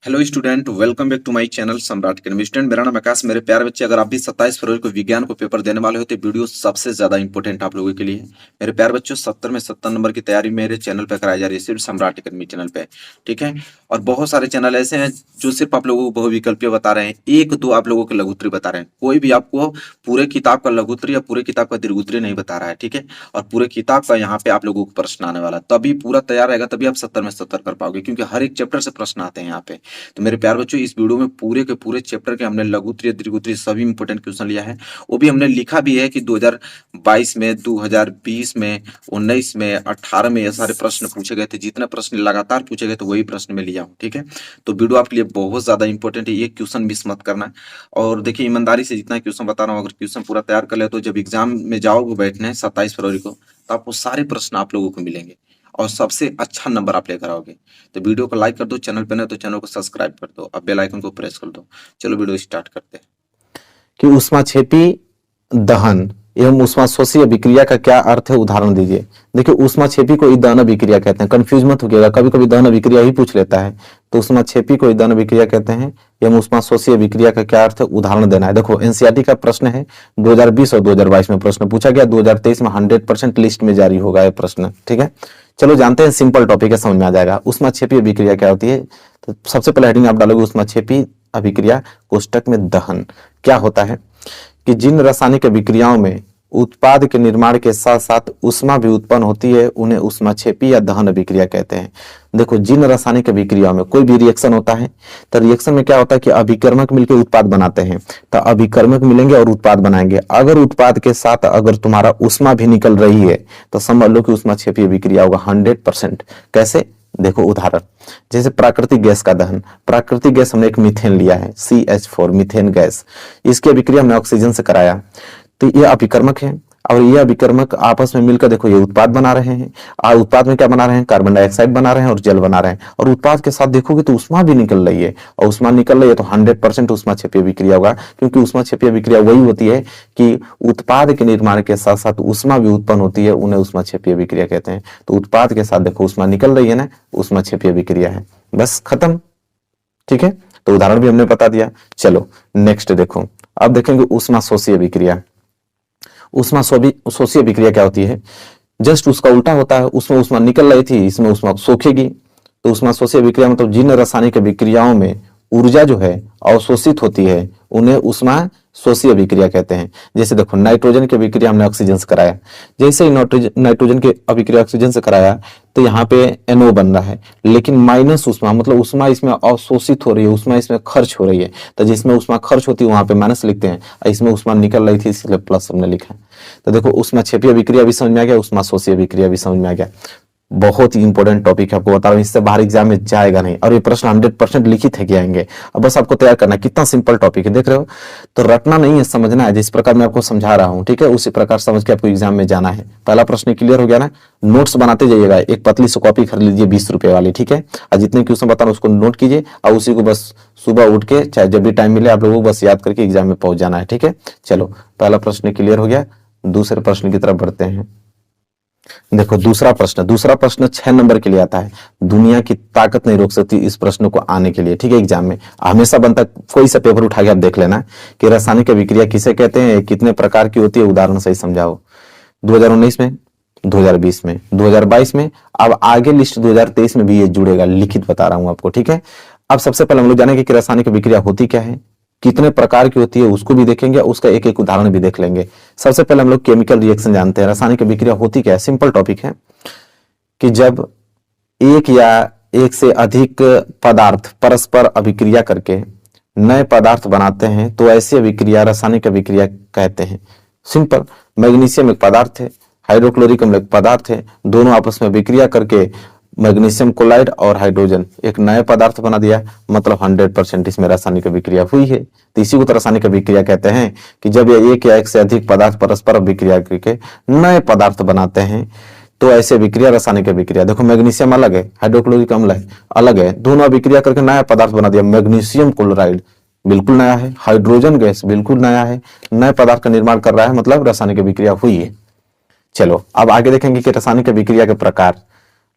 Hello student, welcome back to my channel Samrat Academy. Student, मेरा नाम आकाश। मेरे प्यारे बच्चे, अगर आप भी 27 फरवरी को विज्ञान को पेपर देने वाले हो तो वीडियो सबसे ज्यादा इंपॉर्टेंट आप लोगों के लिए है। मेरे प्यारे बच्चों, 70 में 70 नंबर की तैयारी मेरे चैनल पे कराई जा रही है, सिर्फ सम्राट अकेडमी चैनल पे। ठीक है। और बहुत सारे चैनल ऐसे हैं जो सिर्फ आप लोगों को बहुविकल्पीय बता रहे हैं, एक दो आप लोगों को लघुत्तरी बता रहे हैं। कोई भी आपको पूरे किताब का लघुत्तरी या पूरे किताब का दीर्घोत्तरी नहीं बता रहा है। ठीक है। और पूरे किताब का यहाँ पे आप लोगों को प्रश्न आने वाला है, तभी पूरा तैयार रहेगा, तभी आप 70 में 70 कर पाओगे, क्योंकि हर एक चैप्टर से प्रश्न आते हैं यहाँ पे। तो मेरे प्यार बच्चों, इस वीडियो में पूरे के पूरे चैप्टर के हमने लघुत्तरी दीर्घोत्तरी सभी इंपोर्टेंट क्वेश्चन लिया है। वो भी हमने लिखा भी है कि 2022 में, 2020 में, 19 में, 18 में ये सारे प्रश्न पूछे गए थे। जितने प्रश्न लगातार पूछे गए थे वही प्रश्न में लिया हूँ। ठीक है। तो वीडियो आपके लिए बहुत ज्यादा इंपॉर्टेंट है, ये क्वेश्चन मिस मत करना। और देखिए, ईमानदारी से जितना क्वेश्चन बता रहा हूँ, अगर क्वेश्चन पूरा तैयार कर ले तो जब एग्जाम में जाओगे बैठने 27 फरवरी को, तो आपको सारे प्रश्न आप लोगों को मिलेंगे और सबसे अच्छा नंबर आप लेकर आओगे। तो वीडियो को लाइक कर दो, चैनल पे नहीं तो चैनल को सब्सक्राइब कर दो, अब बेल आइकन को प्रेस कर दो। चलो वीडियो स्टार्ट करते हैं। कि ऊष्माक्षेपी दहन एवं ऊष्माशोषी अभिक्रिया का क्या अर्थ है, उदाहरण दीजिए। देखिए, ऊष्माक्षेपी को दहन अभिक्रिया कहते हैं। कंफ्यूज मत होइएगा, कभी कभी दहन अभिक्रिया ही पूछ लेता है। तो ऊष्माक्षेपी को दहन अभिक्रिया कहते हैं एवं ऊष्माशोषी अभिक्रिया का क्या अर्थ है, उदाहरण देना है। देखो, एनसीईआरटी का प्रश्न है, 2020 और 2022 में प्रश्न पूछा गया। 2023 में 100% लिस्ट में जारी होगा ये प्रश्न। ठीक है, चलो जानते हैं, सिंपल टॉपिक है, समझ में आ जाएगा। ऊष्माक्षेपी अभिक्रिया क्या होती है। तो सबसे पहले हेडिंग आप डालोगे ऊष्माक्षेपी अभिक्रिया, कोष्टक में दहन। क्या होता है कि जिन रासायनिक अभिक्रियाओं में उत्पाद के निर्माण के साथ साथ ऊष्मा भी उत्पन्न होती है, उन्हें ऊष्माक्षेपी या दहन अभिक्रिया कहते हैं। देखो, जिन रासायनिक अभिक्रियाओं में कोई भी रिएक्शन होता है, तो रिएक्शन में क्या होता है कि अभिकर्मक मिलकर उत्पाद बनाते हैं। तो अभिकर्मक मिलेंगे और उत्पाद बनाएंगे। अगर उत्पाद के साथ अगर तुम्हारा ऊष्मा भी निकल रही है तो समझ लो कि ऊष्माक्षेपी अभिक्रिया होगा 100%। कैसे, देखो उदाहरण, जैसे प्राकृतिक गैस का दहन। प्राकृतिक गैस हमने एक मीथेन लिया है, CH4 मीथेन गैस। इसकी अभिक्रिया हमने ऑक्सीजन से कराया, तो ये अभिकर्मक है। और ये अभिकर्मक आपस में मिलकर देखो ये उत्पाद बना रहे हैं। और उत्पाद में क्या बना रहे हैं, कार्बन डाइऑक्साइड बना रहे हैं और जल बना रहे हैं। और उत्पाद के साथ देखोगे तो ऊष्मा भी निकल रही है, और ऊष्मा निकल रही है तो 100% ऊष्माक्षेपी अभिक्रिया होगा। क्योंकि ऊष्माक्षेपी अभिक्रिया वही होती है कि उत्पाद के निर्माण के साथ साथ ऊष्मा भी उत्पन्न होती है, उन्हें ऊष्माक्षेपी अभिक्रिया कहते हैं। तो उत्पाद के साथ देखो ऊष्मा निकल रही है ना, ऊष्माक्षेपी अभिक्रिया है। बस खत्म। ठीक है, तो उदाहरण भी हमने बता दिया। चलो नेक्स्ट देखो, अब देखेंगे ऊष्माशोषी अभिक्रिया। ऊष्माशोषी अभिक्रिया क्या होती है, जस्ट उसका उल्टा होता है। उसमें ऊष्मा निकल रही थी, इसमें ऊष्मा सोखेगी। तो ऊष्माशोषी अभिक्रिया मतलब जिन रासायनिक अभिक्रियाओं में ऊर्जा जो है अवशोषित होती है, उन्हें ऊष्माशोषी अभिक्रिया कहते हैं। जैसे देखो, नाइट्रोजन की अभिक्रिया हमने ऑक्सीजन से कराया। जैसे ही नाइट्रोजन की अभिक्रिया ऑक्सीजन से कराया तो यहाँ पे NO बन रहा है, लेकिन माइनस ऊष्मा, मतलब ऊष्मा इसमें अवशोषित हो रही है, ऊष्मा इसमें खर्च हो रही है। तो जिसमें ऊष्मा खर्च होती है वहां पे माइनस लिखते हैं, इसमें ऊष्मा निकल रही थी इसलिए प्लस हमने लिखा है। तो देखो, ऊष्माक्षेपी अभिक्रिया भी समझ में आ गया, ऊष्माशोषी अभिक्रिया भी समझ में आ गया। बहुत ही इंपॉर्टेंट टॉपिक है, आपको बता रहा हूं, इससे बाहर एग्जाम में जाएगा नहीं। और ये प्रश्न 100% लिखित है कि आएंगे। अब बस आपको तैयार करना है। कितना सिंपल टॉपिक है, देख रहे हो। तो रटना नहीं है, समझना है। जिस प्रकार मैं आपको समझा रहा हूं, ठीक है, उसी प्रकार समझ के आपको एग्जाम में जाना है। पहला प्रश्न क्लियर हो गया ना। नोट्स बनाते जाइएगा, एक पतली सी कॉपी खरीद लीजिए 20 रुपए वाली। ठीक है, और जितने क्वेश्चन बता रहा हूं उसको नोट कीजिए, और उसी को बस सुबह उठ के चाहे जब भी टाइम मिले आप लोगों को बस याद करके एग्जाम में पहुंच जाना है। ठीक है, चलो पहला प्रश्न क्लियर हो गया। दूसरे प्रश्न की तरफ बढ़ते हैं। देखो, दूसरा प्रश्न 6 नंबर के लिए आता है। दुनिया की ताकत नहीं रोक सकती इस प्रश्न को आने के लिए। ठीक है, एग्जाम में हमेशा बनता, कोई सा पेपर उठा के आप देख लेना कि रासायनिक अभिक्रिया किसे कहते हैं, कितने प्रकार की होती है, उदाहरण सही समझाओ। 2019 में, 2020 में, 2022 में, अब आगे लिस्ट 2023 में भी ये जुड़ेगा, लिखित बता रहा हूं आपको। ठीक है, अब सबसे पहले हम लोग जानेंगे कि रासायनिक अभिक्रिया होती क्या है, कितने प्रकार की होती है, उसको भी देखेंगे, उसका एक एक उदाहरण भी देख लेंगे। सबसे पहले हम लोग केमिकल रिएक्शन जानते हैं। रासायनिक अभिक्रिया होती क्या है, सिंपल टॉपिक है कि जब एक या एक से अधिक पदार्थ परस्पर अभिक्रिया करके नए पदार्थ बनाते हैं तो ऐसी अभिक्रिया रासायनिक अभिक्रिया कहते हैं। सिंपल, मैग्नीशियम एक पदार्थ है, हाइड्रोक्लोरिक अम्ल एक पदार्थ है, दोनों आपस में अभिक्रिया करके मैग्नीशियम क्लोराइड और हाइड्रोजन एक नया पदार्थ बना दिया, मतलब 100% इसमें रासायनिक अभिक्रिया हुई है। तो इसी को रासायनिक अभिक्रिया कहते हैं कि जब ये एक या एक से अधिक पदार्थ परस्पर अभिक्रिया करके नए पदार्थ बनाते हैं तो ऐसे अभिक्रिया रासायनिक अभिक्रिया। देखो, मैग्नीशियम अलग है, हाइड्रोक्लोरिक अम्ल अलग है, दोनों अभिक्रिया करके नया पदार्थ बना दिया। मैग्नीशियम क्लोराइड बिल्कुल नया है, हाइड्रोजन गैस बिल्कुल नया है, नए पदार्थ का निर्माण कर रहा है, मतलब रासायनिक अभिक्रिया हुई है। चलो अब आगे देखेंगे कि रासायनिक अभिक्रिया के प्रकार।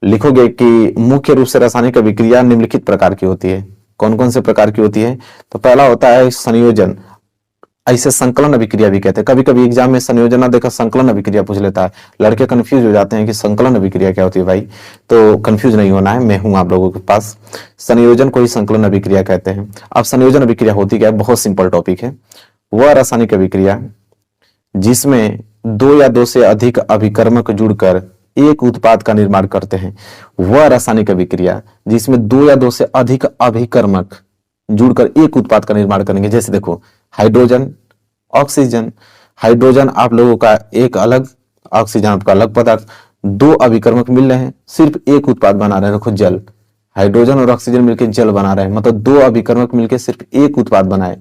लिखोगे कि मुख्य रूप से रासायनिक अभिक्रिया निम्नलिखित प्रकार की होती है। कौन कौन से प्रकार की होती है? तो पहला होता है संयोजन, ऐसे संकलन अभिक्रिया भी कहते हैं। कभी कभी एग्जाम में संयोजन ना देखा संकलन अभिक्रिया पूछ लेता है, लड़के कंफ्यूज हो जाते हैं कि संकलन अभिक्रिया क्या होती है। भाई तो कंफ्यूज नहीं होना है, मैं हूं आप लोगों के पास। संयोजन को ही संकलन अभिक्रिया कहते हैं। अब संयोजन अभिक्रिया होती क्या है? बहुत सिंपल टॉपिक है। वह रासायनिक अभिक्रिया जिसमें दो या दो से अधिक अभिकर्मक जुड़कर एक उत्पाद का निर्माण करते हैं, वह रासायनिक अभिक्रिया जिसमें दो या दो से अधिक अभिकर्मक जुड़कर एक उत्पाद का निर्माण करेंगे। जैसे देखो हाइड्रोजन, ऑक्सीजन। हाइड्रोजन आप लोगों का एक अलग, ऑक्सीजन आपका अलग पदार्थ, दो अभिकर्मक मिल रहे हैं, सिर्फ एक उत्पाद बना रहे हैं। देखो जल, हाइड्रोजन और ऑक्सीजन मिलकर जल बना रहे हैं, मतलब दो अभिकर्मक मिलकर सिर्फ एक उत्पाद बनाए।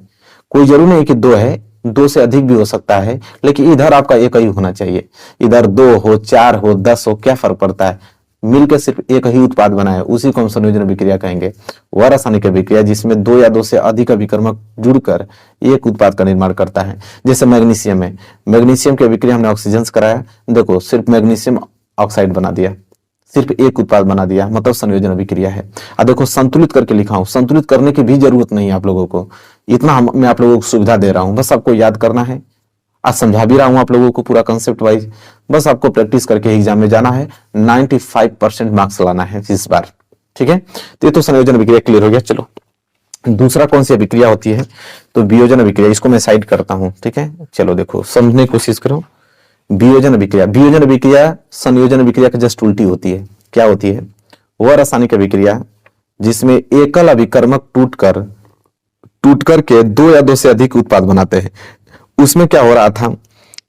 कोई जरूरी नहीं कि दो है, दो से अधिक भी हो सकता है, लेकिन इधर आपका एक ही होना चाहिए। इधर दो हो, चार हो, 10 हो, क्या फर्क पड़ता है, मिलकर सिर्फ एक ही उत्पाद बनाए, उसी को हम संयोजन अभिक्रिया कहेंगे। वह रासायनिक अभिक्रिया जिसमें दो या दो से अधिक अभिकर्मक जुड़कर एक उत्पाद का निर्माण करता है। जैसे मैग्नीशियम है, मैग्नीशियम की अभिक्रिया हमने ऑक्सीजन से कराया, देखो सिर्फ मैग्नीशियम ऑक्साइड बना दिया, सिर्फ एक उत्पाद बना दिया, मतलब संयोजन अभिक्रिया है। अब देखो संतुलित करके लिखा हूं, संतुलित करने की भी जरूरत नहीं है आप लोगों को, इतना मैं आप लोगों को सुविधा दे रहा हूं, बस आपको याद करना है। आज समझा भी रहा हूं आप लोगों को पूरा कंसेप्ट वाइज, बस आपको प्रैक्टिस करके एग्जाम में जाना है। 95% मार्क्स लाना है इस बार, ठीक है। तो ये तो संयोजन अभिक्रिया क्लियर हो गया। चलो दूसरा कौन सी अभिक्रिया होती है? तो वियोजन अभिक्रिया, इसको मैं साइड करता हूं, ठीक है। चलो देखो समझने की कोशिश करो। वियोजन अभिक्रिया, वियोजन अभिक्रिया संयोजन अभिक्रिया का जस्ट उल्टी होती है। क्या होती है? वह रासायनिक अभिक्रिया जिसमें एकल अभिकर्मक टूट करके दो या दो से अधिक उत्पाद बनाते हैं। उसमें क्या हो रहा था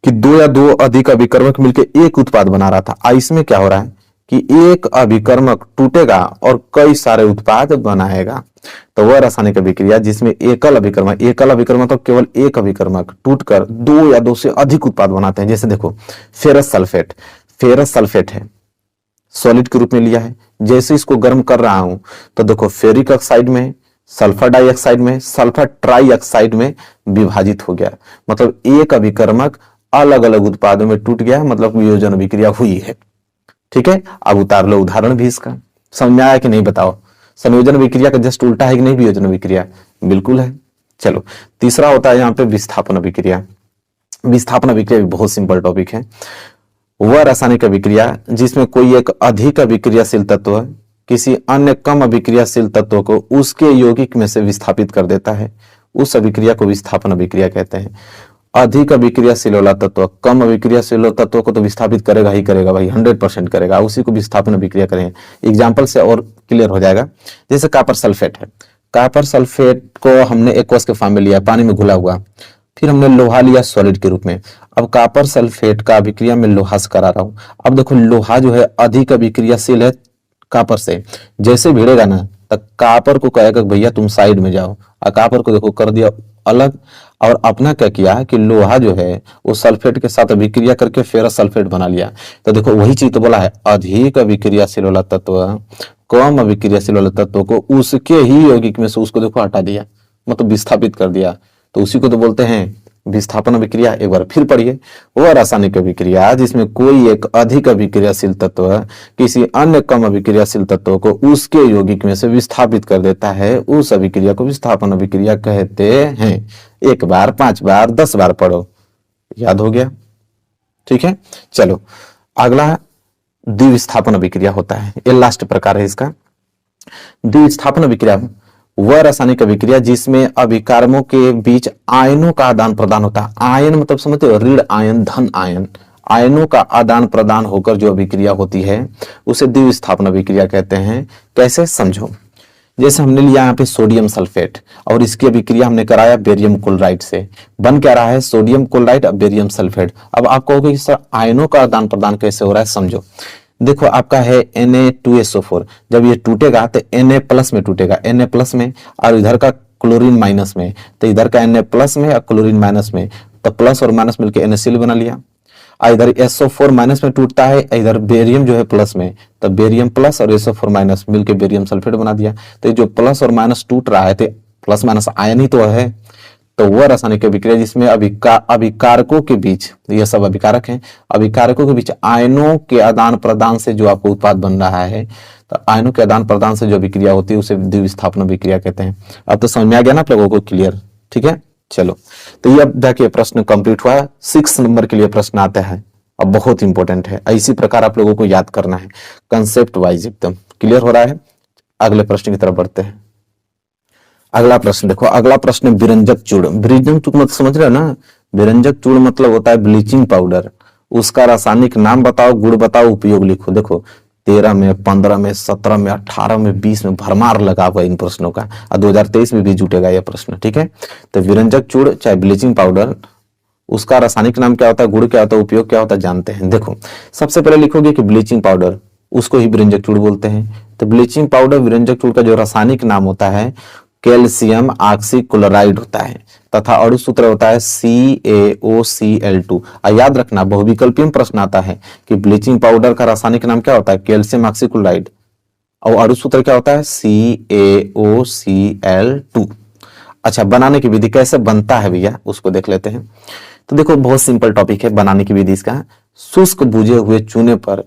कि दो या दो अधिक अभिकर्मक मिलकर एक उत्पाद बना रहा था। इसमें क्या हो रहा है कि एक अभिकर्मक टूटेगा और कई सारे उत्पाद बनाएगा। तो वह रासायनिक अभिक्रिया जिसमें एकल अभिकर्मक तो केवल एक अभिकर्मक टूटकर दो या दो से अधिक उत्पाद बनाते हैं। जैसे देखो फेरस सल्फेट है, सॉलिड के रूप में लिया है। जैसे इसको गर्म कर रहा हूं तो देखो फेरिक ऑक्साइड में, सल्फर डाइऑक्साइड में, सल्फर ट्राइऑक्साइड में विभाजित हो गया, मतलब एक अभिकर्मक अलग अलग उत्पादों में टूट गया, मतलब वियोजन अभिक्रिया हुई है, ठीक है। अब उतार लो उदाहरण भी इसका, समझ में आया कि नहीं बताओ? संयोजन अभिक्रिया का जस्ट उल्टा है कि नहीं वियोजन अभिक्रिया? बिल्कुल है। चलो तीसरा होता है यहाँ पे विस्थापन अभिक्रिया। विस्थापन अभिक्रिया भी बहुत सिंपल टॉपिक है। वह रासायनिक अभिक्रिया जिसमें कोई एक अधिक अभिक्रियाशील तत्व किसी अन्य कम अभिक्रियाशील तत्व को उसके यौगिक में से विस्थापित कर देता है, उस अभिक्रिया को विस्थापन अभिक्रिया कहते हैं। अधिक अभिक्रियाशील वाला तत्व कम अभिक्रियाशील तत्व को तो विस्थापित करेगा ही करेगा भाई, 100% करेगा, उसी को विस्थापन अभिक्रिया करेंगे। एग्जाम्पल से और क्लियर हो जाएगा। जैसे कॉपर सल्फेट है, कॉपर सल्फेट को हमने एक्वस के फॉर्म में लिया, पानी में घुला हुआ, फिर हमने लोहा लिया सॉलिड के रूप में। अब कॉपर सल्फेट का अभिक्रिया में लोहा से करा रहा हूं। अब देखो लोहा जो है अधिक अभिक्रियाशील है कॉपर से, जैसे भिड़ेगा ना तो कॉपर को कहेगा भैया तुम साइड में जाओ, और कॉपर को देखो कर दिया अलग, और अपना क्या किया कि लोहा जो है वो सल्फेट के साथ अभिक्रिया करके फेरस सल्फेट बना लिया। तो देखो वही चीज तो बोला है, अधिक अभिक्रियाशील वाला तत्व कम अभिक्रियाशील वाले तत्व को उसके ही यौगिक में से उसको देखो हटा दिया, मतलब विस्थापित कर दिया, तो उसी को तो बोलते हैं विस्थापन अभिक्रिया। एक बार फिर पढ़िए, वह रासायनिक अभिक्रिया जिसमें कोई एक अधिक अभिक्रियाशील तत्व किसी अन्य कम अभिक्रियाशील तत्व को उसके यौगिक में से विस्थापित कर देता है, उस अभिक्रिया को विस्थापन अभिक्रिया कहते हैं। एक बार, 5 बार, 10 बार पढ़ो, याद हो गया, ठीक है। चलो अगला द्विविस्थापन अभिक्रिया होता है, ये लास्ट प्रकार है इसका। द्विविस्थापन अभिक्रिया वह रासायनिक अभिक्रिया जिसमें अभिकारकों के बीच आयनों का आदान प्रदान होता है। आयन मतलब समझते हो, ऋण आयन, धन आयन, आयनों का आदान प्रदान होकर जो अभिक्रिया होती है उसे द्विविस्थापन अभिक्रिया कहते हैं। कैसे समझो, जैसे हमने लिया यहाँ पे सोडियम सल्फेट और इसकी अभिक्रिया हमने कराया बेरियम क्लोराइड से, बन क्या रहा है सोडियम क्लोराइड और बेरियम सल्फेट। अब आप कहोगे कि सर आयनों का आदान प्रदान कैसे हो रहा है, समझो। देखो आपका है Na2SO4, जब ये टूटेगा तो Na+ में टूटेगा, Na+ में, और इधर का क्लोरीन माइनस में, तो इधर का Na+ में और क्लोरीन माइनस में, तो प्लस और माइनस मिलकर NaCl बना लिया। और इधर SO4 माइनस में टूटता है, इधर बेरियम जो है प्लस में, तो बेरियम प्लस और SO4 माइनस मिलकर बेरियम सल्फेट बना दिया। तो जो प्लस और माइनस टूट रहा है तो प्लस माइनस आयन ही तो है, तो वह रासायनिक अभिक्रिया जिसमें अभिकारकों के बीच, ये सब अभिकारक हैं, अभिकारकों के बीच आयनों के आदान प्रदान से जो आपको उत्पाद बन रहा है, तो आयनों के आदान प्रदान से जो अभिक्रिया होती है उसे द्विविस्थापन अभिक्रिया कहते हैं। अब तो समझ में आ गया ना आप लोगों को, क्लियर? ठीक है, चलो तो ये अब देखिए प्रश्न कंप्लीट हुआ। 6 नंबर के लिए प्रश्न आता है, अब बहुत इंपॉर्टेंट है, इसी प्रकार आप लोगों को याद करना है, कंसेप्ट वाइज एकदम क्लियर हो रहा है। अगले प्रश्न की तरफ बढ़ते हैं। अगला प्रश्न देखो, अगला प्रश्न विरंजक चूर्ण। विरंजक चूर्ण मतलब समझ रहे हो ना, विरंजक चूर्ण मतलब होता है ब्लीचिंग पाउडर। उसका रासायनिक नाम बताओ, गुण बताओ, उपयोग लिखो। देखो 13 में, 15 में, 17 में, 18 में, 20 में भरमार लगा हुआ इन प्रश्नों का, और 2023 में भी जुटेगा यह प्रश्न। ठीक है, तो विरंजक चूर्ण चाहे ब्लीचिंग पाउडर, उसका रासायनिक नाम क्या होता है, गुण क्या होता है, उपयोग क्या होता है, जानते हैं। देखो सबसे पहले लिखोगे कि ब्लीचिंग पाउडर, उसको ही विरंजक चूर्ण बोलते हैं। तो ब्लीचिंग पाउडर विरंजक चूर्ण का जो रासायनिक नाम होता है कैल्शियम ऑक्सीक्लोराइड होता है, तथा अणु सूत्र होता है CaOCl2। याद रखना बहुविकल्पीय में प्रश्न आता है कि ब्लीचिंग पाउडर का रासायनिक नाम क्या होता है, कैल्शियम ऑक्सीक्लोराइड, और अणु सूत्र क्या होता है, CaOCl2। अच्छा, बनाने की विधि कैसे बनता है भैया, उसको देख लेते हैं। तो देखो बहुत सिंपल टॉपिक है बनाने की विधि इसका। शुष्क बुझे हुए चूने पर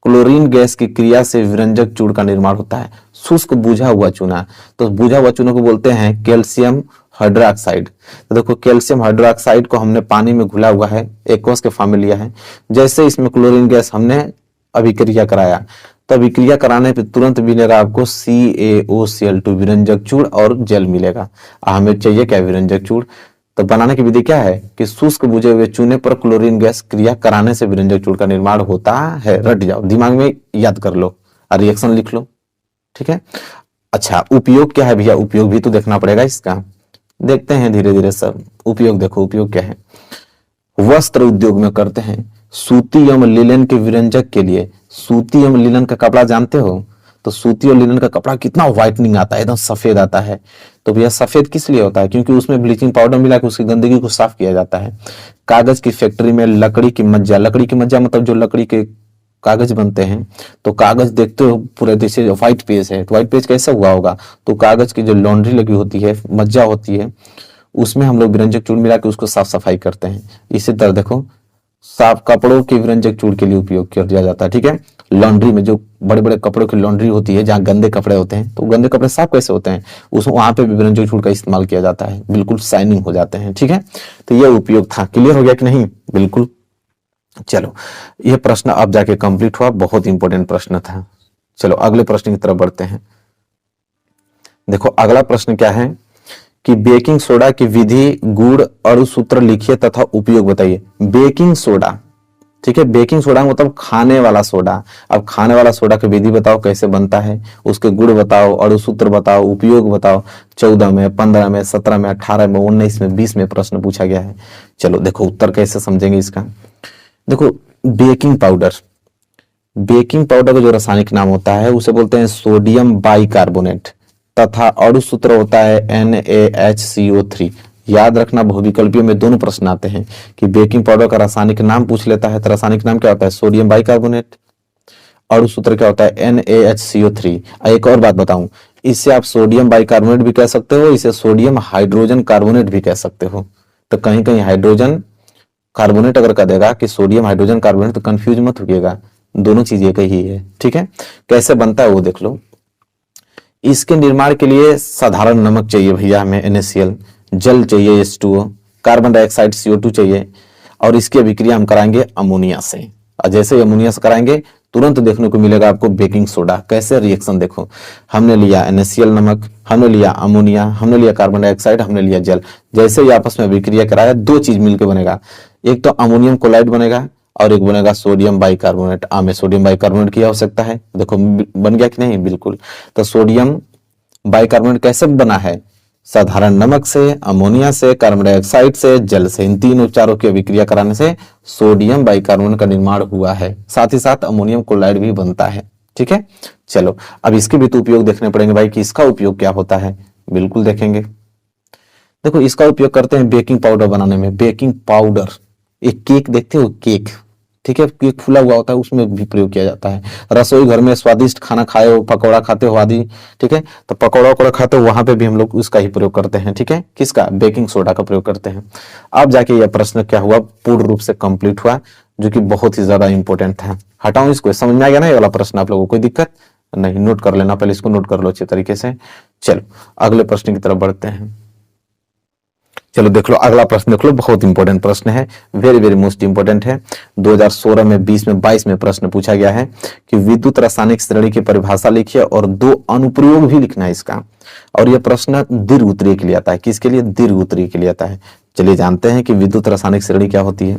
क्लोरीन गैस की क्रिया से विरंजक चूर्ण का निर्माण होता है। शुष्क बुझा हुआ चूना, तो बुझा हुआ चूना को बोलते हैं कैल्शियम हाइड्रोक्साइड। तो देखो कैल्शियम हाइड्रोक्साइड को हमने पानी में घुला हुआ है, एक्वस के फॉर्म में लिया है। जैसे इसमें क्लोरीन गैस हमने अभिक्रिया कराया, तो अभिक्रिया कराने पे तुरंत मिलेगा आपको CaOCl2 विरंजक चूर्ण और जल मिलेगा। हमें चाहिए क्या, विरंजक चूर्ण। तो बनाने की विधि क्या है कि शुष्क बुझे हुए चूने पर क्लोरीन गैस क्रिया कराने से विरंजक चूर्ण का निर्माण होता है। रट जाओ, दिमाग में याद कर लो और रिएक्शन लिख लो। ठीक है, अच्छा उपयोग क्या है भैया, उपयोग भी तो देखना पड़ेगा इसका। देखते हैं धीरे धीरे सब उपयोग। देखो उपयोग क्या है, वस्त्र उद्योग में करते हैं सूती एवं लिनन के विरंजक के लिए। सूती एवं लिनन का कपड़ा जानते हो, तो सूती और लिनन का कपड़ा कितना व्हाइटनिंग आता है, एकदम सफेद आता है। तो भैया सफेद किस लिए होता है, क्योंकि उसमें ब्लीचिंग पाउडर मिला के उसकी गंदगी को साफ किया जाता है। कागज की फैक्ट्री में लकड़ी की मज्जा, लकड़ी की मज्जा मतलब जो लकड़ी के कागज बनते हैं, तो कागज देखते हो पूरे जैसे व्हाइट पेज है, तो व्हाइट पेज कैसे हुआ होगा, तो कागज की जो लॉन्ड्री लगी होती है, मज्जा होती है, उसमें हम लोग विरंजक चूर्ण मिला के उसको साफ सफाई करते हैं। इसी तरह देखो साफ कपड़ों के विरंजक चूर्ण के लिए उपयोग किया जाता है। ठीक है, लॉन्ड्री में जो बड़े बड़े कपड़ों की लॉन्ड्री होती है, जहाँ गंदे कपड़े होते हैं, तो गंदे कपड़े साफ कैसे होते हैं, उस वहां पे भी विरंजक चूर्ण का इस्तेमाल किया जाता है, बिल्कुल शाइनिंग हो जाते हैं। ठीक है, तो यह उपयोग था। क्लियर हो गया कि नहीं, बिल्कुल। चलो यह प्रश्न अब जाके कंप्लीट हुआ, बहुत इंपॉर्टेंट प्रश्न था। चलो अगले प्रश्न की तरफ बढ़ते हैं। देखो अगला प्रश्न क्या है कि बेकिंग सोडा की विधि, गुण, अणु सूत्र लिखिए तथा उपयोग बताइए। बेकिंग सोडा, ठीक है, बेकिंग सोडा मतलब खाने वाला सोडा। अब खाने वाला सोडा की विधि बताओ कैसे बनता है, उसके गुण बताओ, अणु सूत्र बताओ, उपयोग बताओ। 14 में, 15 में, 17 में, 18 में, 19 में, 20 में प्रश्न पूछा गया है। चलो देखो उत्तर कैसे समझेंगे इसका। देखो बेकिंग पाउडर, बेकिंग पाउडर का जो रासायनिक नाम होता है उसे बोलते हैं सोडियम बाइकार्बोनेट, तथा अणु सूत्र होता है NaHCO3। याद रखना बहुविकल्पियों में दोनों प्रश्न आते हैं कि बेकिंग पाउडर का रासायनिक नाम पूछ लेता है, तो रासायनिक नाम क्या होता है, सोडियम बाइकार्बोनेट, अणु सूत्र क्या होता है NaHCO3। एक और बात बताऊं, इसे आप सोडियम बाइकार्बोनेट भी कह सकते हो, इसे सोडियम हाइड्रोजन कार्बोनेट भी कह सकते हो। तो कहीं कहीं हाइड्रोजन कार्बोनेट अगर कह देगा कि सोडियम हाइड्रोजन कार्बोनेट, तो कंफ्यूज मत होइएगा, दोनों चीज एक ही है। ठीक है, कैसे बनता है वो देख लो। इसके निर्माण के लिए साधारण नमक चाहिए भैया हमें NaCl, जल चाहिए H2O, कार्बन डाइऑक्साइड CO2 चाहिए, और इसकी अभिक्रिया हम कराएंगे अमोनिया से। और जैसे ही अमोनिया से कराएंगे तुरंत देखने को मिलेगा आपको बेकिंग सोडा। कैसे रिएक्शन देखो, हमने लिया NaCl नमक, हमने लिया अमोनिया, हमने लिया कार्बन डाइऑक्साइड, हमने लिया जल। जैसे ही आपस में अभिक्रिया कराया दो चीज मिलकर बनेगा, एक तो अमोनियम क्लोराइड बनेगा और एक बनेगा सोडियम बाइकार्बोनेट। में सोडियम बाइकार्बोनेट की आवश्यकता है, देखो बन गया कि नहीं, बिल्कुल। तो सोडियम बाइकार्बोनेट कैसे बना है, साधारण नमक से, अमोनिया से, कार्बन डाइऑक्साइड से, जल से। इन तीन उपचारों की अभिक्रिया कराने से सोडियम बाइकार्बोनेट का निर्माण हुआ है, साथ ही साथ अमोनियम क्लोराइड भी बनता है। ठीक है, चलो अब इसके भी तो उपयोग देखने पड़ेंगे भाई कि इसका उपयोग क्या होता है, बिल्कुल देखेंगे। देखो इसका उपयोग करते हैं बेकिंग पाउडर बनाने में। बेकिंग पाउडर, एक केक देखते हो, केक ठीक है, केक फूला हुआ होता है उसमें भी प्रयोग किया जाता है। रसोई घर में स्वादिष्ट खाना खाए हो, पकौड़ा खाते हो आदि, ठीक है, तो पकौड़ा वकौड़ा खाते हो वहां पे भी हम लोग उसका ही प्रयोग करते हैं। ठीक है, किसका? बेकिंग सोडा का प्रयोग करते हैं। अब जाके यह प्रश्न क्या हुआ, पूर्ण रूप से कंप्लीट हुआ, जो कि बहुत ही ज्यादा इंपॉर्टेंट था। हटाऊं इसको, समझ में आ गया ना ये वाला प्रश्न? आप लोगों को कोई दिक्कत नहीं? नोट कर लेना, पहले इसको नोट कर लो अच्छे तरीके से। चलो अगले प्रश्न की तरफ बढ़ते हैं। चलो देख लो अगला प्रश्न, देख लो बहुत इंपॉर्टेंट प्रश्न है, वेरी वेरी मोस्ट इंपॉर्टेंट है। 2016 में, 20 में, 22 में प्रश्न पूछा गया है कि विद्युत रासायनिक श्रेणी की परिभाषा लिखिए और 2 अनुप्रयोग भी लिखना है इसका। और यह प्रश्न दीर्घ उत्तरीय के लिए आता है। किसके लिए? दीर्घ उत्तरीय के लिए आता है। चलिए जानते हैं कि विद्युत रासायनिक श्रेणी क्या होती है।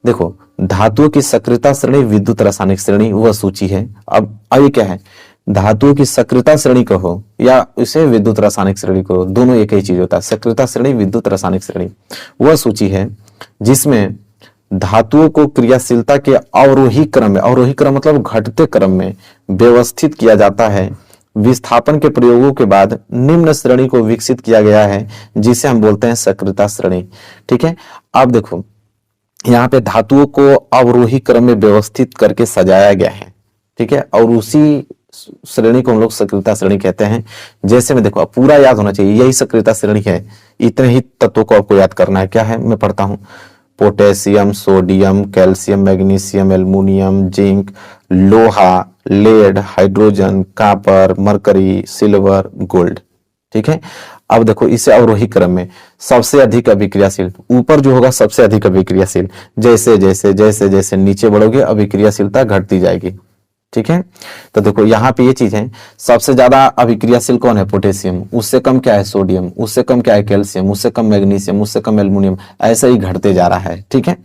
देखो, धातुओं की सक्रियता श्रेणी विद्युत रासायनिक श्रेणी वह सूची है। अब ये क्या है? धातुओं की सक्रियता श्रेणी कहो या इसे विद्युत रासायनिक श्रेणी कहो, दोनों एक ही चीज होता है। सक्रियता श्रेणी, विद्युत रासायनिक श्रेणी वह सूची है जिसमें धातुओं को क्रियाशीलता के अवरोही क्रम में, अवरोही क्रम मतलब घटते क्रम में व्यवस्थित किया जाता है। विस्थापन के प्रयोगों के बाद निम्न श्रेणी को विकसित किया गया है जिसे हम बोलते हैं सक्रियता श्रेणी। ठीक है, अब देखो यहाँ पे धातुओं को अवरोही क्रम में व्यवस्थित करके सजाया गया है। ठीक है, और उसी श्रेणी को हम लोग सक्रियता श्रेणी कहते हैं। जैसे में देखो, पूरा याद होना चाहिए, यही सक्रियता श्रेणी है। इतने ही तत्वों को आपको याद करना है। क्या है मैं पढ़ता हूं, potassium, sodium, calcium, magnesium, aluminium, zinc, लोहा, lead, hydrogen, copper, mercury, silver, gold. ठीक है, अब देखो इसे अवरोही क्रम में सबसे अधिक अभिक्रियाशील, ऊपर जो होगा सबसे अधिक अभिक्रियाशील, जैसे जैसे जैसे जैसे नीचे बढ़ोगे अभिक्रियाशीलता घटती जाएगी। ठीक है, तो देखो यहाँ पे ये चीज है, सबसे ज्यादा अभिक्रियाशील कौन है? पोटेशियम, उससे कम क्या है? सोडियम, उससे कम क्या है? कैल्शियम, उससे कम मैग्नीशियम, उससे कम एल्युमिनियम, ऐसा ही घटते जा रहा है। ठीक है,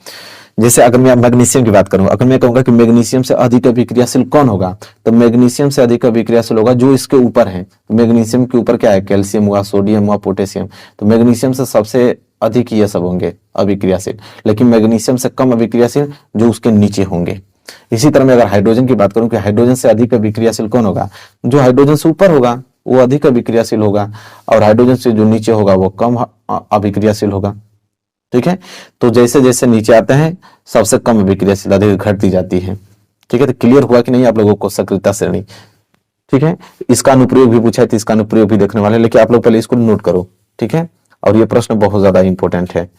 जैसे अगर मैं मैग्नीशियम की बात करूं, अगर मैं कहूंगा कि मैग्नीशियम से अधिक अभिक्रियाशील कौन होगा, तो मैग्नीशियम से अधिक अभिक्रियाशील होगा जो इसके ऊपर है। मैग्नीशियम के ऊपर क्या है? कैल्शियम हुआ, सोडियम हुआ, पोटेशियम। तो मैग्नीशियम से सबसे अधिक ये सब होंगे अभिक्रियाशील, लेकिन मैग्नीशियम से कम अभिक्रियाशील जो उसके नीचे होंगे। इसी तरह मैं अगर हाइड्रोजन की बात करूं कि हाइड्रोजन से अधिक अभिक्रियाशील कौन होगा? जो हाइड्रोजन से ऊपर होगा वो अधिक अभिक्रियाशील होगा, और हाइड्रोजन से जो नीचे होगा वो कम अभिक्रियाशील होगा। ठीक है, तो जैसे जैसे नीचे आते हैं सबसे कम अभिक्रियाशील अधिक घटती जाती है। ठीक है, तो क्लियर हुआ कि नहीं आप लोगों को सक्रियता श्रेणी? ठीक है, इसका अनुप्रयोग भी पूछा है तो इसका अनुप्रयोग भी देखने वाले हैं, लेकिन आप लोग पहले इसको नोट करो। ठीक है, और ये प्रश्न बहुत ज्यादा इंपॉर्टेंट है।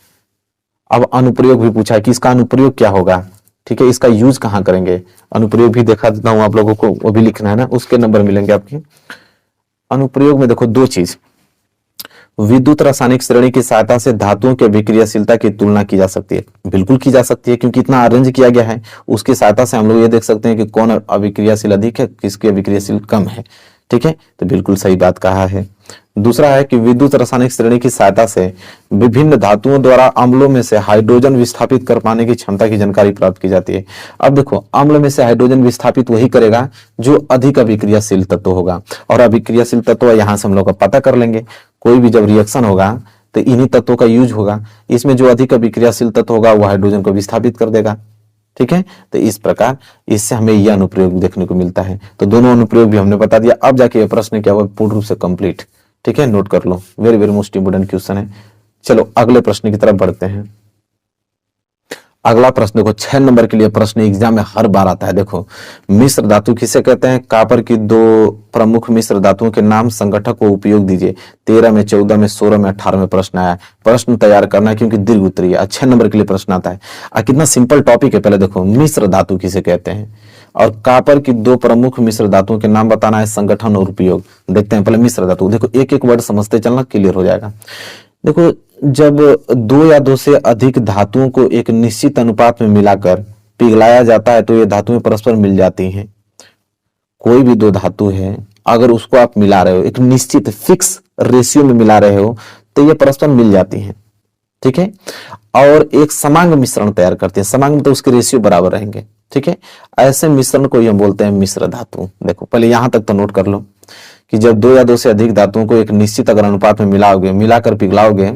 अब अनुप्रयोग भी पूछा है कि इसका अनुप्रयोग क्या होगा। ठीक है, इसका यूज कहां करेंगे, अनुप्रयोग भी दिखा देता हूं आप लोगों को, वो भी लिखना है ना, उसके नंबर मिलेंगे आपके। अनुप्रयोग में देखो 2 चीज, विद्युत रासायनिक श्रेणी की सहायता से धातुओं की अभिक्रियाशीलता की तुलना की जा सकती है। बिल्कुल की जा सकती है, क्योंकि इतना अरेंज किया गया है, उसकी सहायता से हम लोग ये देख सकते हैं कि कौन अभिक्रियाशील अधिक है, किसकी अभिक्रियाशील कम है। ठीक है, तो बिल्कुल सही बात कहा है। दूसरा है कि विद्युत रासायनिक श्रेणी की सहायता से विभिन्न धातुओं द्वारा अम्लों में से हाइड्रोजन विस्थापित कर पाने की क्षमता की जानकारी प्राप्त की जाती है। अब देखो, अम्ल में से हाइड्रोजन विस्थापित वही करेगा जो अधिक अभिक्रियाशील तत्व होगा, और अभिक्रियाशील तत्व यहां से हम लोग पता कर लेंगे। कोई भी जब रिएक्शन होगा तो इन्हीं तत्वों का यूज होगा, इसमें जो अधिक अभिक्रियाशील तत्व होगा वो हाइड्रोजन को विस्थापित कर देगा। ठीक है, तो इस प्रकार इससे हमें यह अनुप्रयोग देखने को मिलता है। तो दोनों अनुप्रयोग भी हमने बता दिया। अब जाके यह प्रश्न क्या हुआ, पूर्ण रूप से कंप्लीट। ठीक है, नोट कर लो, very very most important question है। चलो अगले प्रश्न की तरफ बढ़ते हैं। अगला प्रश्न देखो, 6 नंबर के लिए प्रश्न एग्जाम में हर बार आता है। देखो, मिश्र धातु किसे कहते हैं? कॉपर की 2 प्रमुख मिश्र धातुओं के नाम संगठक को उपयोग दीजिए। 13 में, 14 में, 16 में, 18 में प्रश्न आया। प्रश्न तैयार करना है क्योंकि दीर्घ उत्तरीय है। 6 नंबर के लिए प्रश्न आता है। कितना सिंपल टॉपिक है। पहले देखो, मिश्र धातु किसे कहते हैं, और कॉपर की 2 प्रमुख मिश्र धातुओं के नाम बताना है, संगठन और उपयोग। देखते हैं पहले मिश्र धातु। देखो एक एक वर्ड समझते चलना, क्लियर हो जाएगा। देखो, जब 2 या 2 से अधिक धातुओं को एक निश्चित अनुपात में मिलाकर पिघलाया जाता है तो ये धातुएं परस्पर मिल जाती हैं। कोई भी 2 धातु है, अगर उसको आप मिला रहे हो, एक निश्चित फिक्स रेशियो में मिला रहे हो, तो ये परस्पर मिल जाती हैं। ठीक है, और एक समांग मिश्रण तैयार करते हैं। समांग तो उसके रेशियो बराबर रहेंगे। ठीक है, ऐसे मिश्रण को हम बोलते हैं मिश्र धातु। देखो पहले यहां तक तो नोट कर लो कि जब 2 या 2 से अधिक धातुओं को एक निश्चित अगर अनुपात में मिलाकर पिघलाओगे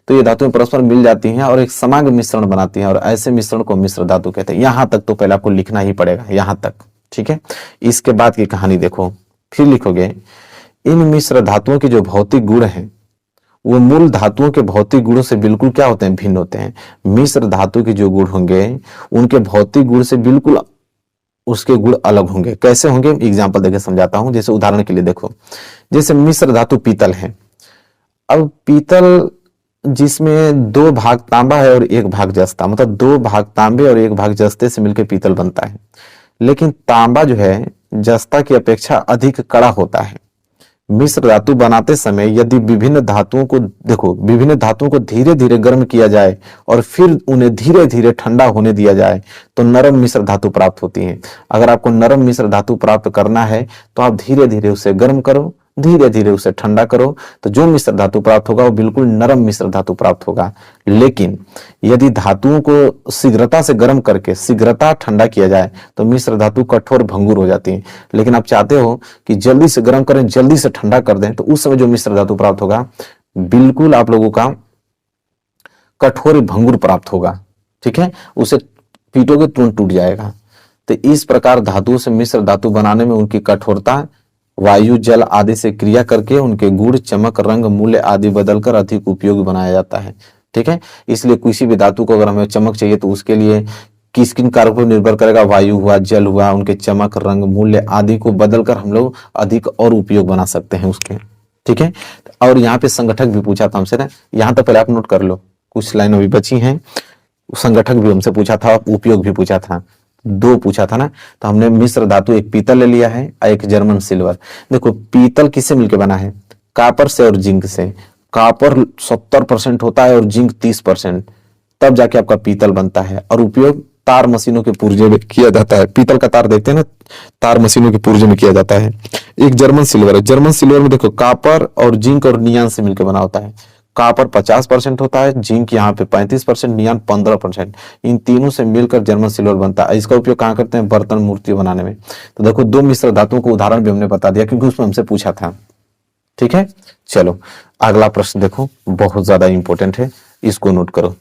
तो ये धातुएं परस्पर मिल जाती हैं और एक समांग मिश्रण बनाती हैं, और ऐसे मिश्रण को मिश्र धातु कहते हैं। यहां तक तो पहले आपको लिखना ही पड़ेगा, यहां तक। ठीक है, इसके बाद की कहानी देखो, फिर लिखोगे इन मिश्र धातुओं के जो भौतिक गुण हैं वो मूल धातुओं के भौतिक गुणों से बिल्कुल क्या होते हैं, भिन्न होते हैं। मिश्र धातु के जो गुण होंगे उनके भौतिक गुण से बिल्कुल उसके गुण अलग होंगे। कैसे होंगे, एग्जाम्पल देके समझाता हूं। जैसे उदाहरण के लिए देखो, जैसे मिश्र धातु पीतल है। अब पीतल जिसमें 2 भाग तांबा है और 1 भाग जस्ता, मतलब 2 भाग तांबे और 1 भाग जस्ते से मिलकर पीतल बनता है। लेकिन तांबा जो है जस्ता की अपेक्षा अधिक कड़ा होता है। मिश्र धातु बनाते समय यदि विभिन्न धातुओं को देखो, विभिन्न धातुओं को धीरे धीरे गर्म किया जाए और फिर उन्हें धीरे धीरे ठंडा होने दिया जाए तो नरम मिश्र धातु प्राप्त होती है। अगर आपको नरम मिश्र धातु प्राप्त करना है तो आप धीरे धीरे उसे गर्म करो, धीरे धीरे उसे ठंडा करो, तो जो मिश्र धातु प्राप्त होगा वो बिल्कुल नरम मिश्र धातु प्राप्त होगा। लेकिन यदि धातुओं को शीघ्रता से गर्म करके शीघ्रता ठंडा किया जाए तो मिश्र धातु कठोर भंगुर हो जाती है। लेकिन आप चाहते हो कि जल्दी से गर्म करें, जल्दी से ठंडा कर दें, तो उस समय जो मिश्र धातु प्राप्त होगा बिल्कुल आप लोगों का कठोर भंगुर प्राप्त होगा। ठीक है, उसे पीटोगे तुरंत टूट जाएगा। तो इस प्रकार धातुओं से मिश्र धातु बनाने में उनकी कठोरता वायु जल आदि से क्रिया करके उनके गुण चमक रंग मूल्य आदि बदलकर अधिक उपयोगी बनाया जाता है। ठीक है, इसलिए किसी भी धातु को अगर हमें चमक चाहिए तो उसके लिए किस किन कारकों पर निर्भर करेगा, वायु हुआ, जल हुआ, उनके चमक रंग मूल्य आदि को बदलकर हम लोग अधिक और उपयोग बना सकते हैं उसके। ठीक है, और यहाँ पे संगठक भी पूछा था हमसे ना, यहाँ तक पहले आप नोट कर लो, कुछ लाइन अभी बची हैं। संगठक भी हमसे पूछा था, उपयोग भी पूछा था, 2 पूछा था ना। तो हमने मिश्र धातु एक पीतल ले लिया है और एक जर्मन सिल्वर। देखो पीतल किससे मिलकर बना है, कापर से और जिंक से। कापर 70% होता है और जिंक 30%, तब जाके आपका पीतल बनता है। और उपयोग तार मशीनों के पुर्जे में किया जाता है। पीतल का तार देखते हैं ना, तार मशीनों के पुर्जे में किया जाता है। एक जर्मन सिल्वर है, जर्मन सिल्वर में देखो कापर और जिंक और नियान से मिलकर बना होता है। कापर 50% होता है, जिंक यहाँ पे 35%, नियान 15%। इन तीनों से मिलकर जर्मन सिल्वर बनता है। इसका उपयोग कहाँ करते हैं, बर्तन मूर्ति बनाने में। तो देखो 2 मिश्र धातुओं को उदाहरण भी हमने बता दिया क्योंकि उसमें हमसे पूछा था। ठीक है, चलो अगला प्रश्न देखो, बहुत ज्यादा इंपॉर्टेंट है, इसको नोट करो।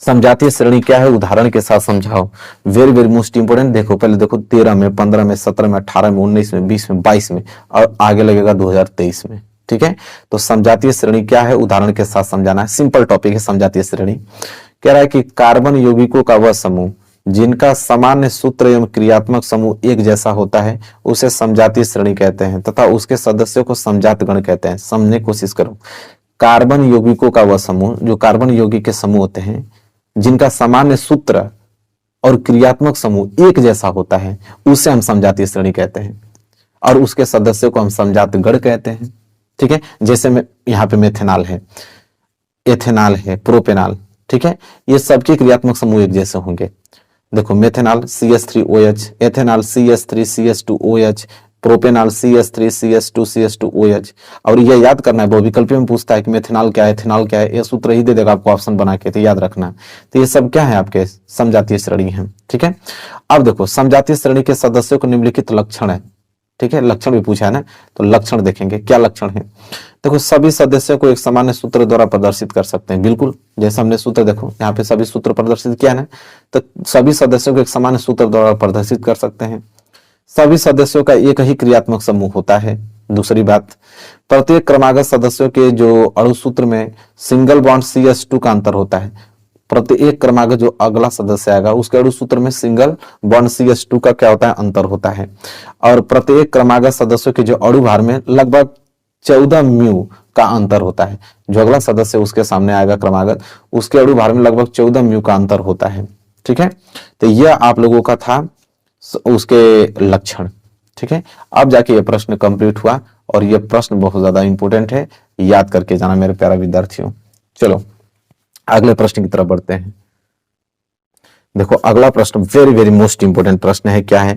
समजातीय श्रेणी क्या है, उदाहरण के साथ समझाओ। Very very most important. देखो पहले देखो 13 में, 15 में, 17 में, 18 में, 19 में, 20 में, 22 में और आगे लगेगा 2023 में। ठीक है, तो समजातीय श्रेणी क्या है, उदाहरण के साथ समझाना है। सिंपल टॉपिक है समजातीय श्रेणी। कह रहा है कि कार्बन यौगिकों का वह समूह जिनका सामान्य सूत्र एवं क्रियात्मक समूह एक जैसा होता है उसे समजातीय श्रेणी कहते हैं तथा उसके सदस्यों को समजात गण कहते हैं। समझने की कोशिश करो। कार्बन यौगिकों का वह समूह, जो कार्बन यौगिक के समूह होते हैं जिनका सामान्य सूत्र और क्रियात्मक समूह एक जैसा होता है, उसे हम समजातीय श्रेणी कहते हैं और उसके सदस्यों को हम समजात गण कहते हैं। ठीक है, जैसे में यहाँ पे मेथेनॉल है, एथेनॉल है, प्रोपेनॉल। ठीक है, ये सबके क्रियात्मक समूह एक जैसे होंगे। देखो methanol CH3OH, ethanol CH3CH2OH, propanol CH3CH2CH2OH। और ये याद करना है, बहुविकल्पी में पूछता है कि मेथेनॉल क्या है, एथेनॉल क्या है, ये सूत्र ही दे देगा आपको ऑप्शन बना के, तो याद रखना। तो ये सब क्या है, आपके समजातीय श्रेणी है। ठीक है, अब देखो समजातीय श्रेणी के सदस्यों को निम्नलिखित लक्षण है। ठीक है, लक्षण भी पूछा है ना, तो लक्षण देखेंगे क्या लक्षण है। देखो सभी सदस्यों को एक सामान्य सूत्र द्वारा प्रदर्शित कर सकते हैं। बिल्कुल जैसे हमने सूत्र देखो यहाँ पे सभी सूत्र प्रदर्शित किया है ना, तो सभी सदस्यों को एक सामान्य सूत्र द्वारा प्रदर्शित कर सकते हैं। सभी सदस्यों का एक ही क्रियात्मक समूह होता है। दूसरी बात, प्रत्येक क्रमागत सदस्यों के जो अणु सूत्र में सिंगल बॉन्ड CH2 का अंतर होता है। प्रत्येक क्रमागत जो अगला सदस्य आएगा उसके अणु सूत्र में सिंगल बॉन्ड CH2 का क्या होता है, अंतर होता है। और प्रत्येक क्रमागत सदस्यों के जो अणु भार में लगभग 14 म्यू का अंतर होता है। जो अगला सदस्य उसके सामने आएगा क्रमागत, उसके अणु भार में लगभग 14 म्यू का अंतर होता है। ठीक है, तो यह आप लोगों का था उसके लक्षण। ठीक है, अब जाके ये प्रश्न कंप्लीट हुआ और ये प्रश्न बहुत ज्यादा इंपॉर्टेंट है, याद करके जाना मेरे प्यारा विद्यार्थियों। चलो अगले प्रश्न की तरफ बढ़ते हैं। देखो अगला प्रश्न वेरी वेरी मोस्ट इंपोर्टेंट प्रश्न है। क्या है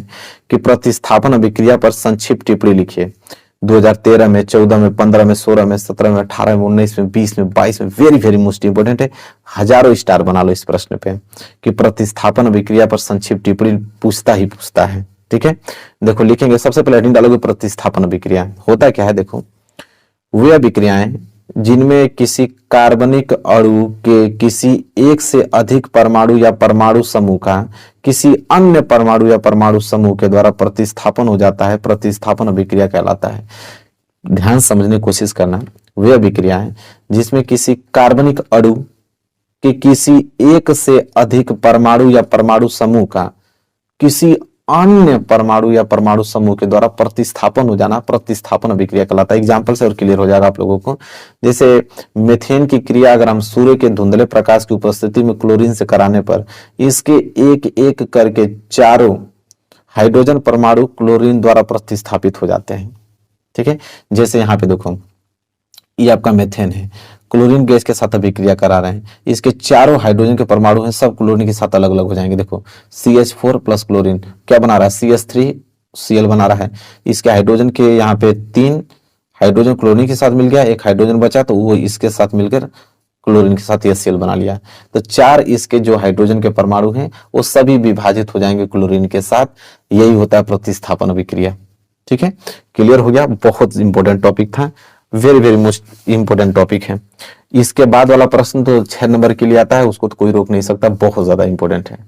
कि प्रतिस्थापन अभिक्रिया पर संक्षिप्त टिप्पणी लिखिए। 2013 में, 14 में, 15 में, 16 में, 17 में, 18 में, 19 में, 20 में, 22 में, वेरी वेरी मोस्ट इंपोर्टेंट है। हजारों स्टार बना लो इस प्रश्न पे कि प्रतिस्थापन अभिक्रिया पर संक्षिप्त टिप्पणी पूछता ही पूछता है। ठीक है, देखो लिखेंगे, सबसे पहले हेडिंग डालोगे प्रतिस्थापन अभिक्रिया। होता क्या है, देखो वे अभिक्रियाएं जिनमें किसी कार्बनिक अणु के किसी एक से अधिक परमाणु या परमाणु समूह का किसी अन्य परमाणु या परमाणु समूह के द्वारा प्रतिस्थापन हो जाता है, प्रतिस्थापन अभिक्रिया कहलाता है। ध्यान समझने की कोशिश करना। वे अभिक्रियाएं जिसमें किसी कार्बनिक अणु के किसी एक से अधिक परमाणु या परमाणु समूह का किसी अन्य परमाणु या परमाणु समूह के द्वारा प्रतिस्थापन हो जाना प्रतिस्थापन अभिक्रिया कहलाता है। एग्जाम्पल से और क्लियर हो जाएगा आप लोगों को। जैसे मेथेन की क्रिया अगर हम सूर्य के धुंधले प्रकाश की उपस्थिति में क्लोरीन से कराने पर इसके एक एक करके चारों हाइड्रोजन परमाणु क्लोरीन द्वारा प्रतिस्थापित हो जाते हैं। ठीक है, जैसे यहाँ पे देखो ये आपका मेथेन है, क्लोरीन गैस के साथ अभिक्रिया करा रहे हैं, इसके चारों हाइड्रोजन के परमाणु हैं, सब क्लोरीन के साथ अलग अलग हो जाएंगे। देखो CH4 प्लस क्लोरीन क्या बना रहा है, CH3Cl बना रहा है। इसके हाइड्रोजन के यहाँ पे 3 हाइड्रोजन क्लोरीन के साथ मिल गया, एक हाइड्रोजन बचा तो वो इसके साथ मिलकर क्लोरीन के साथ HCl बना लिया। तो 4 इसके जो हाइड्रोजन के परमाणु हैं वो सभी विभाजित हो जाएंगे क्लोरीन के साथ। यही होता है प्रतिस्थापन अभिक्रिया। ठीक है, क्लियर हो गया। बहुत इंपॉर्टेंट टॉपिक था, very very most important topic है। इसके बाद वाला प्रश्न तो 6 नंबर के लिए आता है, उसको तो कोई रोक नहीं सकता, बहुत ज्यादा इंपॉर्टेंट है।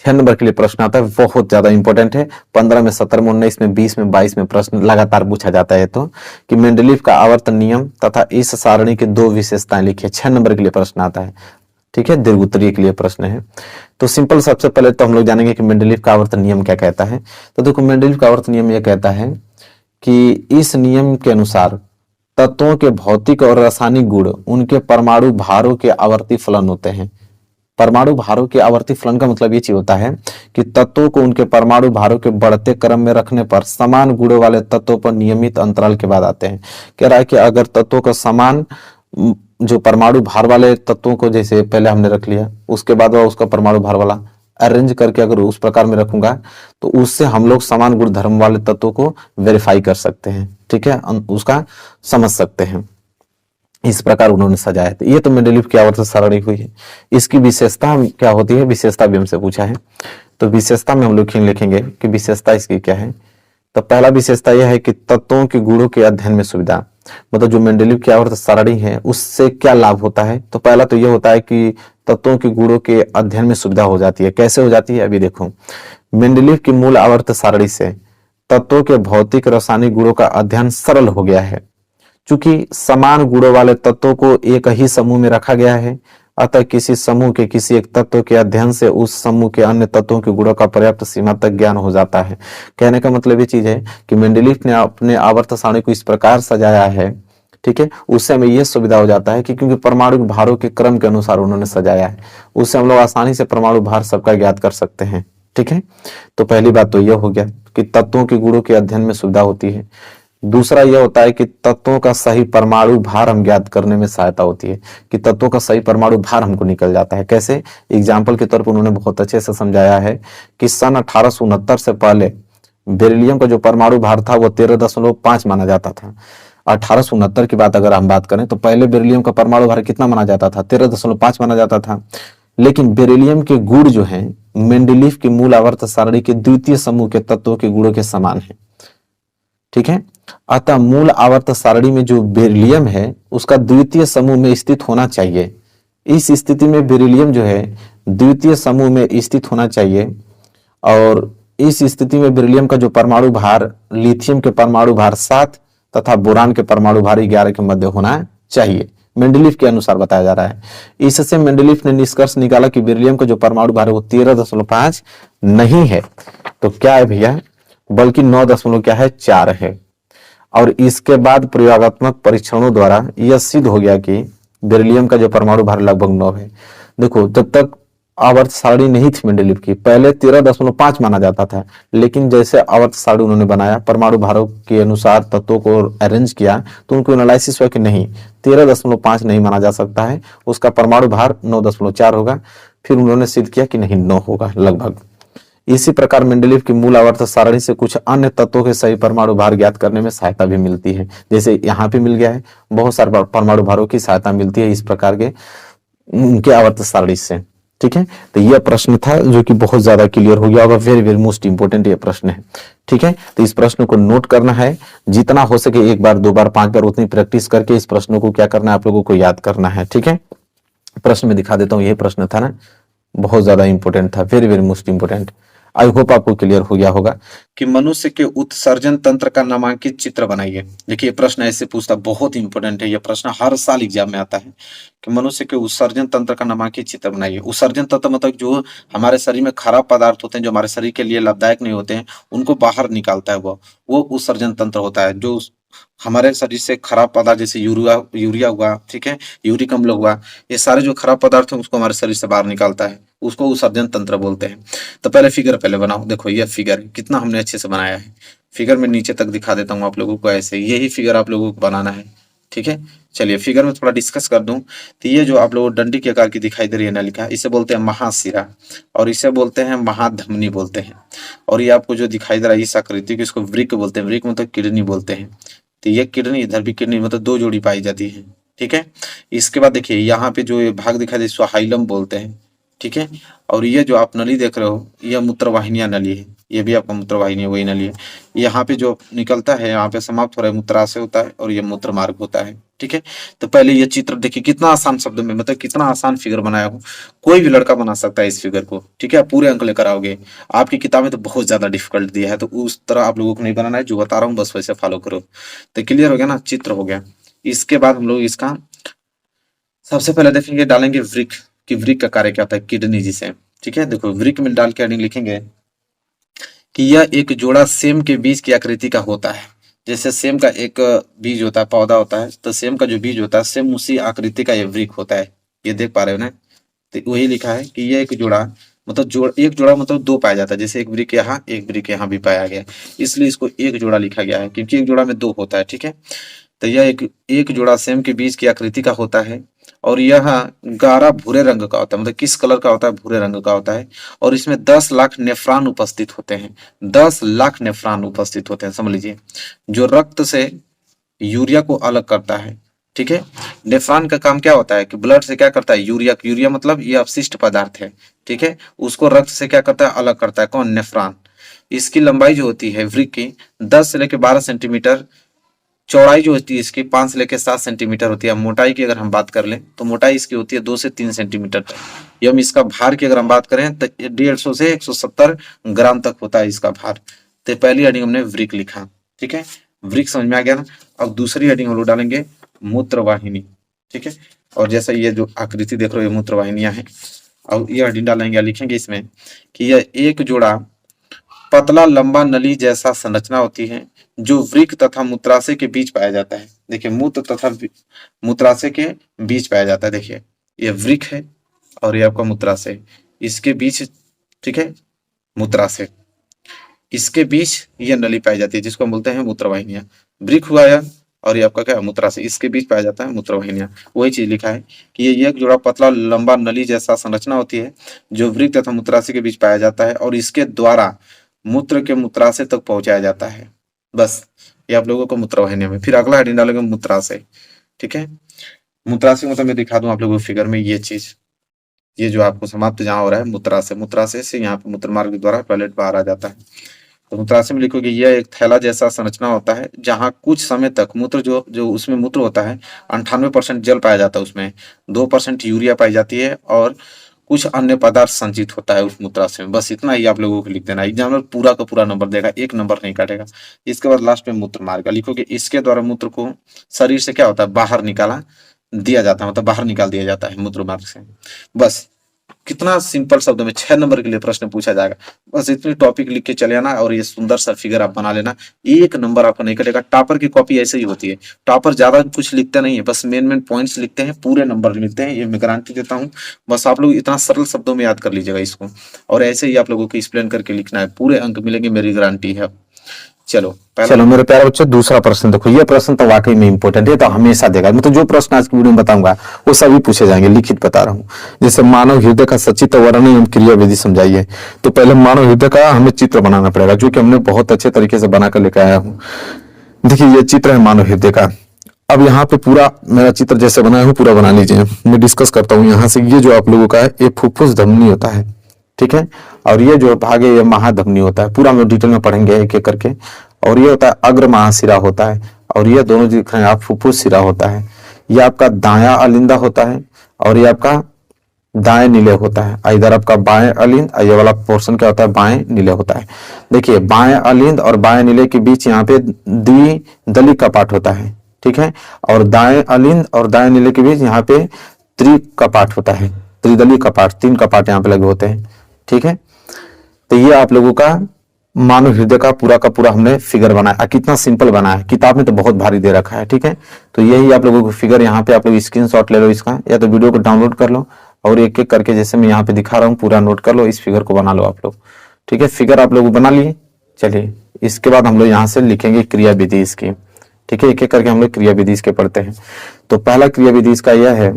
6 नंबर के लिए प्रश्न आता है, बहुत ज्यादा इंपॉर्टेंट है। 15 में, 17 में, 19 में, 20 में, 22 में प्रश्न लगातार पूछा जाता है। तो कि मेंडलीव का आवर्तन नियम तथा इस सारणी की 2 विशेषताएं लिखिए। 6 नंबर के लिए प्रश्न आता है। ठीक है, दीर्घ उत्तरीय के लिए प्रश्न है। तो सिंपल, सबसे पहले तो हम लोग जानेंगे कि मेंडलीव का आवर्तन नियम क्या कहता है। तो देखो मेंडलीव का आवर्तन नियम यह कहता है कि इस नियम के अनुसार तत्वों के भौतिक और रासायनिक गुण उनके परमाणु भारों के आवर्ती फलन होते हैं। परमाणु भारों के आवर्ती फलन का मतलब ये चीज होता है कि तत्वों को उनके परमाणु भारों के बढ़ते क्रम में रखने पर समान गुणों वाले तत्वों पर नियमित अंतराल के बाद आते हैं। कह रहा है कि अगर तत्वों का समान जो परमाणु भार वाले तत्वों को जैसे पहले हमने रख लिया, उसके बाद उसका परमाणु भार वाला अरेंज करके अगर उस प्रकार में रखूंगा तो उससे हम लोग समान गुण धर्म वाले तत्वों को वेरीफाई कर सकते हैं। ठीक है, उसका समझ सकते हैं। इस प्रकार उन्होंने सजाया था। ये तो मेंडलीव की आवर्त सारणी हुई है। इसकी विशेषता क्या होती है, विशेषता भी हमसे पूछा है। तो विशेषता में हम लोग लिखेंगे कि विशेषता इसकी क्या है। तो पहला विशेषता यह है कि तत्वों के गुणों के अध्ययन में सुविधा, मतलब जो मेंडलीव की आवर्त सारणी है उससे क्या लाभ होता है। तो पहला तो यह होता है कि तत्वों के गुणों के अध्ययन में सुविधा हो जाती है। कैसे हो जाती है, अभी देखो। मेंडलीव की मूल आवर्त सारणी से तत्वों के भौतिक रासायनिक गुणों का अध्ययन सरल हो गया है। चूंकि समान गुणों वाले तत्वों को एक ही समूह में रखा गया है, अतः किसी समूह के किसी एक तत्व के अध्ययन से उस समूह के अन्य तत्वों के गुणों का पर्याप्त सीमा तक ज्ञान हो जाता है। कहने का मतलब ये चीज है कि मेंडलीव ने अपने आवर्त सारणी को इस प्रकार सजाया है, ठीक है, उससे हमें यह सुविधा हो जाता है कि क्योंकि परमाणु भारों के क्रम के अनुसार उन्होंने सजाया है, उससे हम लोग आसानी से परमाणु भार सबका ज्ञात कर सकते हैं। ठीक है, तो पहली बात तो यह हो गया कि तत्वों के गुणों के अध्ययन में सुविधा होती है। दूसरा यह होता है कि तत्वों का सही परमाणु भार हम ज्ञात करने में सहायता होती है, कि तत्वों का सही परमाणु भार हमको निकल जाता है। कैसे, एग्जाम्पल के तौर पर उन्होंने बहुत अच्छे से समझाया है कि सन 1869 से पहले बेरिलियम का जो परमाणु भार था वो 13.5 माना जाता था। 1869 की बात अगर हम बात करें तो पहले बेरिलियम का परमाणु भार कितना माना जाता था, 13.5 माना जाता था। लेकिन बेरिलियम के गुण जो हैं मेंडलीव की मूल आवर्त सारणी के द्वितीय समूह के तत्वों के गुणों के समान है। ठीक है, अतः मूल आवर्त सारणी में जो बेरिलियम है उसका द्वितीय समूह में स्थित होना चाहिए। इस स्थिति में बेरिलियम जो है द्वितीय समूह में स्थित होना चाहिए, और इस स्थिति में बेरिलियम का जो परमाणु भार लिथियम के परमाणु भार 7 तथा बोरान के परमाणु भार 11 के मध्य होना चाहिए। मेंडलीव के अनुसार बताया जा रहा है। इससे मेंडलीव ने निष्कर्ष निकाला कि बेरिलियम का जो परमाणु भार है वो 13.5 नहीं है, तो क्या है भैया, बल्कि 9.4 है। और इसके बाद प्रयोगात्मक परीक्षणों द्वारा यह सिद्ध हो गया कि बेरिलियम का जो परमाणु भार लगभग 9 है। देखो, जब तक आवर्त सारणी नहीं थी मेंडलीव की, पहले 13.5 माना जाता था, लेकिन जैसे आवर्त सारणी उन्होंने बनाया, परमाणु भारों के अनुसार तत्वों को अरेंज किया, तो उनको एनालिसिस हुआ कि नहीं, 13.5 नहीं माना जा सकता है, उसका परमाणु भार 9.4 होगा। फिर उन्होंने सिद्ध किया कि नहीं, 9 होगा लगभग। इसी प्रकार मेंडलीव की मूल आवर्त सारणी से कुछ अन्य तत्वों के सही परमाणु भार ज्ञात करने में सहायता भी मिलती है। जैसे यहाँ पे मिल गया है, बहुत सारे परमाणु भारों की सहायता मिलती है इस प्रकार के उनके आवर्त सारणी से। ठीक है, तो यह प्रश्न था जो कि बहुत ज्यादा क्लियर हो गया होगा। वेरी वेरी मोस्ट इंपोर्टेंट ये प्रश्न है। ठीक है, तो इस प्रश्न को नोट करना है, जितना हो सके 1 बार 2 बार 5 बार उतनी प्रैक्टिस करके इस प्रश्नों को क्या करना है, आप लोगों को याद करना है। ठीक है, प्रश्न में दिखा देता हूँ, यही प्रश्न था ना, बहुत ज्यादा इंपॉर्टेंट था, very very most important. I hope आपको क्लियर हो गया होगा। कि मनुष्य के उत्सर्जन तंत्र का नामांकित चित्र बनाइए। देखिए प्रश्न ऐसे पूछता, बहुत इंपॉर्टेंट है ये प्रश्न, हर साल एग्जाम में आता है कि मनुष्य के उत्सर्जन तंत्र का नामांकित चित्र बनाइए। उत्सर्जन तंत्र मतलब जो हमारे शरीर में खराब पदार्थ होते हैं, जो हमारे शरीर के लिए लाभदायक नहीं होते हैं, उनको बाहर निकालता है वो उत्सर्जन तंत्र होता है। जो हमारे शरीर से खराब पदार्थ जैसे यूरिया हुआ, ठीक है, यूरिक अम्ल हुआ, ये सारे जो खराब पदार्थ हैं उसको हमारे शरीर से बाहर निकालता है, उसको उत्सर्जन तंत्र बोलते हैं। तो पहले फिगर पहले बनाओ। देखो ये फिगर है, कितना हमने अच्छे से बनाया है। फिगर में नीचे तक दिखा देता हूँ आप लोगों को, ऐसे यही फिगर आप लोगों को बनाना है, ठीक है। चलिए फिगर में थोड़ा डिस्कस कर दूं तो ये जो आप लोगों को डंडी के आकार की दिखाई दे रही है नलिका, इसे बोलते हैं महाशिरा और इसे बोलते हैं महाधमनी बोलते हैं। और ये आपको जो दिखाई दे रहा है इस आकृति को, इसको वृक्क बोलते हैं। वृक्क मतलब किडनी बोलते हैं। तो ये किडनी, इधर भी किडनी, मतलब दो जोड़ी पाई जाती है, ठीक है। इसके बाद देखिए यहाँ पे जो ये भाग दिखाई दे इसको हाइलम बोलते हैं, ठीक है। और ये जो आप नली देख रहे हो यह मूत्रवाहिनियां नली है, ये भी आपका मूत्रवाहिनी है, वही नली है। यहाँ पे जो निकलता है यहाँ पे समाप्त हो रहा है मूत्राशय होता है और ये मूत्र मार्ग होता है, ठीक है। तो पहले ये चित्र देखिए कितना आसान शब्द में, मतलब कितना आसान फिगर बनाया हो, कोई भी लड़का बना सकता है इस फिगर को, ठीक है। आप पूरे अंक लेकर आओगे। आपकी किताब में तो बहुत ज्यादा डिफिकल्ट दिया है, तो उस तरह आप लोगों को नहीं बनाना है, जो बता रहा हूँ बस वैसे फॉलो करो। तो क्लियर हो गया ना, चित्र हो गया। इसके बाद हम लोग इसका सबसे पहले देखेंगे, डालेंगे वृक्क कि वृक्क का कार्य क्या होता है, किडनी जिसे, ठीक है। देखो वृक्क में डाल के हेडिंग लिखेंगे कि यह एक जोड़ा सेम के बीज की आकृति का होता है। जैसे सेम का एक बीज होता है, पौधा होता है, तो सेम का जो बीज होता है सेम उसी आकृति का ये वृक्क होता है। ये देख पा रहे हो ना, तो वही लिखा है कि यह एक जोड़ा, मतलब एक जोड़ा मतलब दो पाया जाता है। जैसे एक वृक्क यहाँ, एक वृक्क यहाँ भी पाया गया, इसलिए इसको एक जोड़ा लिखा गया है, क्योंकि एक जोड़ा में दो होता है, ठीक है। तो यह एक जोड़ा सेम के बीज की आकृति का होता है और यह गाढ़ा भूरे रंग का होता है। मतलब किस कलर का होता है, भूरे रंग का होता है। और इसमें 10 लाख नेफ्रॉन उपस्थित होते हैं, 10 लाख नेफ्रॉन उपस्थित होते हैं, समझ लीजिए, जो रक्त से यूरिया को अलग करता है, ठीक है। नेफ्रॉन का काम क्या होता है कि ब्लड से क्या करता है, यूरिया मतलब ये अपशिष्ट पदार्थ है, ठीक है, उसको रक्त से क्या करता है, अलग करता है। कौन, नेफ्रॉन। इसकी लंबाई जो होती है वृक्क की 10 से लेकर 12 सेंटीमीटर, चौड़ाई जो होती है इसकी 5 से लेकर 7 सेंटीमीटर होती है। मोटाई की अगर हम बात कर लें तो मोटाई इसकी होती है 2 से 3 सेंटीमीटर तक। एवं इसका भार की अगर हम बात करें तो 150 से 170 ग्राम तक होता है इसका भार। तो पहली हेडिंग हमने वृक्क लिखा, ठीक है, वृक्क समझ में आ गया ना। अब दूसरी हेडिंग हम लोग डालेंगे मूत्रवाहिनी, ठीक है। और जैसा ये जो आकृति देख रहे हो ये मूत्रवाहिनियां हैं। अब ये हेडिंग डालेंगे, लिखेंगे इसमें कि यह एक जोड़ा पतला लंबा नली जैसा संरचना होती है जो वृक्क तथा मूत्राशय के बीच पाया जाता है। देखिए मूत्र तथा मूत्राशय के बीच पाया जाता है। देखिए ये वृक्क है और ये आपका मूत्राशय, इसके बीच, ठीक है, मूत्राशय, इसके बीच ये नली पाई जाती है जिसको हम बोलते हैं मूत्रवाहिनियां। वृक्क हुआ यह और ये आपका क्या है, मूत्राशय, इसके बीच पाया जाता है मूत्रवाहिनियां। वही चीज लिखा है कि ये एक जोड़ा पतला लंबा नली जैसा संरचना होती है जो वृक्क तथा मूत्राशय के बीच पाया जाता है और इसके द्वारा मूत्र के मूत्राशय तक पहुंचाया जाता है। बस ये आप लोगों को मूत्रवाहिनी में। फिर अगला हेडिंग डालेंगे मूत्राशय, ठीक है। मूत्राशय मतलब मैं दिखा दूं आप लोगों को फिगर में, ये चीज, ये जो आपको समाप्त जहां हो रहा है मूत्राशय, मूत्राशय से यहाँ पे मूत्र मार्ग के द्वारा टॉयलेट बाहर आ जाता है। तो मूत्राशय में लिखोगे यह एक थैला जैसा संरचना होता है जहां कुछ समय तक मूत्र जो उसमें मूत्र होता है 98% जल पाया जाता है, उसमें 2% यूरिया पाई जाती है और कुछ अन्य पदार्थ संचित होता है उस मूत्राशय में। बस इतना ही आप लोगों को लिख देना, एग्जामिनर पूरा का पूरा नंबर देगा, एक नंबर नहीं काटेगा। इसके बाद लास्ट में मूत्र मार्ग लिखोगे, इसके द्वारा मूत्र को शरीर से क्या होता है, बाहर निकाला दिया जाता है, मतलब बाहर निकाल दिया जाता है मूत्र मार्ग से। बस कितना सिंपल शब्द में 6 नंबर के लिए प्रश्न पूछा जाएगा। बस इतनी टॉपिक लिख के चले आना और ये सुंदर सा फिगर आप बना लेना, एक नंबर आपका नहीं कटेगा। टॉपर की कॉपी ऐसे ही होती है, टॉपर ज्यादा कुछ लिखते नहीं है, बस मेन पॉइंट्स लिखते हैं, पूरे नंबर मिलते हैं, ये मैं गारंटी देता हूँ। बस आप लोग इतना सरल शब्दों में याद कर लीजिएगा इसको और ऐसे ही आप लोगों को एक्सप्लेन करके लिखना है, पूरे अंक मिलेंगे, मेरी गारंटी है। चलो मेरे प्यारे बच्चों, दूसरा प्रश्न देखो। ये प्रश्न तो वाकई में इंपॉर्टेंट है, तो हमेशा देगा। मतलब जो प्रश्न आज की वीडियो में बताऊंगा वो सभी पूछे जाएंगे, लिखित बता रहा हूँ। जैसे मानव हृदय का सचित्र वर्णन एवं क्रियाविधि समझाइए। तो पहले मानव हृदय का हमें चित्र बनाना पड़ेगा, जो कि हमने बहुत अच्छे तरीके से बनाकर लेकर आया हूँ। देखिए ये चित्र है मानव हृदय का। अब यहाँ पे पूरा मेरा चित्र जैसे बनाया हूँ पूरा बना लीजिए। मैं डिस्कस करता हूँ यहाँ से। ये जो आप लोगों का है ये फुफ्फुस धमनी होता है, ठीक है, और ये जो भाग है ये महाधमनी होता है। पूरा हम डिटेल में पढ़ेंगे एक एक करके। और ये होता है अग्र महाशिरा होता है और ये दोनों दिख रहे हैं आप फुफ्फुस शिरा होता है। ये आपका दायां अलिंदा होता है और ये आपका दाएं नीले होता है। इधर आपका बाएं अलिंद, ये वाला पोर्शन क्या होता है, बाएं नीले होता है। देखिए बाएं अलिंद और बाएं नीले के बीच यहाँ पे द्विदली कपाट होता है, ठीक है। और दाएं अलिंद और दाएं नीले के बीच यहाँ पे त्रिकपाट होता है, त्रिदली कपाट, 3 कपाट यहाँ पे लगे होते हैं, ठीक है। तो ये आप लोगों का मानव हृदय का पूरा हमने फिगर बनाया। कितना सिंपल बनाया है, किताब में तो बहुत भारी दे रखा है, ठीक है। तो यही आप लोगों को फिगर यहाँ पे आप लोग स्क्रीनशॉट ले लो इसका, या तो वीडियो को डाउनलोड कर लो और एक एक करके जैसे मैं यहाँ पे दिखा रहा हूँ पूरा नोट कर लो, इस फिगर को बना लो आप लोग, ठीक है। फिगर आप लोग बना लिए। चलिए इसके बाद हम लोग यहाँ से लिखेंगे क्रिया विधि इसकी, ठीक है। एक एक करके हम लोग क्रिया विधि इसके पढ़ते हैं। तो पहला क्रिया विधि इसका यह है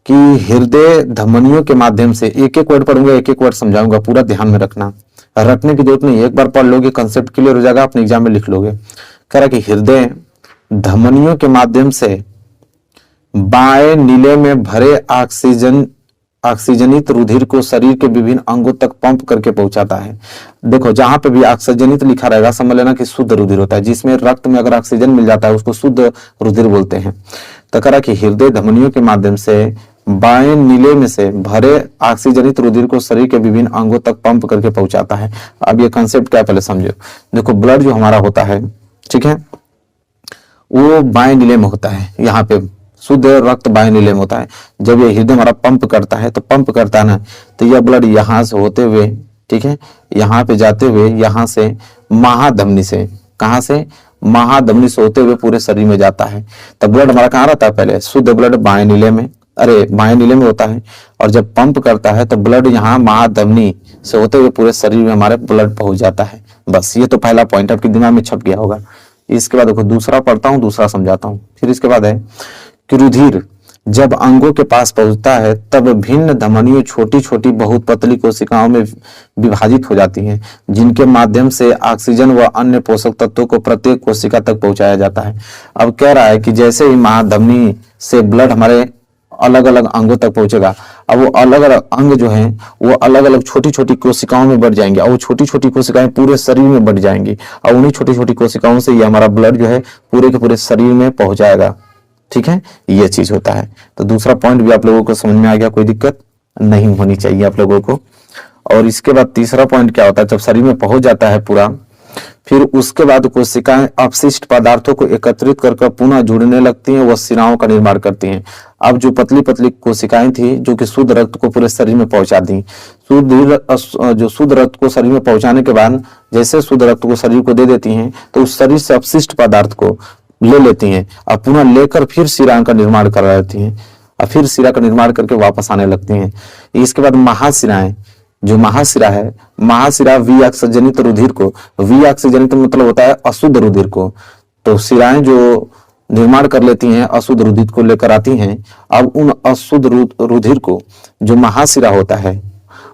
कि हृदय धमनियों के माध्यम से, एक एक वर्ड पढ़ूंगा, एक एक वर्ड समझाऊंगा, पूरा ध्यान में रखना, रटने की जरूरत नहीं, एक बार पढ़ लोगे कंसेप्ट क्लियर हो जाएगा, अपने एग्जाम में लिख लोगे। कह रहा कि हृदय धमनियों के माध्यम से बाएं नीले में भरे ऑक्सीजनित रुधिर को शरीर के विभिन्न अंगों तक पंप करके पहुंचाता है। देखो जहां पे भी ऑक्सीजनित लिखा रहेगा समझ लेना कि शुद्ध रुधिर होता है, जिसमें रक्त में अगर ऑक्सीजन मिल जाता है उसको शुद्ध रुधिर बोलते हैं। तो कह रहा कि हृदय धमनियों के माध्यम से बाएं नीले में से भरे ऑक्सीजनित रुधिर को शरीर के विभिन्न अंगों तक पंप करके पहुंचाता है। अब ये कंसेप्ट क्या पहले समझो। देखो ब्लड जो हमारा होता है, ठीक है, वो बाएं नीले में होता है, यहाँ पे शुद्ध रक्त बाएं नीले में होता है। जब ये हृदय हमारा पंप करता है, तो पंप करता है ना, तो यह ब्लड यहाँ से होते हुए, ठीक है, यहाँ पे जाते हुए, यहाँ से महाधमनी से, कहाँ से, महाधमनी से होते हुए पूरे शरीर में जाता है। तब ब्लड हमारा कहाँ रहता है, पहले शुद्ध ब्लड बाएं नीले में, बाएं नीले में होता है, और जब पंप करता है तो ब्लड यहाँ महाधमनी से होते हुए पूरे शरीर में हमारे ब्लड पहुंच जाता है। बस ये तो पहला पॉइंट आपके दिमाग में छप गया होगा। इसके बाद देखो दूसरा पढ़ता हूँ, दूसरा समझाता हूँ। फिर इसके बाद है कि रुधिर जब अंगों के पास पहुंचता है तब भिन्न धमनियों छोटी छोटी बहुत पतली कोशिकाओं में विभाजित हो जाती हैं, जिनके माध्यम से ऑक्सीजन व अन्य पोषक तत्वों को प्रत्येक कोशिका तक पहुंचाया जाता है। अब कह रहा है कि जैसे ही महाधमनी से ब्लड हमारे अलग अलग अंगों तक पहुंचेगा, अब वो अलग अलग अंग जो हैं वो अलग अलग छोटी छोटी कोशिकाओं में बढ़ जाएंगे, और वो छोटी छोटी कोशिकाएं पूरे शरीर में बढ़ जाएंगी, और उन्हीं छोटी छोटी कोशिकाओं से ये हमारा ब्लड जो है पूरे के पूरे शरीर में पहुंचाएगा, ठीक है। ये चीज होता है। तो दूसरा पॉइंट भी आप लोगों को समझ में आ गया, कोई दिक्कत नहीं होनी चाहिए आप लोगों को। और इसके बाद तीसरा पॉइंट क्या होता है, जब शरीर में पहुंच जाता है पूरा, फिर उसके बाद कोशिकाएं अपशिष्ट पदार्थों को एकत्रित कर पुनः जुड़ने लगती हैं, वह शिराओं का निर्माण करती हैं। अब जो पतली पतली कोशिकाएं थी जो कि शुद्ध रक्त को पूरे शरीर में पहुंचा दी, जो शुद्ध रक्त को शरीर में पहुंचाने के बाद जैसे शुद्ध रक्त को शरीर को दे देती हैं, तो उस शरीर से अपशिष्ट पदार्थ को ले लेती हैं और पुनः लेकर फिर शिरा का निर्माण कर लेती हैं, और फिर शिरा का निर्माण करके वापस आने लगती हैं। इसके बाद महाशिराएं, जो महाशिरा है, महाशिरा विऑक्सीजनित रुधिर को, विऑक्सीजनित मतलब होता है अशुद्ध रुधिर को, तो शिराएं जो निर्माण कर लेती हैं अशुद्ध रुधिर को लेकर आती हैं। अब उन अशुद्ध रुधिर को जो महाशिरा होता है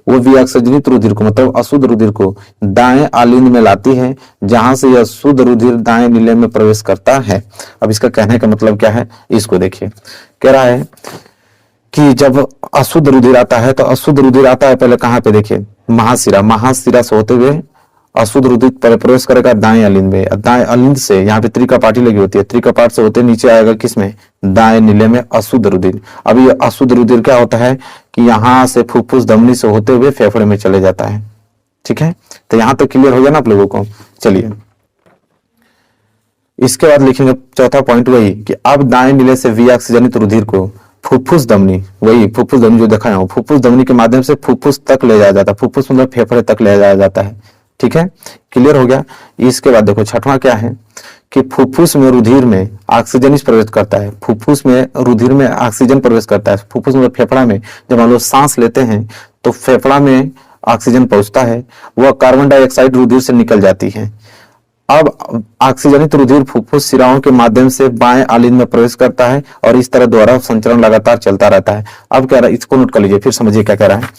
वो विऑक्सीजनित रुधिर को मतलब अशुद्ध रुधिर को दाएं आलिंद में लाती है, जहां से यह शुद्ध रुधिर दाएं नीले में प्रवेश करता है। अब इसका कहने का मतलब क्या है, इसको देखिए। कह रहा है कि जब अशुद्ध रुधिर आता है तो अशुद्ध रुधिर आता है पहले कहां पे, देखिए महाशिरा, महाशिरा से होते हुए अशुद्ध रुधिर प्रवेश करेगा दाएं अलिंद में, दाएं अलिंद से यहाँ पे त्रिकपाटी लगी होती है, त्रिकपाट से होते नीचे आएगा किसमें, दाएं नीले में अशुद्ध रुधिर। अब ये अशुद्ध रुधिर क्या होता है कि यहाँ से फुफ्फुस धमनी से होते हुए फेफड़े में चले जाता है, ठीक है। तो यहाँ तक क्लियर हो गया ना आप लोगों को। चलिए इसके बाद लिखेंगे चौथा पॉइंट वही कि अब दाएं नीले से विऑक्सीजनित रुधिर को फुफ्फुस धमनी, वही फुफ्फुस धमनी जो देखा है, फुफ्फुस धमनी के माध्यम से फुफ्फुस तक ले जाया जाता है, फुफ्फुस मतलब फेफड़े तक ले जाया जाता है, ठीक है, क्लियर हो गया। इसके बाद देखो छठवां क्या है कि फुफ्फुस में रुधिर में ऑक्सीजन प्रवेश करता है, फुफ्फुस में रुधिर में ऑक्सीजन प्रवेश करता है, फुफ्फुस में फेफड़ा में जब हम लोग सांस लेते हैं तो फेफड़ा में ऑक्सीजन पहुंचता है, वह कार्बन डाइऑक्साइड रुधिर से निकल जाती है। अब ऑक्सीजनित रुधिर फुफ्फुस शिराओं के माध्यम से बाएं आलिंद में प्रवेश करता है और इस तरह द्वारा संचरण लगातार चलता रहता है। अब कह रहा है, इसको नोट कर लीजिए, फिर समझिए क्या कह रहा है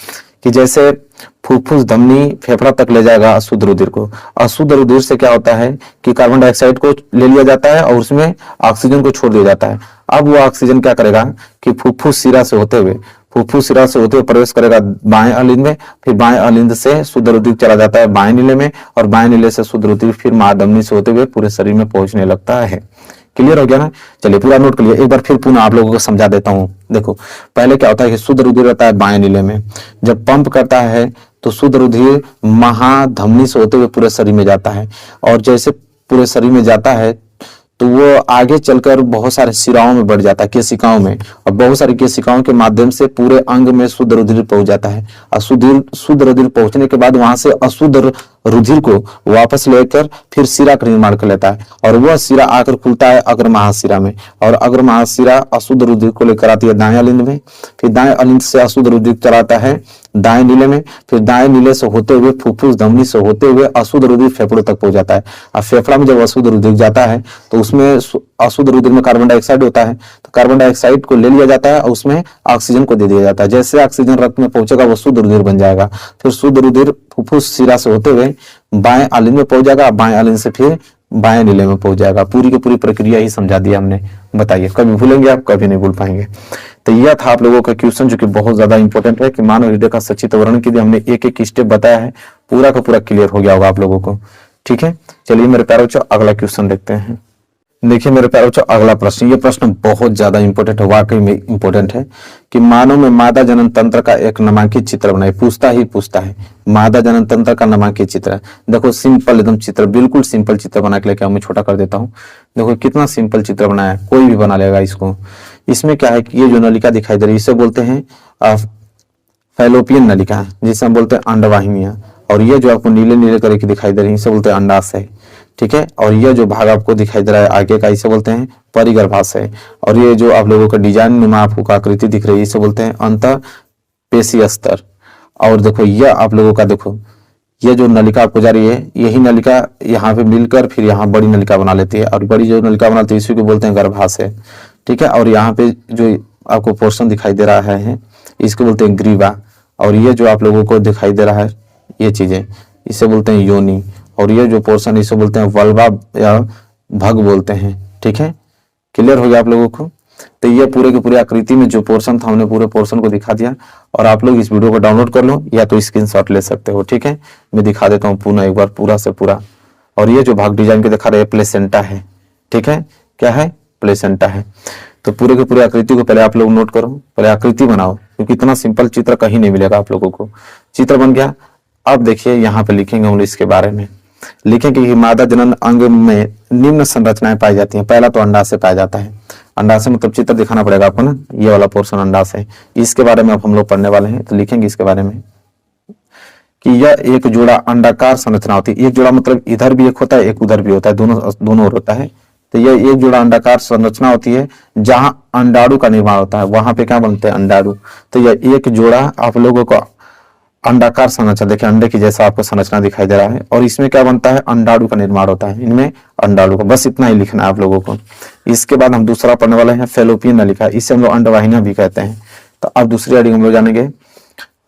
कि जैसे फुफ्फुस धमनी फेफड़ा तक ले जाएगा अशुद्ध रुधिर को, अशुद्ध रुधिर से क्या होता है कि कार्बन डाइऑक्साइड को ले लिया जाता है और उसमें ऑक्सीजन को छोड़ दिया जाता है। अब वो ऑक्सीजन क्या करेगा कि फुफ्फुस शिरा से होते हुए प्रवेश करेगा बाएं अलिंद में, फिर बाएं अलिंद से शुद्ध रुधिर चला जाता है बाएं नीले में, और बाएं नीले से शुद्ध रुधिर फिर महाधमनी से होते हुए पूरे शरीर में पहुंचने लगता है। क्लियर हो गया ना। चलिए पूरा नोट कर लिया, एक बार फिर पुनः आप लोगों को समझा देता हूँ। देखो पहले क्या होता है कि शुद्ध रुधिर रहता है बाएं नीले में, जब पंप करता है तो शुद्ध रुधिर महाधमनी से होते हुए पूरे शरीर में जाता है, और जैसे पूरे शरीर में जाता है तो वो आगे चलकर बहुत सारे शिराओं में बढ़ जाता है, केशिकाओं में, और बहुत सारी केशिकाओं के माध्यम से पूरे अंग में शुद्ध रुधिर पहुंच जाता है। और शुद्ध रुधिर पहुंचने के बाद वहां से अशुद्ध रुधिर को वापस लेकर फिर शिरा का निर्माण कर लेता है, और वह शिरा आकर खुलता है अग्र महाशिरा में, और अग्र महाशिरा अशुद्ध रुधिर को लेकर आती है दाएं अलिंद में, फिर दाएं अलिंद से अशुद्ध रुधिर चलाता है दाएं नीले में, फिर दाएं नीले से होते हुए फुफ्फुस धमनी से होते हुए अशुद्ध रुधिर फेफड़ों तक पहुंच जाता है। और फेफड़ा में जब अशुद्ध रुधिर जाता है तो उसमें अशुद्ध रुधिर में कार्बन डाइऑक्साइड होता है, तो कार्बन डाइऑक्साइड को ले लिया जाता है और उसमें ऑक्सीजन को दे दिया जाता है। जैसे ऑक्सीजन रक्त में पहुंचेगा वो शुद्ध रुधिर बन जाएगा, फिर शुद्ध रुधिर फुफ्फुस शिरा से होते हुए बाएं आलिंद में पहुंच जाएगा, बाएं आलिंद से फिर बाएं नीले में पहुंच जाएगा। पूरी की पूरी प्रक्रिया ही समझा दिया हमने। बताइए कभी भूलेंगे आप? कभी नहीं भूल पाएंगे। तो यह था आप लोगों का क्वेश्चन जो कि बहुत ज्यादा इंपॉर्टेंट है कि मानव हृदय का सचित्र वर्णन के लिए हमने एक एक स्टेप बताया है, पूरा का पूरा क्लियर हो गया होगा आप लोगों को। ठीक है, चलिए मेरे प्यारे बच्चों अगला क्वेश्चन देखते हैं। देखिए मेरे प्यारे बच्चों अगला प्रश्न, ये प्रश्न बहुत ज्यादा इंपॉर्टेंट है, वाकई में इंपॉर्टेंट है कि मानव में मादा जनन तंत्र का एक नामांकित चित्र बनाए। पूछता है मादा जनन तंत्र का नामांकित चित्र। देखो सिंपल एकदम चित्र, बिल्कुल सिंपल चित्र बना के लेके मैं छोटा कर देता हूँ। देखो कितना सिंपल चित्र बनाया, कोई भी बना लेगा इसको। इसमें क्या है कि ये जो नलिका दिखाई दे रही है इसे बोलते हैं फैलोपियन नलिका, जिसे हम बोलते हैं अंडवाहिनियां, और ये जो आपको नीले नीले करके के दिखाई दे रही है इसे बोलते हैं अंडाशय। ठीक है, और ये जो भाग आपको दिखाई दे रहा है आगे का इसे बोलते हैं परिगर्भाशय, और ये जो आप लोगों का डिजाइन नुमा आपको आकृति दिख रही है इसे बोलते हैं अंतःपेशीय स्तर। और देखो यह आप लोगों का देखो ये जो नलिका आपको जा रही है, यही नलिका यहाँ पे मिलकर फिर यहाँ बड़ी नलिका बना लेती है, और बड़ी जो नलिका बनाती है इसी को बोलते हैं गर्भाशय। ठीक है, और यहाँ पे जो आपको पोर्शन दिखाई दे रहा है इसको बोलते हैं ग्रीवा, और ये जो आप लोगों को दिखाई दे रहा है ये चीजें इसे बोलते हैं योनि, और ये जो पोर्शन इसे बोलते हैं वल्वा या भग बोलते हैं। ठीक है, क्लियर हो गया आप लोगों को? तो ये पूरे के पूरे आकृति में जो पोर्शन था हमने पूरे पोर्शन को दिखा दिया, और आप लोग इस वीडियो को डाउनलोड कर लो या तो स्क्रीनशॉट ले सकते हो। ठीक है, मैं दिखा देता हूँ पुनः एक बार पूरा से पूरा। और ये जो भाग डिजाइन के दिखा रहे हैं प्लेसेंटा है। ठीक है, क्या है? प्लेसेंटा है। तो पूरे के पूरे आकृति को पहले आप लोग नोट करो, पहले आकृति बनाओ, क्योंकि इतना सिंपल चित्र कहीं नहीं मिलेगा आप लोगों को। चित्र बन गया। अब देखिए यहाँ पे लिखेंगे हम इसके बारे में, लिखेंगे कि मादा जनन अंग में निम्न संरचनाएं पाई जाती हैं। पहला तो अंडाशय पाया जाता है। अंडाशय मतलब चित्र दिखाना पड़ेगा आपको ना, ये वाला पोर्शन अंडाशय, इसके बारे में अब हम लोग पढ़ने वाले हैं। तो लिखेंगे इसके बारे में कि यह एक जोड़ा अंडाकार संरचना होती है। एक जोड़ा मतलब इधर भी एक होता है एक उधर भी होता है, दोनों ओर होता है। तो यह एक जोड़ा अंडाकार संरचना होती है जहां अंडाणु का निर्माण होता है, वहां पे क्या बनते हैं? अंडाणु। तो यह एक जोड़ा आप लोगों को अंडाकार संरचना, देखिए अंडे की जैसा आपको संरचना दिखाई दे रहा है, और इसमें क्या बनता है? अंडाणु का निर्माण होता है, इनमें अंडाणु का। बस इतना ही लिखना है आप लोगों को। इसके बाद हम दूसरा पढ़ने वाले हैं फैलोपियन नलिका, इसे हम लोग अंडवाहिनियां भी कहते हैं। तो अब दूसरी हेडिंग हम लोग जानेंगे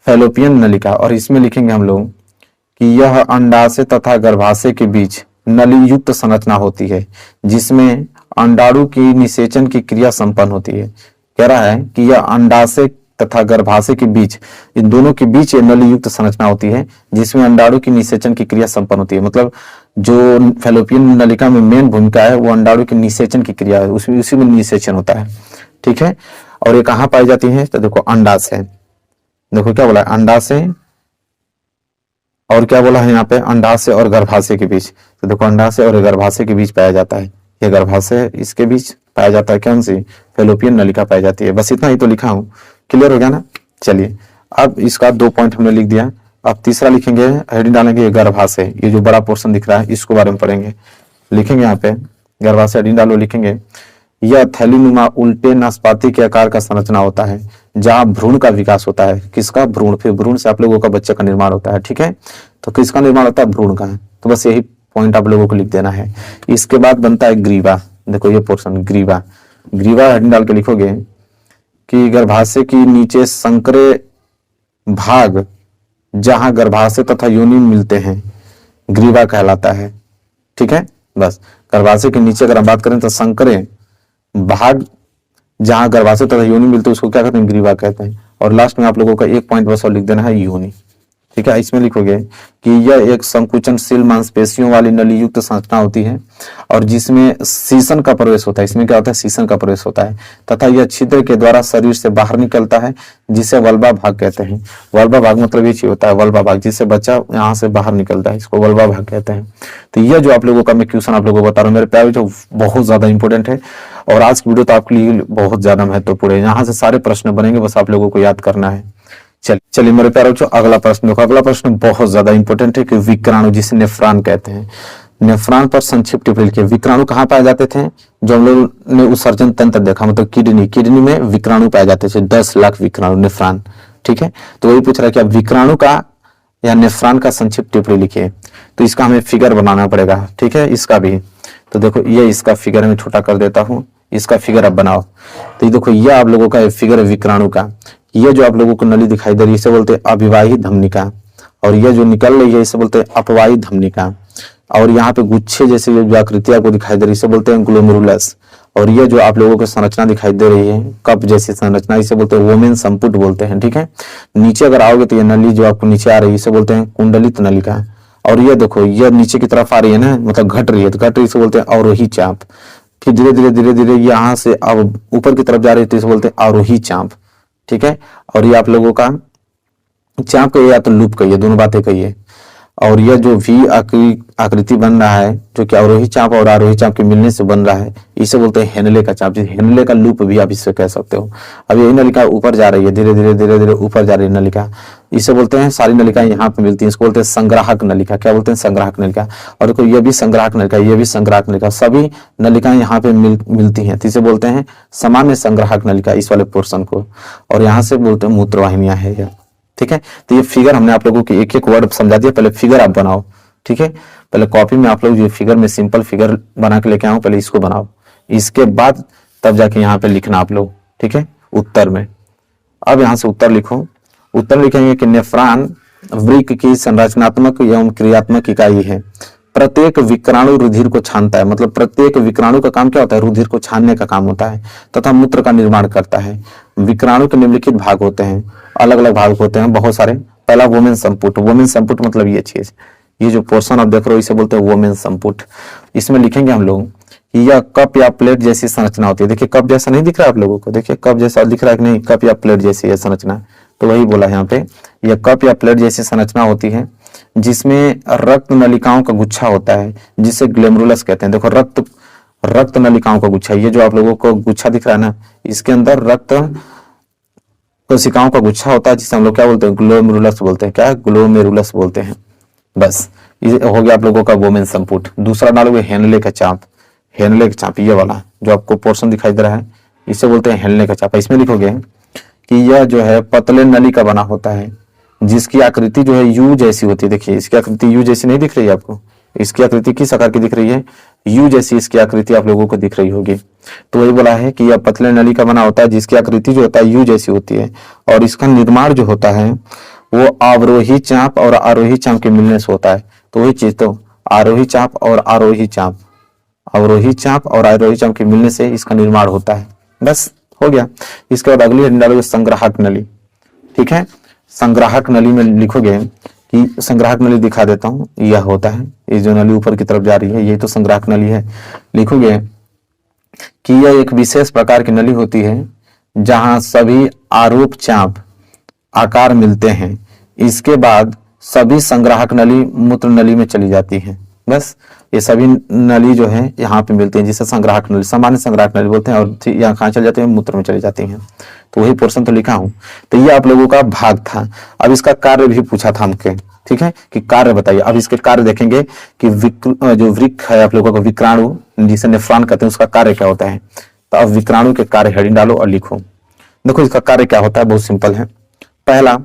फैलोपियन नलिका, और इसमें लिखेंगे हम लोग कि यह अंडाशय तथा गर्भाशय के बीच नली युक्त संरचना होती है, जिसमें अंडाणु की निषेचन की क्रिया संपन्न होती है। कह रहा है कि यह अंडाशय तथा गर्भाशय के बीच, इन दोनों के बीच ये नली युक्त संरचना होती है जिसमें अंडाणु की निषेचन की क्रिया संपन्न होती है। मतलब जो फैलोपियन नलिका में मेन भूमिका है वो अंडाणु की निषेचन की क्रिया है, उसमें उसी में निषेचन होता है। ठीक है, और ये कहाँ पाई जाती है? तो देखो अंडाशय, देखो क्या बोला है? अंडाशय, और क्या बोला है यहाँ पे? अंडाशय और गर्भाशय के बीच। तो देखो अंडाशय और गर्भाशय के बीच पाया जाता है, ये गर्भाशय इसके बीच पाया जाता है। कौन सी? फैलोपियन नलिका पाई जाती है। बस इतना ही तो लिखा हूँ, क्लियर हो गया ना? चलिए अब इसका 2 पॉइंट हमने लिख दिया। अब तीसरा लिखेंगे, हेडिंग डालेंगे गर्भाशय, ये जो बड़ा पोर्शन दिख रहा है इसको बारे में पढ़ेंगे। लिखेंगे यहाँ पे गर्भाशय, हेडिंग डालो, लिखेंगे यह थैलीनुमा उल्टे नाशपाती के आकार का संरचना होता है जहां भ्रूण का विकास होता है। किसका? भ्रूण। फिर भ्रूण से आप लोगों का बच्चे का निर्माण होता है। ठीक है, तो किसका निर्माण होता है? भ्रूण का। तो बस यही पॉइंट आप लोगों को लिख देना है। इसके बाद बनता है ग्रीवा। देखो ये पोर्शन ग्रीवा, ग्रीवा हेडिंग डाल के लिखोगे कि गर्भाशय की नीचे संकरे भाग जहां गर्भाशय तथा योनि मिलते हैं ग्रीवा कहलाता है। ठीक है, बस गर्भाशय के नीचे अगर हम बात करें तो संकरे भाग जहां गर्भाशय तथा योनि मिलते हैं उसको क्या कहते हैं? ग्रीवा कहते हैं। और लास्ट में आप लोगों का 1 पॉइंट बस और लिख देना है योनि। ठीक है, इसमें लिखोगे कि यह एक संकुचनशील मांसपेशियों वाली नली युक्त संरचना होती है और जिसमें शीशन का प्रवेश होता है। इसमें क्या होता है, शीशन का प्रवेश होता है तथा यह छिद्र के द्वारा शरीर से बाहर निकलता है, जिसे वल्बा भाग कहते हैं। वल्बा भाग मतलब ये चीज होता है, वल्बा भाग, जिससे बच्चा यहाँ से बाहर निकलता है, इसको वल्बा भाग कहते हैं। तो यह जो आप लोगों का मैं क्वेश्चन आप लोगों को बता रहा हूँ मेरे प्यारे, जो बहुत ज्यादा इंपॉर्टेंट है और आज की वीडियो तो आपके लिए बहुत ज्यादा महत्वपूर्ण है। यहाँ से सारे प्रश्न बनेंगे, बस आप लोगों को याद करना है। चलिए मेरे प्यारे बच्चों, अगला प्रश्न देखो। अगला प्रश्न बहुत ज्यादा इंपॉर्टेंट है कि विक्राणु, जिसे नेफ्रॉन कहते हैं, नेफ्रॉन पर संक्षिप्त टिप्पणी लिखिए। विक्राणु कहाँ पाए जाते थे? जो हम लोग ने उत्सर्जन तंत्र देखा, मतलब किडनी में विक्राणु पाए जाते थे, 10 लाख विक्राणु, नेफ्रॉन। ठीक है, तो वही पूछ रहा है कि अब विक्राणु का या नेफ्रॉन का संक्षिप्त टिप्पणी लिखिए। तो इसका हमें फिगर बनाना पड़ेगा। ठीक है, इसका भी तो देखो, ये इसका फिगर मैं छोटा कर देता हूँ, इसका फिगर अब बनाओ। तो ये देखो, ये आप लोगों का फिगर है विक्राणु का। ये जो आप लोगों को नली दिखाई दे रही है इसे बोलते हैं अभिवाही धमनिका, और ये जो निकल रही है इसे बोलते हैं अपवाही धमनिका। और यहाँ पे गुच्छे जैसे जो आकृति आपको दिखाई दे रही है इसे बोलते हैं ग्लोमेरुलस। और ये जो आप लोगों को संरचना दिखाई दे रही है कप जैसी संरचना, इसे बोलते हैं वोमेन संपुट बोलते हैं। ठीक है, नीचे अगर आओगे तो ये नली जो आपको नीचे आ रही है इसे बोलते हैं कुंडलित नलिका। और ये देखो, ये नीचे की तरफ आ रही है ना, मतलब घट रही है, तो घट रही इसे बोलते हैं अवरोही चाप। फिर धीरे धीरे धीरे धीरे यहाँ से अब ऊपर की तरफ जा रही है तो इसे बोलते हैं आरोही चाप। ठीक है, और ये आप लोगों का चाप कहिए या तो लूप कहिए, दोनों बातें कहिए। और यह जो वी आकृति बन रहा है जो कि अवरोही चाप और आरोही चाप के मिलने से बन रहा है इसे बोलते हैं हेनले का चाप, जिसे हेनले का लूप भी आप इससे कह सकते हो। अब यही नलिका ऊपर जा रही है, धीरे धीरे धीरे धीरे ऊपर जा रही है नलिका, इसे बोलते हैं, सारी नलिकाएं यहाँ पे मिलती हैं, इसको बोलते हैं संग्राहक नलिका। क्या बोलते हैं? संग्राहक नलिका। और देखो, ये भी संग्राहक नलिका, ये भी संग्राहक नलिका, सभी नलिकाएं यहाँ पे मिलती हैं, तो इसे बोलते हैं सामान्य संग्राहक नलिका, इस वाले पोर्शन को। और यहाँ से बोलते हैं मूत्रवाहिनियां है यह। ठीक है, तो ये फिगर हमने आप लोगों की एक एक वर्ड समझा दिया, पहले फिगर आप बनाओ। ठीक है, पहले कॉपी में आप लोग जो फिगर में सिंपल फिगर बना के लेके आओ, पहले इसको बनाओ, इसके बाद तब जाके यहाँ पे लिखना आप लोग। ठीक है, उत्तर में। अब यहाँ से उत्तर लिखो। उत्तर लिखेंगे कि नेफ्रॉन वृक्क की संरचनात्मक एवं क्रियात्मक इकाई है। प्रत्येक विक्राणु रुधिर को छानता है, मतलब प्रत्येक विक्राणु का काम क्या होता है? रुधिर को छानने का काम होता है तथा मूत्र का निर्माण करता है। विक्राणु के निम्नलिखित भाग होते हैं, अलग अलग भाग होते हैं बहुत सारे। पहला वोमेन संपुट। वोमेन संपुट मतलब ये चीज, ये जो पोर्शन आप देख रहे हो इसे बोलते हैं वोमेन संपुट। इसमें लिखेंगे हम लोग कि यह कप या प्लेट जैसी संरचना होती है। देखिए, कप जैसा नहीं दिख रहा है आप लोगों को? देखिए, कप जैसा दिख रहा है कि नहीं? कप या प्लेट जैसी है संरचना, तो वही बोला यहाँ पे, यह कप या प्लेट जैसी संरचना होती है जिसमें रक्त नलिकाओं का गुच्छा होता है, जिसे ग्लोमेरुलस कहते हैं। देखो, रक्त नलिकाओं का गुच्छा, ये जो आप लोगों को गुच्छा दिख रहा है ना, इसके अंदर रक्त कोशिकाओं का गुच्छा होता है, जिसे हम लोग क्या बोलते हैं? ग्लोमेरुलस बोलते हैं। क्या? ग्लोमेरुलस बोलते हैं। बस ये हो गया आप लोगों का वोमेन संपुट। दूसरा डालोगे हेनले का चाप। हेनले का चाप, ये वाला जो आपको पोर्शन दिखाई दे रहा है इसे बोलते हैं हेनले का चाप। इसमें लिखोगे कि यह जो है पतले नली का बना होता है, जिसकी आकृति जो है यू जैसी होती है। देखिए, इसकी आकृति यू जैसी नहीं दिख रही है आपको? इसकी आकृति किस आकार की दिख रही है? यू जैसी इसकी आकृति आप लोगों को दिख रही होगी। तो वही बोला है कि यह पतले नली का बना होता है, जिसकी आकृति जो होता है यू जैसी होती है, और इसका निर्माण जो होता है वो अवरोही चाप और आरोही चाप के मिलने से होता है। तो वही चीज, तो आरोही चाप और आरोही चाप, अवरोही चाप और आरोही चाप के मिलने से इसका निर्माण होता है। बस हो गया। इसके बाद अगली हेडिंग डालोगे संग्राहक नली। ठीक है, संग्राहक नली में लिखोगे कि संग्राहक नली दिखा देता हूं, यह होता है, ये जो नली ऊपर की तरफ जा रही है यही तो संग्राहक नली है। लिखोगे कि यह एक विशेष प्रकार की नली होती है जहां सभी आरोप चाप आकार मिलते हैं। इसके बाद सभी संग्राहक नली मूत्र नली में चली जाती है। बस ये सभी नली जो है यहाँ पे मिलती हैं, जिसे संग्राहक नली, सामान्य संग्राहक नली बोलते हैं, और यहाँ कहाँ चली जाती है? मूत्र में चली जाती हैं। तो वही पोर्शन तो लिखा हूं। तो ये आप लोगों का भाग था। अब इसका कार्य भी पूछा था हमके, ठीक है, कि कार्य बताइए। अब इसके कार्य देखेंगे कि जो वृक्क है आप लोगों का, विक्राणु जिसे नेफ्रॉन कहते हैं, उसका कार्य क्या होता है। तो अब विक्राणु के कार्य हेडिंग डालो और लिखो। देखो, इसका कार्य क्या होता है, बहुत सिंपल है। पहला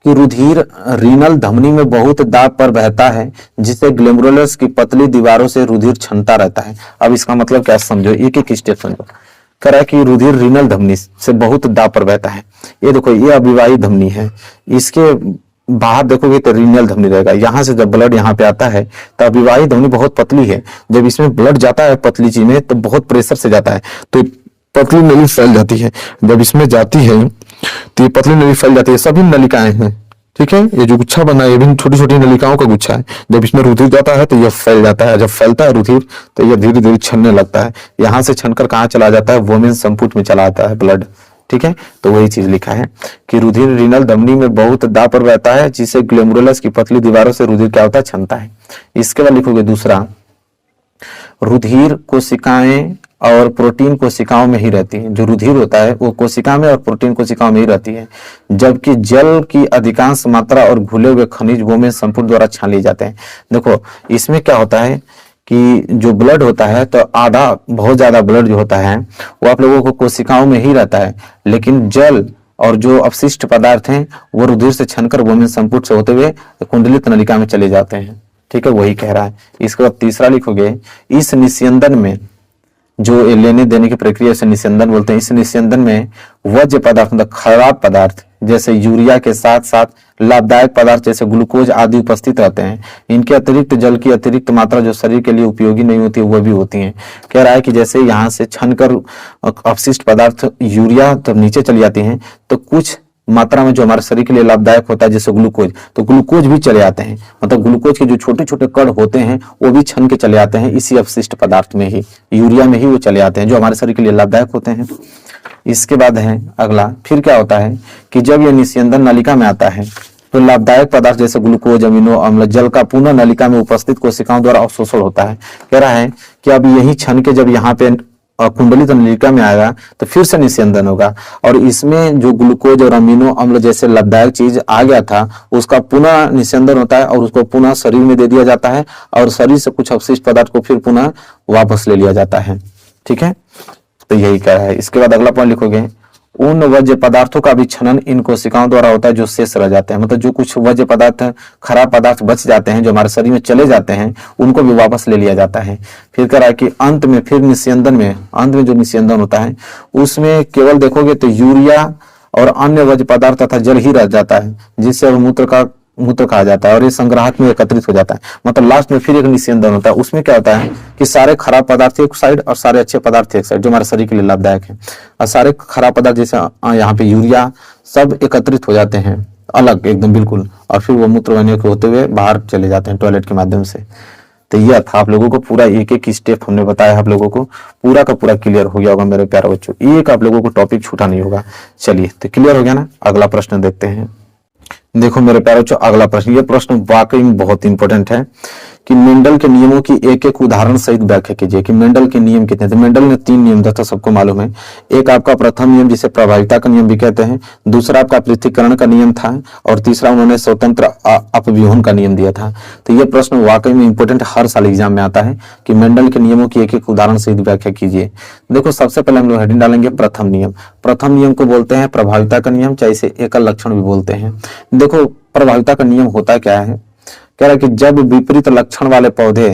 कि रुधिर रीनल धमनी में बहुत दाब पर बहता है, जिससे ग्लोमेरुलस की पतली दीवारों से रुधिर छनता रहता है। अब इसका मतलब क्या समझो, एक एक स्टेप समझो। कह रहा है कि रुधिर रीनल धमनी से बहुत दाब पर बहता है। ये देखो, ये अभिवाही धमनी है, इसके बाहर देखोगे तो रीनल धमनी रहेगा। यहाँ से जब ब्लड यहाँ पे आता है तो अभिवाही धमनी बहुत पतली है, जब इसमें ब्लड जाता है पतली चीज में तो बहुत प्रेशर से जाता है, तो पतली नली फैल जाती है। जब इसमें जाती है तो ये पतली नली फैल जाती है, सभी नलिकाएं हैं, ठीक है। ये जो गुच्छा बना है ये भी छोटी छोटी नलिकाओं का गुच्छा है। जब इसमें रुधिर जाता है तो यह फैल जाता है, जब फैलता है रुधिर तो यह धीरे धीरे छनने लगता है। यहाँ से छनकर कहाँ चला जाता है, वोमेन संपुट में चला आता है ब्लड। ठीक है, तो वही चीज लिखा है कि रुधिर रीनल धमनी में बहुत दाब पर रहता है, जिससे ग्लोमेरुलस की पतली दीवारों से रुधिर क्या होता है, छनता है। इसके बाद लिखोगे दूसरा, रुधिर कोशिकाएं और प्रोटीन कोशिकाओं में ही रहती है। जो रुधिर होता है वो कोशिका में और प्रोटीन कोशिकाओं में ही रहती है, जबकि जल की अधिकांश मात्रा और घुले हुए खनिज वो में संपूर्ण द्वारा छान लिए जाते हैं। देखो इसमें क्या होता है कि जो ब्लड होता है तो आधा बहुत ज्यादा ब्लड जो होता है वो आप लोगों को कोशिकाओं में ही रहता है, लेकिन जल और जो अपशिष्ट पदार्थ हैं वो रुधिर से छनकर वो में संपूर्ण से होते हुए कुंडलित नलिका में चले जाते हैं। ठीक है, वही कह रहा है। इसके बाद तीसरा लिखोगे, इस निस्यंदन में जो लेने देने की प्रक्रिया से निस्यंदन बोलते हैं, इस निस्यंदन में वज्र पदार्थ मतलब खराब पदार्थ जैसे यूरिया के साथ साथ लाभदायक पदार्थ जैसे ग्लूकोज आदि उपस्थित रहते हैं। इनके अतिरिक्त जल की अतिरिक्त मात्रा जो शरीर के लिए उपयोगी नहीं होती वह भी होती है। कह रहा है कि जैसे यहाँ से छनकर अपशिष्ट पदार्थ यूरिया तब नीचे चली जाती हैं, तो कुछ मात्रा में जो हमारे शरीर के लिए लाभदायक होता है जैसे ग्लूकोज, तो ग्लूकोज भी चले आते हैं। मतलब ग्लूकोज के जो छोटे छोटे कण होते हैं वो भी छन के चले आते हैं इसी अपशिष्ट पदार्थ में ही, यूरिया में ही वो चले आते हैं जो हमारे शरीर के लिए लाभदायक होते हैं। इसके बाद है अगला, फिर क्या होता है कि जब यह निस्यंदन नलिका में आता है तो लाभदायक पदार्थ जैसे ग्लूकोज, अमीनो अम्ल, जल का पुनः नलिका में उपस्थित कोशिकाओं द्वारा अवशोषण होता है। कह रहा है कि अब यही छन के जब यहाँ पे कुंडलित नलिका में आएगा तो फिर से निस्यंदन होगा, और इसमें जो ग्लूकोज और अमीनो अम्ल जैसे लाभदायक चीज आ गया था उसका पुनः निस्यंदन होता है और उसको पुनः शरीर में दे दिया जाता है, और शरीर से कुछ अपशिष्ट पदार्थ को फिर पुनः वापस ले लिया जाता है। ठीक है, तो यही कह रहा है। इसके बाद अगला पॉइंट लिखोगे, उन वज्र पदार्थों का भी छनन इन कोशिकाओं द्वारा होता है जो शेष रह जाते हैं। मतलब जो कुछ वज्र पदार्थ, खराब पदार्थ बच जाते हैं जो हमारे शरीर में चले जाते हैं, उनको भी वापस ले लिया जाता है। फिर कह रहा है कि अंत में फिर निस्यंदन में, अंत में जो निस्यंदन होता है उसमें केवल देखोगे तो यूरिया और अन्य वज्र पदार्थ तथा जल ही रह जाता है, जिससे मूत्र कहा जाता है और ये संग्राहक में एकत्रित हो जाता है। मतलब लास्ट में फिर एक निस्यंदन होता है। उसमें क्या होता है कि सारे खराब पदार्थ एक साइड और सारे अच्छे पदार्थ एक साइड जो हमारे शरीर के लिए लाभदायक है, और सारे खराब पदार्थ जैसे यहाँ पे यूरिया सब एकत्रित हो जाते हैं अलग एकदम बिल्कुल, और फिर वो मूत्र वाहिनी के होते हुए बाहर चले जाते हैं टॉयलेट के माध्यम से। तो यह था आप लोगों को पूरा एक एक स्टेप हमने बताया, आप लोगों को पूरा का पूरा क्लियर हो गया होगा मेरे प्यारे बच्चों। एक आप लोगों को टॉपिक छूटा नहीं होगा। चलिए तो क्लियर हो गया ना। अगला प्रश्न देखते हैं। देखो मेरे प्यारे बच्चों, अगला प्रश्न, ये प्रश्न वाकई में बहुत इंपॉर्टेंट है कि मेंडल के नियमों की एक एक उदाहरण सहित व्याख्या कीजिए कि मेंडल के नियम कितने थे। मेंडल ने 3 नियम दिया था, सबको मालूम है। एक आपका प्रथम नियम जिसे प्रभाविता का नियम भी कहते हैं, दूसरा आपका पृथक्करण का नियम था, और तीसरा उन्होंने स्वतंत्र अपव्यूहन का नियम दिया था। तो ये प्रश्न वाकई में इंपॉर्टेंट हर साल एग्जाम में आता है कि मेंडल के नियमों की एक एक उदाहरण सहित व्याख्या कीजिए। देखो सबसे पहले हम लोग हेडिंग डालेंगे प्रथम नियम। प्रथम नियम को बोलते हैं प्रभाविता का नियम, चाहे इसे एकल लक्षण भी बोलते हैं। देखो प्रभाविता का नियम होता क्या है, कह रहा है कि जब विपरीत लक्षण वाले पौधे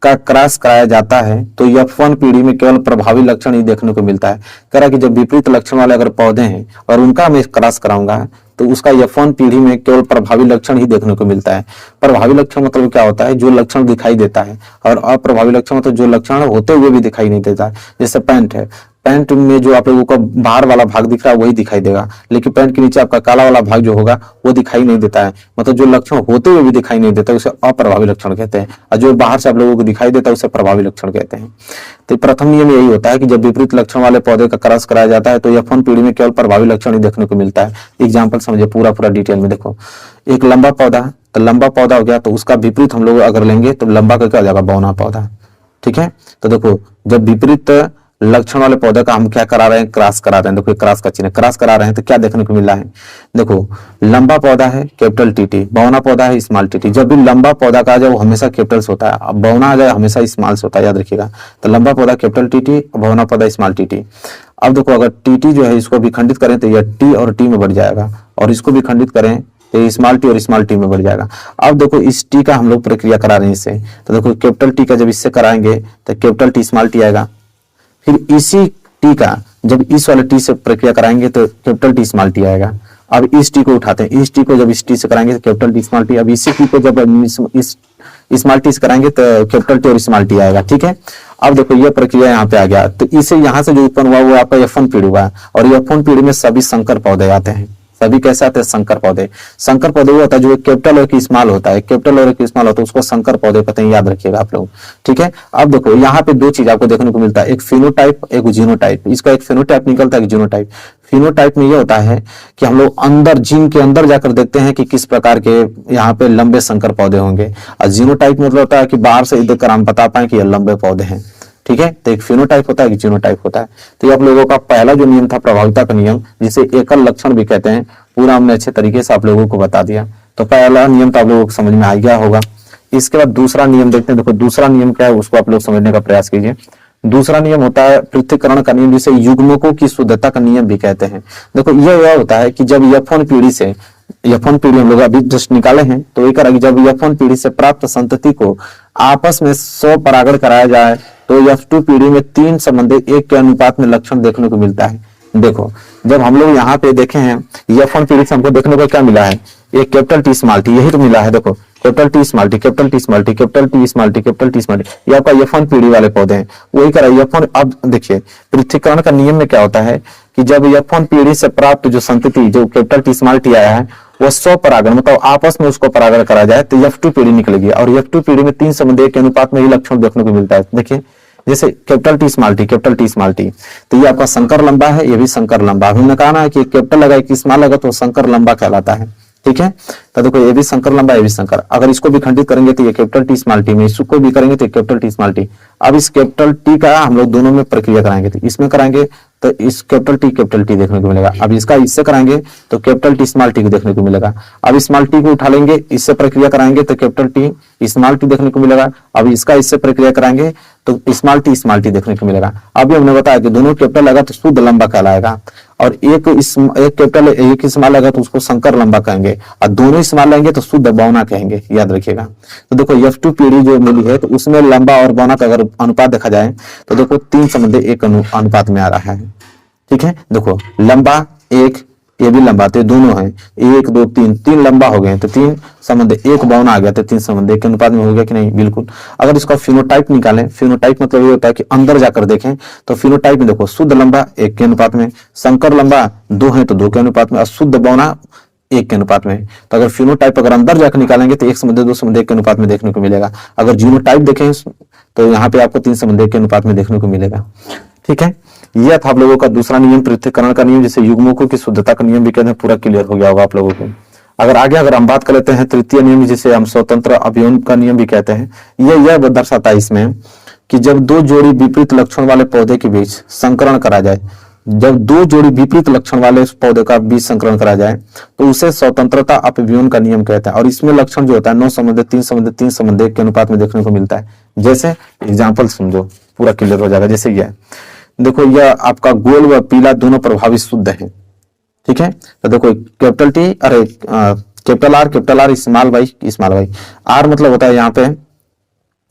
का क्रॉस कराया जाता है तो F1 पीढ़ी में केवल प्रभावी लक्षण ही देखने को मिलता है। कह रहा है कि जब विपरीत लक्षण वाले अगर पौधे हैं और उनका मैं क्रॉस कराऊंगा तो उसका F1 पीढ़ी में केवल प्रभावी लक्षण ही देखने को मिलता है। प्रभावी लक्षण मतलब क्या होता है, जो लक्षण दिखाई देता है, और अप्रभावी लक्षण मतलब जो लक्षण होते हुए भी दिखाई नहीं देता। जैसे पैंट है, पैंट में जो आप लोगों को बाहर वाला भाग दिख रहा है वही दिखाई देगा, लेकिन पैंट के नीचे आपका काला वाला भाग जो होगा वो दिखाई नहीं देता है। मतलब जो लक्षण होते हुए भी दिखाई नहीं देता उसे अप्रभावी लक्षण कहते हैं, और जो बाहर से आप लोगों को दिखाई देता है उसे प्रभावी लक्षण कहते हैं। तो प्रथम नियम यही होता है कि जब विपरीत लक्षण वाले पौधे का क्रॉस कराया जाता है तो F1 पीढ़ी में केवल प्रभावी लक्षण ही देखने को मिलता है। एग्जाम्पल समझिए पूरा डिटेल में। देखो एक लंबा पौधा, तो लंबा पौधा हो गया तो उसका विपरीत हम लोग अगर लेंगे तो लंबा का क्या हो जाएगा, बौना पौधा। ठीक है, तो देखो जब विपरीत लक्षण वाले पौधे का हम क्या करा रहे हैं, क्रॉस करा रहे हैं। देखो क्रॉस का चिन्ह, क्रॉस करा रहे हैं तो क्या देखने को मिल रहा है, देखो लंबा पौधा है कैपिटल टीटी, बौना पौधा है स्मॉल टीटी। जब भी लंबा पौधा का आ जाए वो हमेशा कैपिटल से होता है, अब बौना आ जाए हमेशा स्मॉल से होता है, याद रखिएगा। तो लंबा पौधा कैपिटल टीटी, बौना पौधा स्मॉल टीटी। अब देखो अगर टीटी जो है इसको भी खंडित करें तो यह टी और टी में बढ़ जाएगा, और इसको भी खंडित करें तो स्मॉल टी और स्मॉल टी में बढ़ जाएगा। अब देखो इस टी का हम लोग प्रक्रिया करा रहे हैं इससे, तो देखो कैपिटल टी का जब इससे कराएंगे तो कैपिटल टी स्मॉल टी आएगा। फिर इसी टी का जब इस वाले टी से प्रक्रिया कराएंगे तो कैपिटल टी स्मॉल टी आएगा। अब इस टी को उठाते हैं, इस टी को जब इस टी से कराएंगे तो कैपिटल टी स्मॉल टी। अब इसी टी को जब इस स्मॉल टी से कराएंगे तो कैपिटल टी और स्मॉल टी आएगा। ठीक है, अब देखो ये प्रक्रिया यहाँ पे आ गया, तो इसे यहाँ से जो उत्पन्न हुआ वो आपका F1 पीढ़ी हुआ, और F1 पीढ़ी में सभी संकर पौधे आते हैं, तभी कैसे आते हैं संकर पौधे। संकर पौधे वो होता है जो एक कैपिटल और एक स्मॉल होता है, कैपिटल और एक स्मॉल होता है, उसको संकर पौधे कहते हैं, याद रखिएगा आप लोग। ठीक है, अब देखो यहाँ पे दो चीज आपको देखने को मिलता है, एक फिनोटाइप एक जीनोटाइप। इसका एक फिनोटाइप निकलता है, एक जीनोटाइप। फिनोटाइप में ये होता है कि हम लोग अंदर जीन के अंदर जाकर देखते हैं कि किस प्रकार के यहाँ पे लंबे संकर पौधे होंगे, और जीनोटाइप मतलब होता है कि बाहर से देखकर हम बता पाए कि ये लंबे पौधे हैं। ठीक है, तो एक फिनोटाइप होता है, एक जीनोटाइप होता है। तो ये आप लोगों का पहला जो नियम था प्रभाविता का नियम, जिसे एकल लक्षण भी कहते हैं, पूरा हमने अच्छे तरीके से आप लोगों को बता दिया। तो पहला नियम तो आप लोगों को समझ में आ गया होगा। इसके बाद दूसरा नियम देखते हैं। देखो दूसरा नियम क्या है, उसको आप लोग समझने का प्रयास कीजिए। दूसरा नियम होता है पृथक्करण का नियम, जिसे युग्मकों की शुद्धता का नियम भी कहते हैं। देखो यह होता है कि जब F1 पीढ़ी से, F1 पीढ़ी हम लोग अभी जस्ट निकाले हैं, तो एक जब F1 पीढ़ी से प्राप्त संतति को आपस में स्व परागण कराया जाए तो F2 पीढ़ी में 3 संबंधी 1 के अनुपात में लक्षण देखने को मिलता है। देखो जब हम लोग यहाँ पे देखे हैं F1 पीढ़ी से हमको देखने को क्या मिला है, एक कैपिटल टी स्मॉल टी, यही तो मिला है। देखो capital T small T, capital T small T, capital T small T, capital T small T, ये आपका F1 पीढ़ी वाले पौधे हैं। वही करा F1। अब देखिए पृथक्करण का नियम में क्या होता है कि जब F1 पीढ़ी से प्राप्त जो संतति, जो कैपिटल टी स्मॉल टी आया है, वो स्व परागण मतलब आपस में उसको परागण करा जाए तो F2 पीढ़ी निकलेगी, और F2 पीढ़ी में 3 संबंधी 1 के अनुपात में ही लक्षण देखने को मिलता है। देखिए जैसे capital T small T, capital T small T, तो ये आपका संकर लंबा है, ये भी संकर लंबा। हमने कहा ना कि कैपिटल लगा एक स्मॉल लगा तो संकर लंबा कहलाता है। ठीक है, तो देखो ये भी संकर लंबा, ये भी संकर। अगर इसको भी खंडित करेंगे तो ये कैपिटल टी स्मॉल टी में, इसको भी करेंगे तो कैपिटल टी स्मॉल टी। अब इस कैपिटल टी का हम लोग दोनों में प्रक्रिया कराएंगे, तो इसमें कराएंगे तो इस कैपिटल टी देखने को मिलेगा। अब इसका इससे कराएंगे तो कैपिटल टी स्मॉल टी को देखने को मिलेगा। अब स्मॉल टी को उठा लेंगे, इससे प्रक्रिया कराएंगे तो कैपिटल टी स्मॉल टी देखने को मिलेगा। अब इसका इससे प्रक्रिया कराएंगे तो स्मॉल टी देखने को मिलेगा। अभी हमने बताया कि दोनों कैपिटल लगा तो शुद्ध लंबा कहलाएगा, और एक कैपिटल एक स्मॉल लगा तो उसको संकर लंबा कहेंगे, और दोनों स्मॉल लेंगे तो शुद्ध बौना कहेंगे, याद रखिएगा। तो देखो F2 पीढ़ी जो मिली है तो उसमें लंबा और बौना का अगर अनुपात देखा जाए तो देखो 3 संबंधी 1 अनुपात में आ रहा है। ठीक है, देखो लंबा 1, ये भी लंबा, तो दोनों हैं 1 2 3, 3 लंबा हो गए तो 3 संबंध 1 बौना आ गया, तो 3 संबंध 1 के अनुपात में हो गया कि नहीं, बिल्कुल। अगर इसका फिनोटाइप निकालें, फिनोटाइप मतलब ये होता है कि अंदर जाकर देखें, तो फिनोटाइप में देखो शुद्ध लंबा 1 के अनुपात में, संकर लंबा 2 है तो 2 के अनुपात में, और शुद्ध बौना 1 के अनुपात में। तो अगर फिनोटाइप अगर अंदर जाकर निकालेंगे तो 1 संबंध 2 संबंध 1 के अनुपात में देखने को मिलेगा। अगर जीनोटाइप देखें तो यहाँ पे आपको 3 संबंध 1 के अनुपात में देखने को मिलेगा। ठीक है, यह था आप लोगों का दूसरा नियम पृथक्करण का नियम, जिसे युग्मकों की शुद्धता का नियम भी कहते हैं। पूरा क्लियर हो गया होगा आप लोगों को। अगर हम बात कर लेते हैं तृतीय नियम, जिसे हम स्वतंत्र अवयवन का नियम भी कहते हैं। यह दर्शाता है इसमें कि जब 2 जोड़ी विपरीत लक्षण वाले पौधे के बीच संकरण करा जाए, जब 2 जोड़ी विपरीत लक्षण वाले पौधे का बीज संकरण करा जाए तो उसे स्वतंत्रता अपव्यवन का नियम कहते हैं। और इसमें लक्षण जो होता है 9 संबंध 3 संबंध 3 संबंध 1 के अनुपात में देखने को मिलता है। जैसे एग्जाम्पल समझो, पूरा क्लियर हो जाएगा। जैसे यह देखो, यह आपका गोल व पीला दोनों प्रभावी शुद्ध है। ठीक है, तो देखो कैपिटल टी, अरे capital R small y. R मतलब होता है यहाँ पे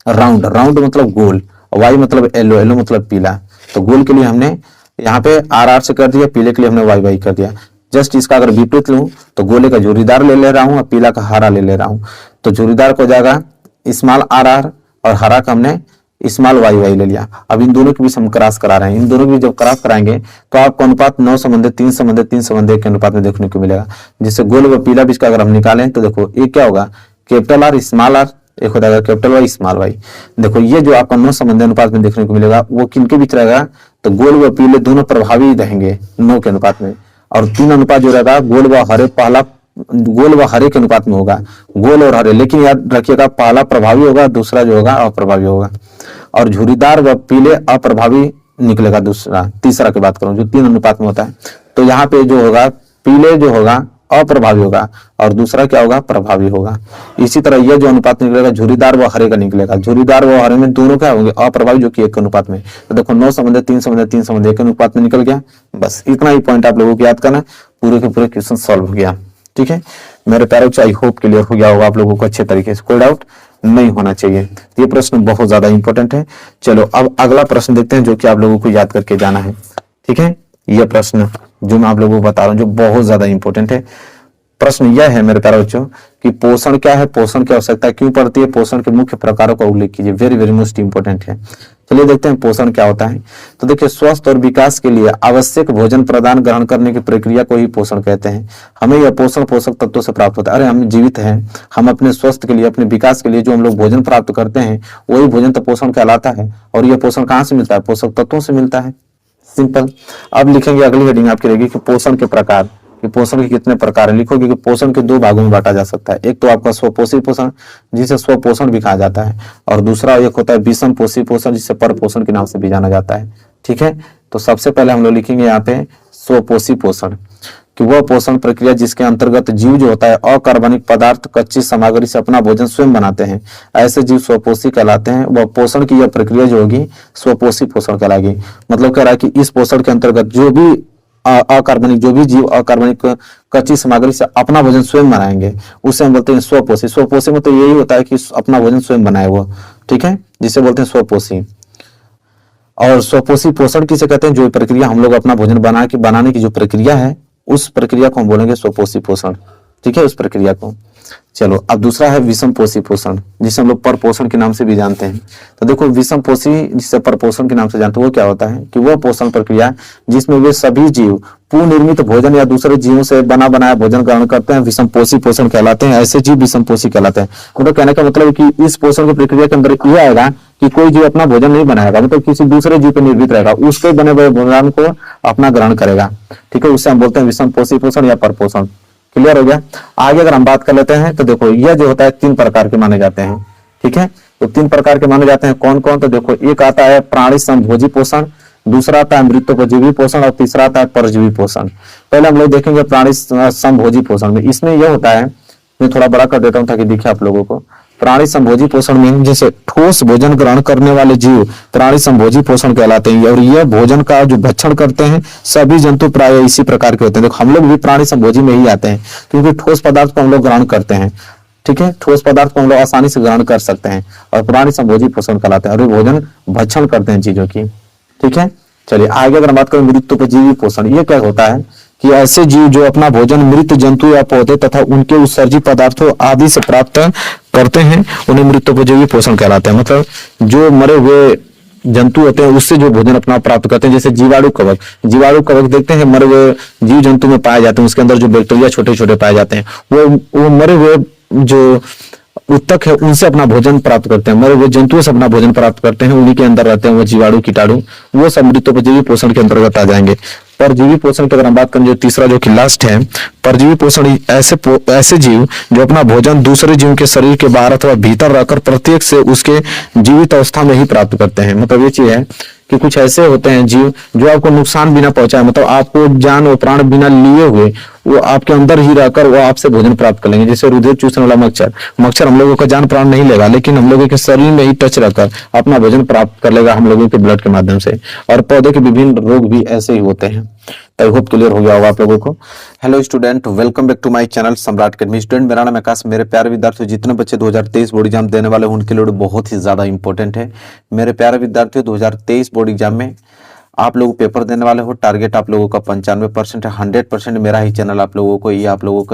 राउंड, राउंड मतलब गोल, वाई मतलब येलो मतलब पीला। तो गोल के लिए हमने यहाँ पे आर से कर दिया, पीले के लिए हमने वाई कर दिया। जस्ट इसका अगर विपरीत लूं तो गोले का जोड़ीदार ले रहा हूं और पीला का हरा ले रहा हूं, तो जोड़ीदार को जाएगा स्मॉल आर और हरा का हमने स्मॉल वाई ले लिया। अब इन दोनों के बीच हम क्रॉस करा रहे हैं। इन दोनों के बीच जब क्रॉस कराएंगे तो आपको अनुपात 9 संबंध 3 संबंध 3 संबंध 1 के अनुपात में देखने को मिलेगा। जिससे गोल व पीला बीच का अगर हम निकालें तो देखो ये क्या होगा, कैपिटल आर स्मॉल आर, एक हो जाएगा कैपिटल वाई स्मॉल वाई। देखो ये जो आपका 9 संबंध अनुपात में देखने को मिलेगा वो किनके बीच रहेगा, तो गोल व पीले दोनों प्रभावी रहेंगे 9 के अनुपात में। और 3 अनुपात जो रहेगा गोल व हरे, पहला गोल व हरे के अनुपात में होगा, गोल और हरे। लेकिन याद रखिएगा पहला प्रभावी होगा, दूसरा जो होगा अप्रभावी होगा। और झुरीदार व पीले अप्रभावी निकलेगा दूसरा, तीसरा की बात करूं जो 3 अनुपात में होता है। तो यहाँ पे जो होगा पीले जो होगा अप्रभावी होगा और दूसरा क्या होगा, प्रभावी होगा। इसी तरह ये जो अनुपात निकलेगा झुरीदार व हरे का निकलेगा। झुरीदार व हरे में दोनों क्या होंगे, अप्रभावी, जो कि 1 के अनुपात में। तो देखो 9 संबंध 3 संबंध 3 संबंध 1 के अनुपात में निकल गया। बस इतना ही पॉइंट आप लोगों को याद करना, पूरे के पूरे क्वेश्चन सॉल्व हो गया। ठीक है मेरे प्यारे बच्चों, आई होप क्लियर हो गया होगा आप लोगों को अच्छे तरीके से, कोई डाउट नहीं होना चाहिए। ये प्रश्न बहुत ज्यादा इंपॉर्टेंट है। चलो अब अगला प्रश्न देखते हैं जो कि आप लोगों को याद करके जाना है। ठीक है, यह प्रश्न जो मैं आप लोगों को बता रहा हूँ जो बहुत ज्यादा इंपॉर्टेंट है, प्रश्न यह है मेरे प्यारे बच्चों कि पोषण क्या है, पोषण की आवश्यकता क्यों पड़ती है, पोषण के मुख्य प्रकारों का उल्लेख कीजिए। वेरी वेरी मोस्ट इंपोर्टेंट है। चलिए देखते हैं पोषण क्या होता है। तो देखिए, स्वस्थ और विकास के लिए आवश्यक भोजन प्रदान ग्रहण करने की प्रक्रिया को ही पोषण कहते हैं। हमें यह पोषण पोषक तत्वों से प्राप्त होता है। अरे हम जीवित हैं, हम अपने स्वस्थ के लिए, अपने विकास के लिए जो हम लोग भोजन प्राप्त करते हैं वही भोजन तो पोषण कहलाता है। और यह पोषण कहाँ से मिलता है? पोषक तत्वों से मिलता है। सिंपल। अब लिखेंगे, अगली हेडिंग आपकी रहेगी कि पोषण के प्रकार, कि पोषण के कितने प्रकार है। लिखोगे कि पोषण के दो भागों में बांटा जा सकता है। एक तो आपका स्वपोषी पोषण जिसे स्वपोषण भी कहा जाता है, और दूसरा एक होता है विषम पोषी पोषण जिसे परपोषण के नाम से भी जाना जाता है। ठीक है, तो सबसे पहले हम लोग लिखेंगे यहाँ पे स्वपोषी पोषण, कि वह पोषण प्रक्रिया जिसके अंतर्गत जीव जो होता है अकार्बनिक पदार्थ कच्ची सामग्री से अपना भोजन स्वयं बनाते हैं, ऐसे जीव स्वपोषी कहलाते हैं। वह पोषण की यह प्रक्रिया जो होगी स्वपोषी पोषण कहलाएगी। मतलब कह रहा है कि इस पोषण के अंतर्गत जो भी जीव अकार्बनिक कच्ची सामग्री से अपना भोजन स्वयं बनाएंगे उसे हम बोलते हैं स्वपोषी। स्वपोषी में तो यही होता है कि अपना भोजन स्वयं बनाए वो, ठीक है, जिसे बोलते हैं स्वपोषी। और स्वपोषी पोषण किसे कहते हैं? जो प्रक्रिया हम लोग अपना भोजन बनाने की जो प्रक्रिया है उस प्रक्रिया को हम बोलेंगे स्वपोषी पोषण। ठीक है, उस प्रक्रिया को। चलो, अब दूसरा है विषम पोषी पोषण, जिसे हम लोग परपोषण के नाम से भी जानते हैं। तो देखो, विषम पोषी जिसे परपोषण के नाम से जानते हैं, वो क्या होता है कि वह पोषण प्रक्रिया जिसमें वे सभी जीव पूर्वनिर्मित भोजन या दूसरे जीवों से बना बनाया भोजन ग्रहण करते हैं, विषम पोषी पोषण कहलाते हैं। ऐसे जीव विषम पोषी कहलाते हैं। मतलब कहने का मतलब है कि इस पोषण की प्रक्रिया के अंदर यह आएगा कि कोई जीव अपना भोजन नहीं बनाएगा, मतलब किसी दूसरे जीव पर निर्भर रहेगा, उसके बने हुए भोजन को अपना ग्रहण करेगा। ठीक है, उससे हम बोलते हैं विषम पोषी पोषण या परपोषण। क्लियर हो गया? आगे अगर हम बात कर लेते हैं तो देखो, यह जो होता है 3 प्रकार के माने जाते हैं। ठीक है, तो 3 प्रकार के माने जाते हैं। कौन कौन? तो देखो, एक आता है प्राणी संभोजी पोषण, दूसरा आता है मृत्योपजीवी पोषण, और तीसरा आता है परजीवी पोषण। पहले हम लोग देखेंगे प्राणी संभोजी पोषण में। इसमें यह होता है, मैं थोड़ा बड़ा कर देता हूं ताकि दिखे आप लोगों को। प्राणी संभोजी पोषण में जैसे ठोस भोजन ग्रहण करने वाले जीव प्राणी संभोजी पोषण कहलाते हैं। और यह भोजन का जो भक्षण करते हैं सभी जंतु प्राय इसी प्रकार के होते हैं। देखो, हम लोग भी प्राणी संभोजी में ही आते हैं, क्योंकि ठोस पदार्थ को हम लोग ग्रहण करते हैं। ठीक है, ठोस पदार्थ को हम लोग आसानी से ग्रहण कर सकते हैं और प्राणी संभोजी पोषण कहलाते हैं, और वे भोजन भक्षण करते हैं चीजों की। ठीक है, चलिए आगे अगर हम बात करें मृत्योपजीवी पोषण, ये क्या होता है कि ऐसे जीव जो अपना भोजन मृत जंतु या पौधे तथा उनके उत्सर्जित पदार्थों आदि से प्राप्त करते हैं उन्हें मृत्योपजीवी पोषण कहलाते हैं। मतलब जो मरे हुए जंतु होते हैं उससे जो भोजन अपना प्राप्त करते हैं, जैसे जीवाणु कवक देखते हैं मरे हुए जीव जंतु में पाए जाते हैं, उसके अंदर जो बैक्टीरिया छोटे छोटे पाए जाते हैं वो मरे हुए जो उत्तक है उनसे अपना भोजन प्राप्त करते हैं, मरे हुए जंतुओं से अपना भोजन प्राप्त करते हैं, उन्हीं के अंदर रहते हैं वो जीवाणु कीटाणु, वो सब मृत्योपजीवी पोषण के अंतर्गत आ जाएंगे। परजीवी पोषण की अगर हम बात करें, जो तीसरा जो कि लास्ट है, परजीवी पोषण ऐसे जीव जो अपना भोजन दूसरे जीव के शरीर के बाहर अथवा भीतर रहकर प्रत्येक से उसके जीवित अवस्था में ही प्राप्त करते हैं। मतलब ये चीज है कि कुछ ऐसे होते हैं जीव जो आपको नुकसान बिना पहुंचाए, मतलब आपको जान और प्राण बिना लिए हुए वो आपके अंदर ही रहकर वो आपसे भोजन प्राप्त कर लेंगे। जैसे रुधिर चूसने वाला मच्छर हम लोगों का जान प्राण नहीं लेगा, लेकिन हम लोगों के शरीर में ही टच रहकर अपना भोजन प्राप्त कर लेगा हम लोगों के ब्लड के माध्यम से। और पौधे के विभिन्न रोग भी ऐसे ही होते हैं। आई होप क्लियर हो गया होगा आप लोगों को। Hello student, welcome back to my channel Samrat Academy. Student, मेरा नाम आकाश। मेरे प्यारे विद्यार्थियों, जितने बच्चे 2023 बोर्ड एग्जाम देने वाले हैं उनके लिए बहुत ही ज्यादा इंपॉर्टेंट है। मेरे प्यारे विद्यार्थियों, 2023 बोर्ड एग्जाम में आप लोग पेपर देने वाले हो, टारगेट आप लोगों का 95% है। 100% मेरा ही चैनल आप लोगों को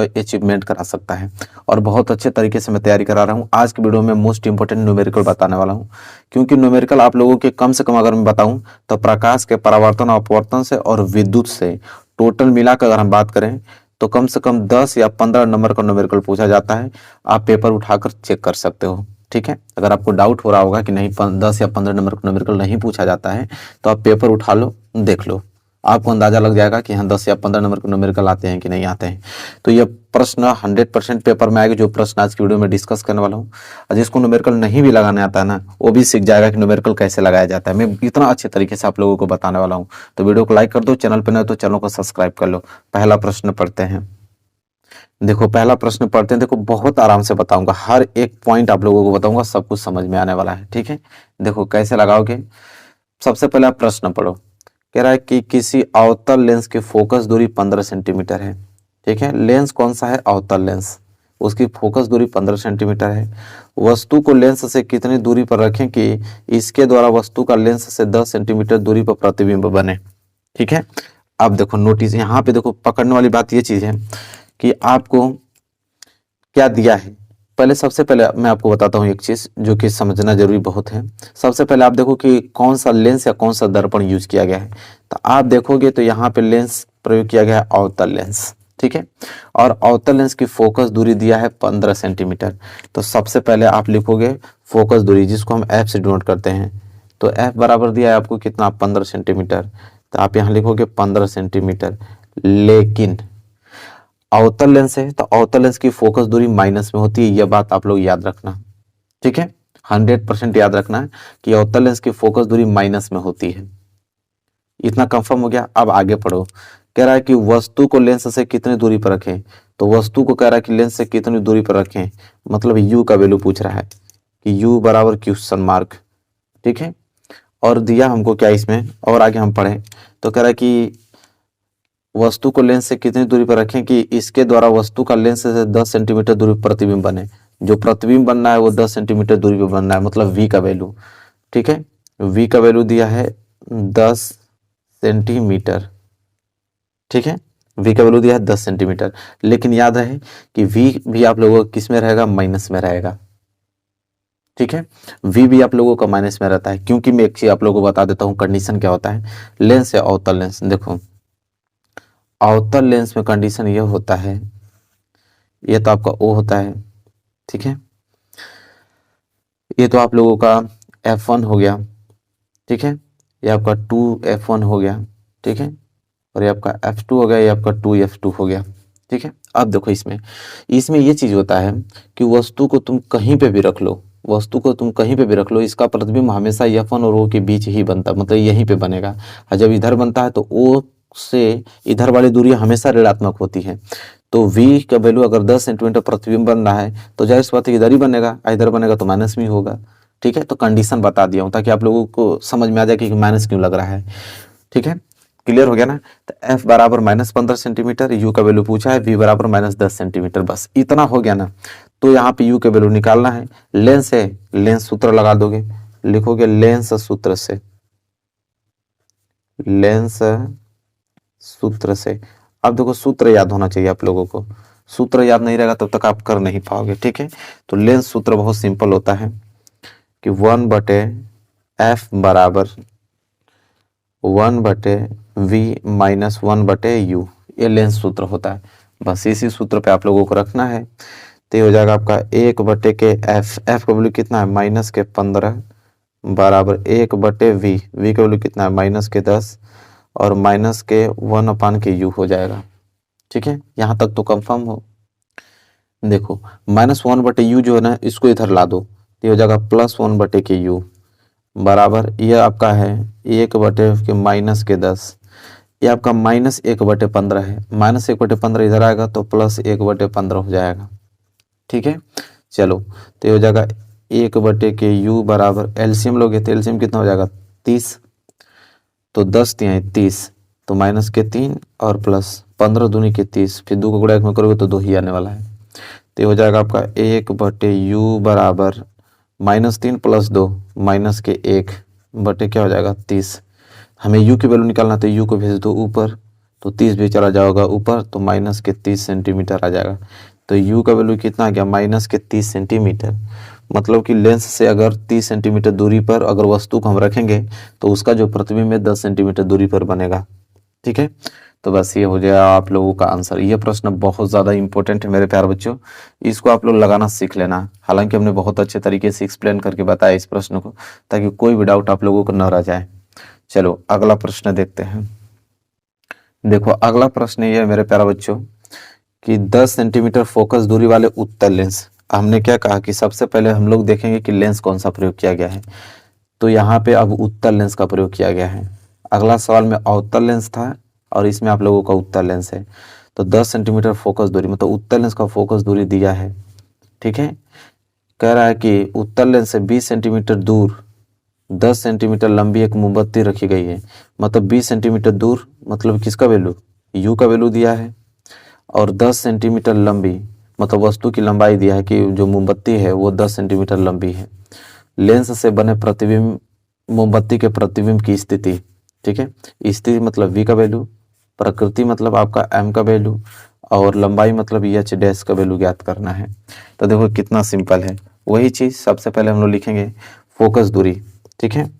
अचीवमेंट करा सकता है, और बहुत अच्छे तरीके से मैं तैयारी करा रहा हूँ। आज की वीडियो में मोस्ट इंपोर्टेंट न्यूमेरिकल बताने वाला हूँ, क्योंकि न्यूमेरिकल आप लोगों के कम से कम अगर मैं बताऊं तो प्रकाश के परावर्तन अपवर्तन से और विद्युत से टोटल मिलाकर अगर हम बात करें तो कम से कम 10 या 15 नंबर का न्यूमेरिकल पूछा जाता है। आप पेपर उठाकर चेक कर सकते हो। ठीक है, अगर आपको डाउट हो रहा होगा कि नहीं 10 या 15 नंबर का न्यूमेरिकल नहीं पूछा जाता है, तो आप पेपर उठा लो, देख लो, आपको अंदाजा लग जाएगा कि हाँ 10 या 15 नंबर के न्यूमेरिकल आते हैं कि नहीं आते हैं। तो ये प्रश्न 100% पेपर में आएगा, जो प्रश्न आज की वीडियो में डिस्कस करने वाला हूँ। और जिसको न्यूमेरिकल नहीं भी लगाने आता है ना, वो भी सीख जाएगा कि न्यूमेरिकल कैसे लगाया जाता है। मैं इतना अच्छे तरीके से आप लोगों को बताने वाला हूँ। तो वीडियो को लाइक कर दो, चैनल पर नहीं तो चैनल को सब्सक्राइब कर लो। पहला प्रश्न पढ़ते हैं। देखो, पहला प्रश्न पढ़ते हैं। देखो, बहुत आराम से बताऊंगा, हर एक पॉइंट आप लोगों को बताऊंगा, सब कुछ समझ में आने वाला है। ठीक है, देखो कैसे लगाओगे। सबसे पहले आप प्रश्न पढ़ो। कह रहा है कि किसी अवतल लेंस की फोकस दूरी 15 सेंटीमीटर है। ठीक है, लेंस कौन सा है? अवतल लेंस। उसकी फोकस दूरी 15 सेंटीमीटर है। वस्तु को लेंस से कितनी दूरी पर रखें कि इसके द्वारा वस्तु का लेंस से 10 सेंटीमीटर दूरी पर प्रतिबिंब बने। ठीक है, अब देखो नोटिस, यहाँ पे देखो पकड़ने वाली बात ये चीज है कि आपको क्या दिया है। पहले सबसे पहले मैं आपको बताता हूँ एक चीज जो कि समझना जरूरी बहुत है। सबसे पहले आप देखो कि कौन सा लेंस या कौन सा दर्पण यूज किया गया है। तो आप देखोगे तो यहाँ पे लेंस प्रयोग किया गया है अवतल लेंस, ठीक है। और अवतल लेंस की फोकस दूरी दिया है 15 सेंटीमीटर। तो सबसे पहले आप लिखोगे फोकस दूरी, जिसको हम एफ से डिनोट करते हैं। तो एफ बराबर दिया है आपको कितना, 15 सेंटीमीटर। तो आप यहाँ लिखोगे 15 सेंटीमीटर। लेकिन अवतल लेंस है तो अवतल लेंस की फोकस दूरी माइनस में होती है, यह बात आप लोग याद रखना, ठीक है। 100% याद रखना है कि अवतल लेंस की फोकस दूरी माइनस में होती है। इतना कंफर्म हो गया। अब आगे पढ़ो। कह रहा है कि वस्तु को लेंस से कितनी दूरी पर रखें। तो वस्तु को कह रहा है कि लेंस से कितनी दूरी पर रखें, मतलब यू का वैल्यू पूछ रहा है कि यू बराबर क्वेश्चन मार्क, ठीक है। और दिया हमको क्या इसमें, और आगे हम पढ़े तो कह रहा है कि वस्तु को लेंस से कितनी दूरी पर रखें कि इसके द्वारा वस्तु का लेंस से 10 सेंटीमीटर दूरी पर प्रतिबिंब बने। जो प्रतिबिंब बनना है वो 10 सेंटीमीटर दूरी पर बनना है, मतलब v का वैल्यू, ठीक है। v का वैल्यू दिया है 10 सेंटीमीटर, ठीक है। v का वैल्यू दिया है 10 सेंटीमीटर। लेकिन याद रहे कि v भी आप लोगों का किस में रहेगा, माइनस में रहेगा, ठीक है। v भी आप लोगों का माइनस में रहता है, क्योंकि मैं एक चीज आप लोगों को बता देता हूँ कंडीशन क्या होता है लेंस या अवतल लेंस। देखो अवतल लेंस में कंडीशन यह होता है, ये तो आपका O होता है, ठीक है। ये तो आप लोगों का F1 हो गया, ठीक है। ये आपका 2F1 हो गया, ठीक है। और ये आपका F2 हो गया, ये आपका 2F2 हो गया, ठीक है। अब देखो इसमें ये चीज होता है कि वस्तु को तुम कहीं पे भी रख लो, वस्तु को तुम कहीं पे भी रख लो, इसका प्रतिबिंब हमेशा F1 और O के बीच ही बनता है, मतलब यहीं पे बनेगा। और जब इधर बनता है तो O से इधर वाली दूरी हमेशा ऋणात्मक होती है। तो v का वैल्यू अगर 10 सेंटीमीटर प्रतिबिंब बन रहा है तो जाहिर सी बात है इधर ही बनेगा, इधर बनेगा तो माइनस में होगा, ठीक है। तो कंडीशन बता दिया हूं ताकि आप लोगों को समझ में आ जाए कि माइनस क्यों लग रहा है, ठीक है। क्लियर हो गया ना। तो f बराबर -15 सेंटीमीटर, u का वैल्यू पूछा है, v बराबर -10 सेंटीमीटर, बस इतना हो गया ना। तो यहाँ पे u का वैल्यू निकालना है। लेंस है, लेंस सूत्र लगा दोगे, लिखोगे लेंस सूत्र से, लेंस सूत्र से। अब देखो सूत्र याद होना चाहिए आप लोगों को, सूत्र याद नहीं रहेगा तब तक आप कर नहीं पाओगे, ठीक है। तो लेंस सूत्र बहुत सिंपल होता है कि 1/f बराबर 1/v माइनस 1/u, ये लेंस सूत्र होता है। बस इसी सूत्र पे आप लोगों को रखना है। तो ये हो जाएगा आपका 1/f, f का वैल्यू कितना है -15 बराबर 1/v, v का वैल्यू कितना है -10 और -1/u हो जाएगा, ठीक है। यहाँ तक तो कंफर्म हो। देखो -1/u जो है ना, इसको इधर ला दो, ये हो जाएगा +1/u बराबर, ये आपका है 1/-10, ये आपका -1/15 है। -1/15 इधर आएगा तो +1/15 हो जाएगा, ठीक है। चलो तो ये हो जाएगा 1/u बराबर, एलसीएम लोगे तो एलसीएम कितना हो जाएगा 30, तो 10 तिहाई 30, तो -3 और +15 दूनी के 30, फिर 2 को गुणा 1 में करोगे तो 2 ही आने वाला है। तो ये हो जाएगा आपका 1/u बराबर -3 + 2 -1 बटे क्या हो जाएगा 30। हमें u की वैल्यू निकालना, तो u को भेज दो ऊपर, तो 30 भी चला जाएगा ऊपर, तो -30 सेंटीमीटर आ जाएगा। तो u का वैल्यू कितना आ गया -30 सेंटीमीटर। मतलब कि लेंस से अगर 30 सेंटीमीटर दूरी पर अगर वस्तु को हम रखेंगे तो उसका जो प्रतिबिंब है 10 सेंटीमीटर दूरी पर बनेगा, ठीक है। तो बस ये हो जाएगा आप लोगों का आंसर। ये प्रश्न बहुत ज़्यादा इंपॉर्टेंट है मेरे प्यारे बच्चों, इसको आप लोग लगाना सीख लेना। हालांकि हमने बहुत अच्छे तरीके से एक्सप्लेन करके बताया इस प्रश्न को, ताकि कोई भी डाउट आप लोगों को न रह जाए। चलो अगला प्रश्न देखते हैं। देखो अगला प्रश्न ये है मेरे प्यारे बच्चों कि 10 सेंटीमीटर फोकस दूरी वाले उत्तल लेंस, हमने क्या कहा कि सबसे पहले हम लोग देखेंगे कि लेंस कौन सा प्रयोग किया गया है। तो यहाँ पे अब उत्तल लेंस का प्रयोग किया गया है। अगला सवाल में अवतल लेंस था और इसमें आप लोगों का उत्तल लेंस है। तो 10 सेंटीमीटर फोकस दूरी, मतलब उत्तल लेंस का फोकस दूरी दिया है, ठीक है। कह रहा है कि उत्तल लेंस से 20 सेंटीमीटर दूर 10 सेंटीमीटर लंबी एक मोमबत्ती रखी गई है। मतलब 20 सेंटीमीटर दूर, मतलब किसका वैल्यू, यू का वैल्यू दिया है, और 10 सेंटीमीटर लंबी, मतलब वस्तु की लंबाई दिया है कि जो मोमबत्ती है वो 10 सेंटीमीटर लंबी है। लेंस से बने प्रतिबिंब, मोमबत्ती के प्रतिबिंब की स्थिति, ठीक है। स्थिति मतलब v का वैल्यू, प्रकृति मतलब आपका m का वैल्यू, और लंबाई मतलब एच डैश का वैल्यू ज्ञात करना है। तो देखो कितना सिंपल है। वही चीज सबसे पहले हम लोग लिखेंगे फोकस दूरी, ठीक है।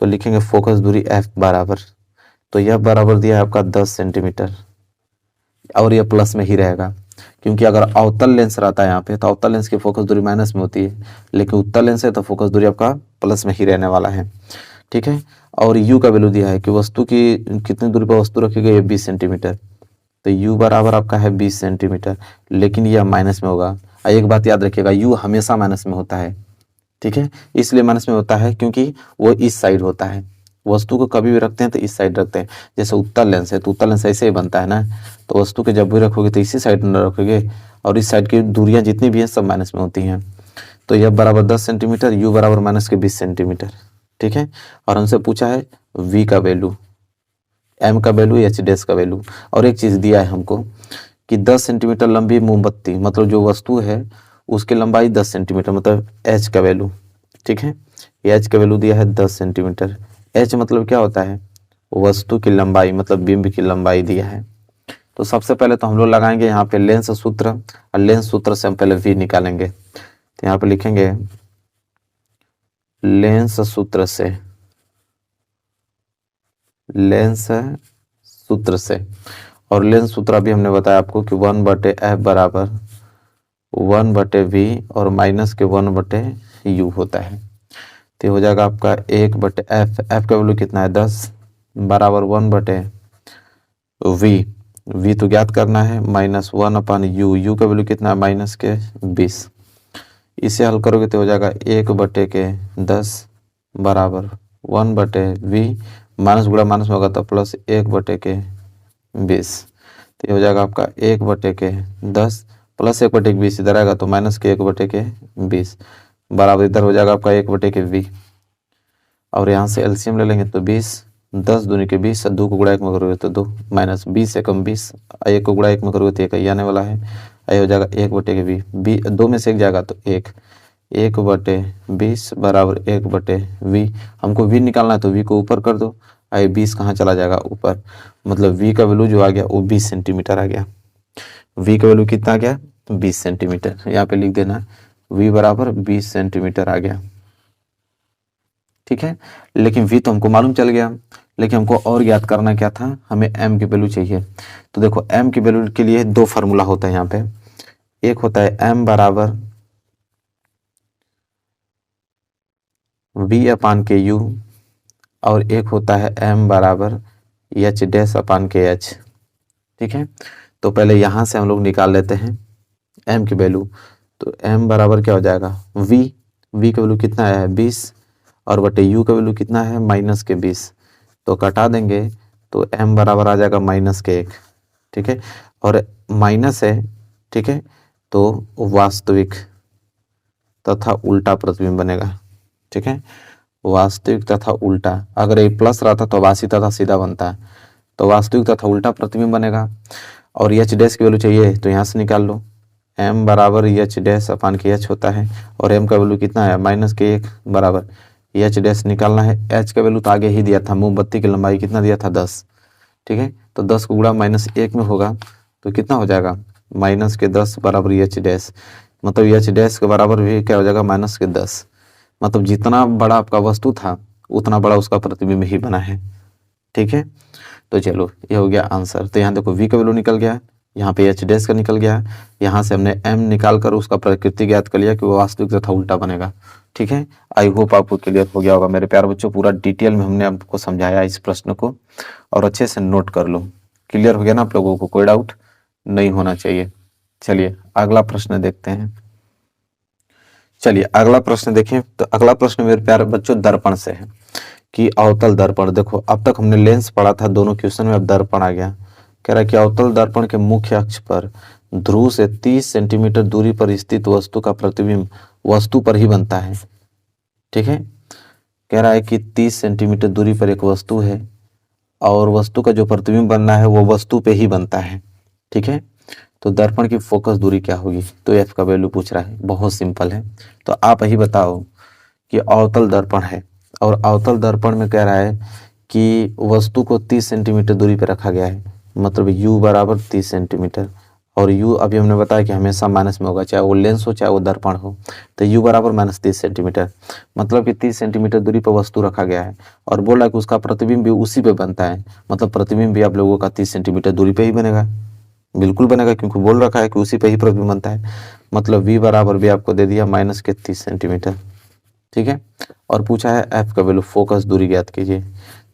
तो लिखेंगे फोकस दूरी एफ बराबर, तो यह बराबर दिया है आपका 10 सेंटीमीटर, और यह प्लस में ही रहेगा क्योंकि अगर अवतल लेंस रहता है यहाँ पे तो अवतल लेंस की फोकस दूरी माइनस में होती है, लेकिन उत्तल लेंस है तो फोकस दूरी आपका प्लस में ही रहने वाला है, ठीक है। और यू का वैल्यू दिया है कि वस्तु की कितनी दूरी पर वस्तु रखी गई है 20 सेंटीमीटर, तो u बराबर आपका है 20 सेंटीमीटर, लेकिन यह माइनस में होगा। एक बात याद रखिएगा, u हमेशा माइनस में होता है, ठीक है। इसलिए माइनस में होता है क्योंकि वो इस साइड होता है, वस्तु को कभी भी रखते हैं तो इस साइड रखते हैं। जैसे उत्तल लेंस है तो उत्तल लेंस ऐसे ही बनता है ना, तो वस्तु के जब भी रखोगे तो इसी साइड में रखोगे, और इस साइड की दूरियां जितनी भी हैं सब माइनस में होती हैं। तो यह बराबर 10 सेंटीमीटर, u बराबर माइनस के 20 सेंटीमीटर, ठीक है। और हमसे पूछा है v का वैल्यू, m का वैल्यू, एच डैश का वैल्यू, और एक चीज दिया है हमको कि 10 सेंटीमीटर लंबी मोमबत्ती, मतलब जो वस्तु है उसकी लंबाई 10 सेंटीमीटर, मतलब h का वैल्यू, ठीक है। h का वैल्यू दिया है 10 सेंटीमीटर। h मतलब क्या होता है, वस्तु की लंबाई, मतलब बिंब की लंबाई दिया है। तो सबसे पहले तो हम लोग लगाएंगे यहाँ पे लेंस सूत्र, और लेंस सूत्र से हम पहले v निकालेंगे। तो यहाँ पे लिखेंगे लेंस सूत्र से, लेंस सूत्र से, और लेंस सूत्र अभी हमने बताया आपको कि 1/f बराबर 1/v और माइनस के 1/u होता है। तो हो जाएगा आपका 1/f, f का वैल्यू कितना है 10 बराबर 1/v, v तो ज्ञात करना है, माइनस 1/u, u का वैल्यू कितना है माइनस के 20। इसे हल करोगे तो हो जाएगा 1/10 बराबर 1/v, माइनस गुणा माइनस में होगा तो प्लस 1/20। तो ये हो जाएगा आपका 1/10 प्लस 1/20, इधर आएगा तो माइनस के 1/20 बराबर इधर हो जाएगा आपका 1/v। और यहाँ से एलसीएम ले लेंगे तो 20, 10 दूनी के 20, 2 को गुणा 1 में करोगे तो 2, माइनस 20 एकम 20, 1 को गुणा 1 में करोगे तो 1 ही आने वाला है, ये हो जाएगा 1/v, 2 में से 1 जाएगा तो 1/20 बराबर 1/v। हमको v निकालना है तो v को ऊपर कर दो, ये 20 कहाँ चला जाएगा ऊपर, मतलब v का वैल्यू जो आ गया वो 20 सेंटीमीटर आ गया। v का वैल्यू कितना आ गया 20 सेंटीमीटर, यहाँ पे लिख देना v बराबर 20 सेंटीमीटर आ गया, ठीक है। लेकिन v तो हमको मालूम चल गया, लेकिन हमको और ज्ञात करना क्या था, हमें m की वैल्यू चाहिए। तो देखो m की वैल्यू के लिए 2 फार्मूला होता है यहाँ पे, एक होता है m बराबर v अपान के u, और एक होता है m बराबर h डैश अपान के h, ठीक है। तो पहले यहाँ से हम लोग निकाल लेते हैं m की वैल्यू। तो m बराबर क्या हो जाएगा v का वैल्यू कितना है 20, और बटे u का वैल्यू कितना है माइनस के 20, तो कटा देंगे तो m बराबर आ जाएगा माइनस के 1, ठीक है। और माइनस है, ठीक है, तो वास्तविक तथा उल्टा प्रतिबिंब बनेगा, ठीक है। वास्तविक तथा उल्टा, अगर ये प्लस रहता तो आभासी तथा सीधा बनता है, तो वास्तविक तथा उल्टा प्रतिबिंब बनेगा। और एच डैश की वैल्यू चाहिए तो यहाँ से निकाल लो, m बराबर एच डैश अपान के h होता है, और m का वैल्यू कितना है माइनस के 1 बराबर एच डैश निकालना है। h का वैल्यू तो आगे ही दिया था, मोमबत्ती की लंबाई कितना दिया था 10, ठीक है। तो 10 को गुणा माइनस 1 में होगा तो कितना हो जाएगा माइनस के 10 बराबर एच डैश, मतलब एच डैश के बराबर भी क्या हो जाएगा माइनस के 10, मतलब जितना बड़ा आपका वस्तु था उतना बड़ा उसका प्रतिबिंब ही बना है, ठीक है। तो चलो ये हो गया आंसर। तो यहाँ देखो v का वैल्यू निकल गया, यहाँ पे एच डैश का निकल गया, यहाँ से हमने m निकाल कर उसका प्रकृति ज्ञात कर लिया कि वो वास्तविक तथा उल्टा बनेगा, ठीक है। आई होप आपको क्लियर हो गया होगा मेरे प्यारे बच्चों, पूरा डिटेल में हमने आपको समझाया इस प्रश्न को, और अच्छे से नोट कर लो। क्लियर हो गया ना आप लोगों को, कोई डाउट नहीं होना चाहिए। चलिए अगला प्रश्न देखते हैं। चलिए अगला प्रश्न देखें। तो अगला प्रश्न मेरे प्यारे बच्चों दर्पण से है कि अवतल दर्पण। देखो अब तक हमने लेंस पढ़ा था दोनों क्वेश्चन में, अब दर्पण आ गया। कह रहा है कि अवतल दर्पण के मुख्य अक्ष पर ध्रुव से 30 सेंटीमीटर दूरी पर स्थित वस्तु का प्रतिबिंब वस्तु पर ही बनता है, ठीक है। कह रहा है कि 30 सेंटीमीटर दूरी पर एक वस्तु है और वस्तु का जो प्रतिबिंब बनना है वो वस्तु पे ही बनता है, ठीक है। तो दर्पण की फोकस दूरी क्या होगी, तो एफ का वैल्यू पूछ रहा है, बहुत सिंपल है। तो आप ही बताओ कि अवतल दर्पण है और अवतल दर्पण में कह रहा है कि वस्तु को 30 सेंटीमीटर दूरी पर रखा गया है, मतलब u बराबर 30 सेंटीमीटर, और u अभी हमने बताया कि हमेशा माइनस में होगा, चाहे वो लेंस हो चाहे वो दर्पण हो। तो u बराबर -30 सेंटीमीटर, मतलब कि 30 सेंटीमीटर दूरी पर वस्तु रखा गया है और बोला है कि उसका प्रतिबिंब भी उसी पे बनता है, मतलब प्रतिबिंब भी आप लोगों का 30 सेंटीमीटर दूरी पे ही बनेगा, बिल्कुल बनेगा, क्योंकि बोल रखा है कि उसी पे ही प्रतिबिंब बनता है। मतलब v बराबर भी आपको दे दिया -30 सेंटीमीटर, ठीक है। और पूछा है f का वैल्यू, फोकस दूरी ज्ञात कीजिए।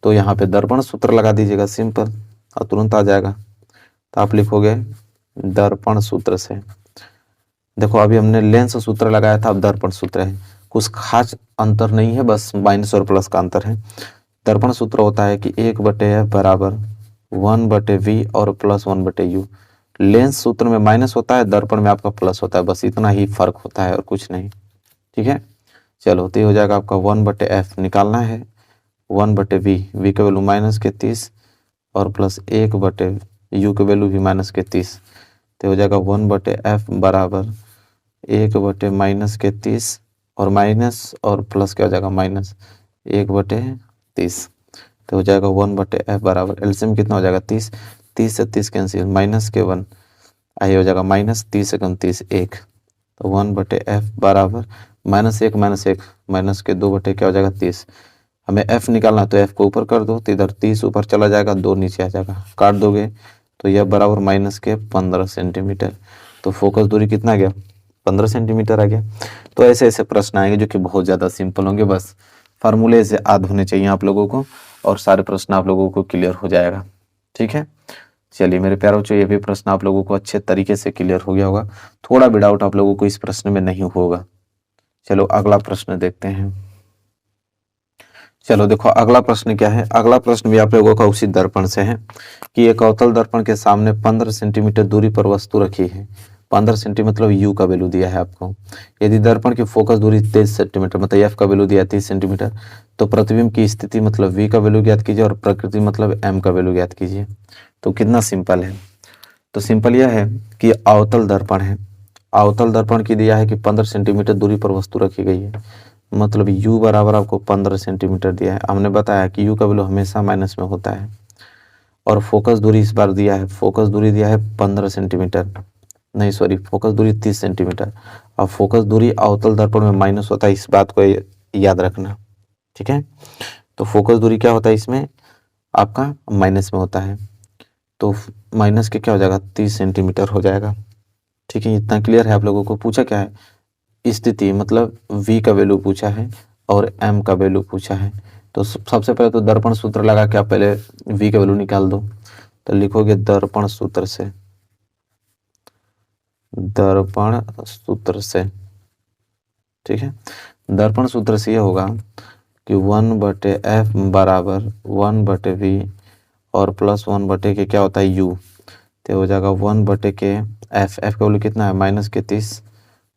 तो यहाँ पे दर्पण सूत्र लगा दीजिएगा, सिंपल, और तुरंत आ जाएगा। तो आप लिखोगे दर्पण सूत्र से, देखो अभी हमने लेंस सूत्र लगाया था, अब दर्पण सूत्र है, कुछ खास अंतर नहीं है, बस माइनस और प्लस का अंतर है। दर्पण सूत्र होता है कि 1/f बराबर 1/v और प्लस 1/u। लेंस सूत्र में माइनस होता है, दर्पण में आपका प्लस होता है, बस इतना ही फर्क होता है और कुछ नहीं, ठीक है। चलो तो ये हो जाएगा आपका 1/f निकालना है, 1/v, v का वैल्यू -30 और प्लस 1/u के वैल्यू भी -30। तो हो जाएगा 1/f बराबर 1/-30 और माइनस और प्लस क्या हो जाएगा -1/30। तो हो जाएगा 1/f बराबर, एलसीएम कितना हो जाएगा 30, 30 से 30 कैंसिल, माइनस के 1, आई हो जाएगा -30 से 30 1। तो 1/f बराबर -1 माइनस के 2 क्या हो जाएगा 30। हमें f निकालना, तो f को ऊपर कर दो, तो इधर 30 ऊपर चला जाएगा, 2 नीचे आ जाएगा, काट दोगे तो यह बराबर -15 सेंटीमीटर। तो फोकस दूरी कितना आ गया, 15 सेंटीमीटर आ गया। तो ऐसे ऐसे प्रश्न आएंगे जो कि बहुत ज़्यादा सिंपल होंगे, बस फार्मूले से याद होने चाहिए आप लोगों को और सारे प्रश्न आप लोगों को क्लियर हो जाएगा, ठीक है। चलिए मेरे प्यारे बच्चों, ये भी प्रश्न आप लोगों को अच्छे तरीके से क्लियर हो गया होगा, थोड़ा भी डाउट आप लोगों को इस प्रश्न में नहीं होगा। चलो अगला प्रश्न देखते हैं। चलो देखो अगला प्रश्न क्या है, अगला प्रश्न भी आप लोगों का उसी दर्पण से है कि एक अवतल दर्पण के सामने 15 सेंटीमीटर दूरी पर वस्तु रखी है। 15 सेंटीमीटर मतलब u का वैल्यू दिया है आपको। यदि दर्पण की फोकस दूरी 23 सेंटीमीटर मतलब f का वैल्यू दिया है 30 सेंटीमीटर, तो प्रतिबिंब की स्थिति मतलब v का वैल्यू ज्ञात कीजिए और प्रकृति मतलब m का वैल्यू ज्ञात कीजिए। तो कितना सिंपल है, तो सिंपल यह है कि अवतल दर्पण है, अवतल दर्पण की दिया है कि 15 सेंटीमीटर दूरी पर वस्तु रखी गई है, मतलब u बराबर आपको 15 सेंटीमीटर दिया है। हमने बताया कि u का वैल्यू हमेशा माइनस में होता है। और फोकस दूरी इस बार दिया है, फोकस दूरी दिया है 15 सेंटीमीटर, नहीं सॉरी फोकस दूरी 30 सेंटीमीटर। और फोकस दूरी अवतल दर्पण में माइनस होता है, इस बात को याद रखना, ठीक है। तो फोकस दूरी क्या होता है इसमें आपका माइनस में होता है, तो माइनस के क्या हो जाएगा 30 सेंटीमीटर हो जाएगा, ठीक है। इतना क्लियर है आप लोगों को। पूछा क्या है, स्थिति मतलब v का वैल्यू पूछा है और m का वैल्यू पूछा है। तो सबसे पहले तो दर्पण सूत्र लगा के आप पहले v का वैल्यू निकाल दो। तो लिखोगे दर्पण सूत्र से, दर्पण सूत्र से, ठीक है। दर्पण सूत्र से ये होगा कि 1/f बराबर 1/v और प्लस 1 के क्या होता है u। तो हो जाएगा 1/के f, f का वैल्यू कितना है -30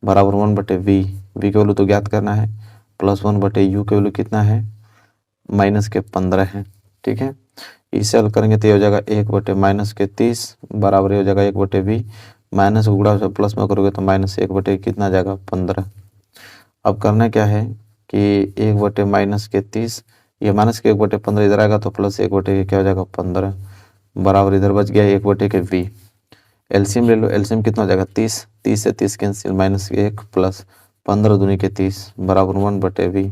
बराबर 1/v, v का वैल्यू तो ज्ञात करना है, प्लस 1/u का वैल्यू कितना है -15 है, ठीक है। इसे हल करेंगे तो ये हो जाएगा 1/-30 बराबर हो जाएगा 1/v, माइनस गुणा प्लस में करोगे तो -1 कितना जाएगा 15। अब करना क्या है कि 1/-30, ये माइनस के 1/15 इधर आएगा तो प्लस 1 क्या हो जाएगा 15 बराबर इधर बच गया 1/v। एलसीएम ले लो, एलसीएम कितना हो जाएगा 30, 30 से 30 कैंसिल, -1 प्लस 15 दूनी के 30 बराबर 1/v।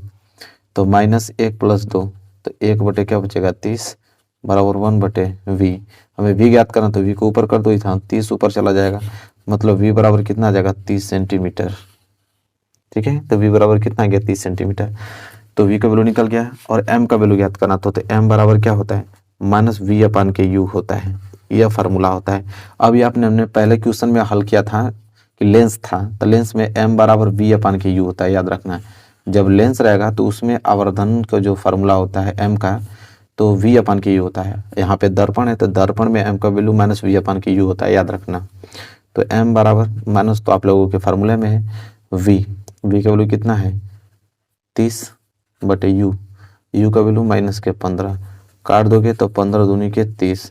तो -1 प्लस 2 तो 1 क्या बचेगा 30 बराबर 1/v। हमें v ज्ञात करना, तो v को ऊपर कर दो, इधर 30 ऊपर चला जाएगा, मतलब v बराबर कितना आ जाएगा 30 सेंटीमीटर, ठीक है। तो v बराबर कितना आ गया 30 सेंटीमीटर। तो v का वैल्यू निकल गया और m का वैल्यू ज्ञात करना, तो m बराबर क्या होता है -v/u होता है, यह फार्मूला होता है। अब ये हमने पहले क्वेश्चन में हल किया था कि लेंस था, तो लेंस में m बराबर v/u होता है, याद रखना। जब लेंस रहेगा तो उसमें आवर्धन का जो फार्मूला होता है m का, तो v/u होता है। यहाँ पे दर्पण है तो दर्पण में m का वैल्यू -v/u होता है, याद रखना। तो m बराबर माइनस तो आप लोगों के फार्मूले में है v, v का वैल्यू कितना है 30/u, u का वैल्यू -15, काट दोगे तो 15 दूनी के 30,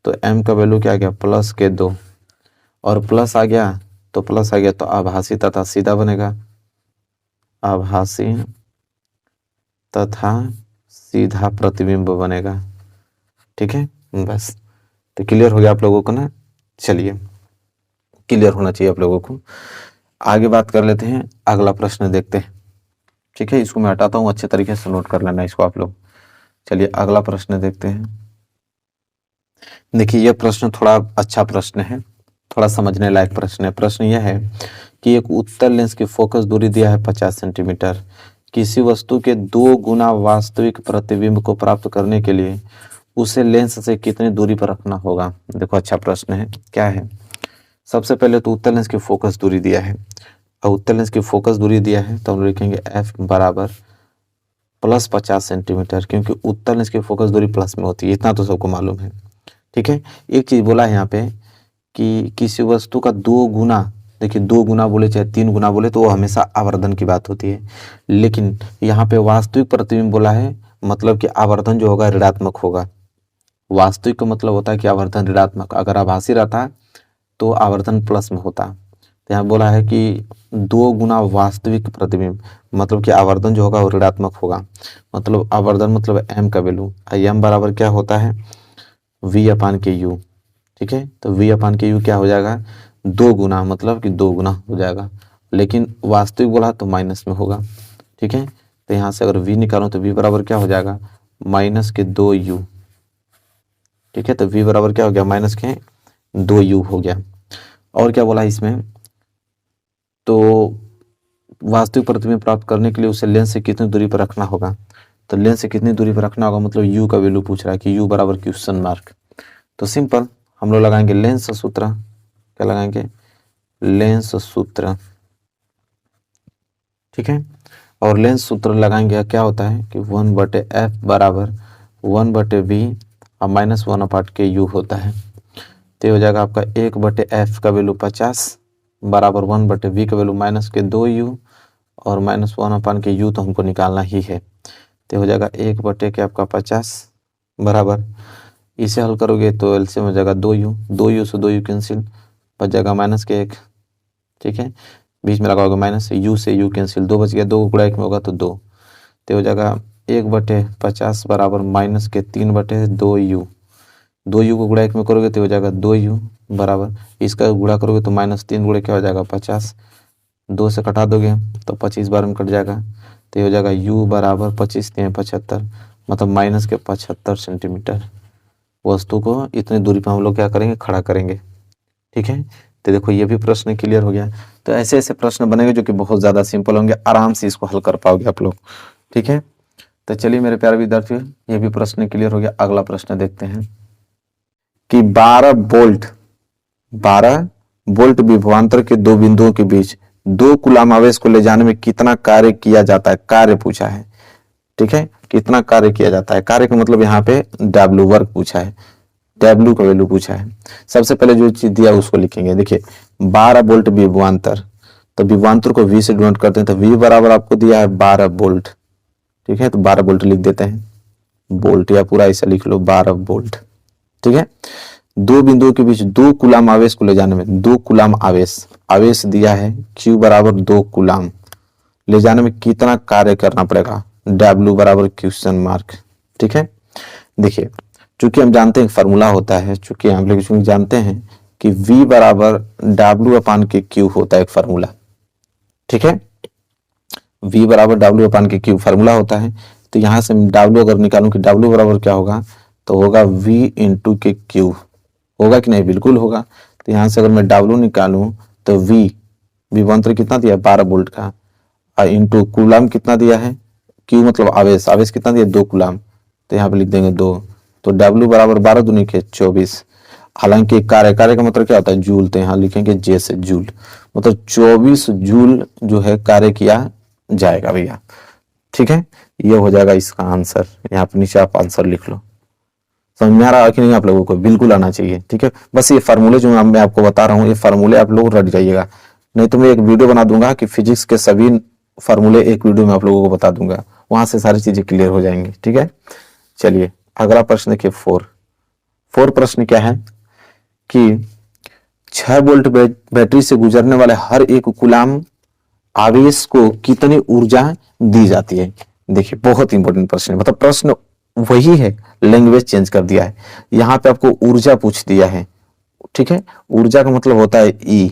तो m का वैल्यू क्या आ गया +2 और प्लस आ गया तो प्लस आ गया तो आभासी तथा सीधा बनेगा, आभासी तथा सीधा प्रतिबिंब बनेगा, ठीक है। बस तो क्लियर हो गया आप लोगों को ना। चलिए क्लियर होना चाहिए आप लोगों को। आगे बात कर लेते हैं, अगला प्रश्न देखते हैं। ठीक है, इसको मैं हटाता हूँ, अच्छे तरीके से नोट कर लेना इसको आप लोग। चलिए अगला प्रश्न देखते हैं। देखिए यह प्रश्न थोड़ा अच्छा प्रश्न है, थोड़ा समझने लायक प्रश्न है। प्रश्न यह है कि एक उत्तल लेंस की फोकस दूरी दिया है 50 सेंटीमीटर। किसी वस्तु के 2 गुना वास्तविक प्रतिबिंब को प्राप्त करने के लिए उसे लेंस से कितनी दूरी पर रखना होगा। देखो अच्छा प्रश्न है, क्या है। सबसे पहले तो उत्तल लेंस की फोकस दूरी दिया है, और उत्तल लेंस की फोकस दूरी दिया है तो हम लिखेंगे f बराबर प्लस 50 सेंटीमीटर, क्योंकि उत्तल लेंस की फोकस दूरी प्लस में होती है, इतना तो सबको मालूम है। ठीक है, एक चीज बोला है यहाँ पे कि किसी वस्तु का 2 गुना, देखिए 2 गुना बोले चाहे 3 गुना बोले तो वो हमेशा आवर्धन की बात होती है, लेकिन यहाँ पे वास्तविक प्रतिबिंब बोला है, मतलब कि आवर्धन जो होगा ऋणात्मक होगा। वास्तविक का मतलब होता है कि आवर्धन ऋणात्मक, अगर आभासी रहता तो आवर्धन प्लस में होता। तो यहाँ बोला है कि 2 गुना वास्तविक प्रतिबिंब, मतलब कि आवर्धन जो होगा वो ऋणात्मक होगा। मतलब आवर्धन मतलब m का वैल्यू, m बराबर क्या होता है v अपान के u। ठीक है, तो v अपान के u क्या हो जाएगा 2 गुना, मतलब कि 2 गुना हो जाएगा, लेकिन वास्तविक बोला तो माइनस में होगा। ठीक है, तो यहाँ से अगर v निकालो तो v बराबर क्या हो जाएगा माइनस के 2u। ठीक है, तो v बराबर क्या हो गया माइनस के 2u हो गया। और क्या बोला इसमें, तो वास्तविक प्रतिबिंब प्राप्त करने के लिए उसे लेंस से कितनी दूरी पर रखना होगा। तो लेंस से कितनी दूरी पर रखना होगा, मतलब u का वैल्यू पूछ रहा है कि u बराबर क्वेश्चन मार्क। तो सिंपल हम लोग लगाएंगे लेंस सूत्र, क्या लगाएंगे लेंस सूत्र। ठीक है, और लेंस सूत्र लगाएंगे क्या होता है कि 1/f बराबर 1/v और -1 अपार्ट के u होता है। तो हो जाएगा आपका 1/f का वैल्यू 50 बराबर 1/v का वैल्यू माइनस के 2u और -1 अपान के u तो हमको निकालना ही है। तो हो जाएगा 1 के आपका 50 बराबर, इसे हल करोगे तो एलसीएम हो जाएगा 2u से 2u कैंसिल, बच जाएगा माइनस के 1। ठीक है, बीच में लगाओगे माइनस, u से u कैंसिल, 2 बच गया, 2 गुणा 1 में होगा तो 2। तो हो जाएगा 1/50 बराबर माइनस के 3/2u। 2u को गुणा 1 में करोगे तो हो जाएगा 2u बराबर, इसका गुणा करोगे तो -3 गुणे क्या हो जाएगा 50, 2 से कटा दोगे तो 25 बार में कट जाएगा। तो हो जाएगा u बराबर 25 3 75, मतलब माइनस के 75 सेंटीमीटर वस्तु को इतनी दूरी पर हम लोग क्या करेंगे खड़ा करेंगे। ठीक है, तो देखो ये भी प्रश्न क्लियर हो गया। तो ऐसे ऐसे प्रश्न बनेंगे जो कि बहुत ज़्यादा सिंपल होंगे, आराम से इसको हल कर पाओगे आप लोग। ठीक है, तो चलिए मेरे प्यारे विद्यार्थियों, ये भी प्रश्न क्लियर हो गया। अगला प्रश्न देखते हैं कि 12 वोल्ट विभवांतर के 2 बिंदुओं के बीच 2 कूलाम आवेश को ले जाने में कितना कार्य किया जाता है। कार्य पूछा है। ठीक है, कितना कार्य किया जाता है, कार्य का मतलब यहाँ पे W वर्क पूछा है, W का वैल्यू पूछा है। सबसे पहले जो चीज दिया उसको लिखेंगे। देखिए 12 वोल्ट विभवांतर, तो विभवांतर को V से डिनोट करते हैं, तो V बराबर आपको दिया है 12 वोल्ट। ठीक है, तो 12 वोल्ट लिख देते हैं, वोल्ट या पूरा ऐसा लिख लो 12 वोल्ट। ठीक है, 2 बिंदुओं के बीच 2 कूलाम आवेश को ले जाने में, 2 कूलाम आवेश दिया है, Q बराबर 2 कूलाम, ले जाने में कितना कार्य करना पड़ेगा, W बराबर क्वेश्चन मार्क। ठीक है, देखिए चूंकि हम जानते हैं फार्मूला होता है, चूंकि हम लोग जानते हैं कि V बराबर W अपान के Q होता है एक फार्मूला। ठीक है, V बराबर W अपान के Q फार्मूला होता है। तो यहाँ से W अगर निकालूं कि W बराबर क्या होगा, तो होगा V इंटू के Q, होगा कि नहीं, बिल्कुल होगा। तो यहाँ से अगर मैं W निकालूं तो V विभवांतर कितना दिया है 12 वोल्ट का, और इंटू कूलाम कितना दिया है, Q मतलब आवेश कितना दिया 2 कूलाम, तो यहाँ पे लिख देंगे 2। तो W बराबर 12 दूनी के 24। हालांकि कार्य का मतलब क्या होता है जूल, तो यहाँ लिखेंगे J से जूल, मतलब 24 जूल जो है कार्य किया जाएगा भैया। ठीक है, ये हो जाएगा इसका आंसर। यहाँ पे नीचे आप आंसर लिख लो। समझ में आ रहा है कि नहीं आप लोगों को, बिल्कुल आना चाहिए। ठीक है, बस ये फार्मूले जो मैं आपको बता रहा हूँ, ये फार्मूले आप लोग रट जाइएगा, नहीं तो मैं एक वीडियो बना दूंगा कि फिजिक्स के सभी फार्मूले एक वीडियो में आप लोगों को बता दूंगा, वहां से सारी चीजें क्लियर हो जाएंगी। ठीक है, चलिए अगला प्रश्न देखिए 4 प्रश्न क्या है कि 6 वोल्ट बैटरी से गुजरने वाले हर एक कूलाम आवेश को कितनी ऊर्जा दी जाती है। देखिए बहुत इंपॉर्टेंट प्रश्न है, मतलब प्रश्न वही है, लैंग्वेज चेंज कर दिया है। यहाँ पे आपको ऊर्जा पूछ दिया है। ठीक है, ऊर्जा का मतलब होता है E,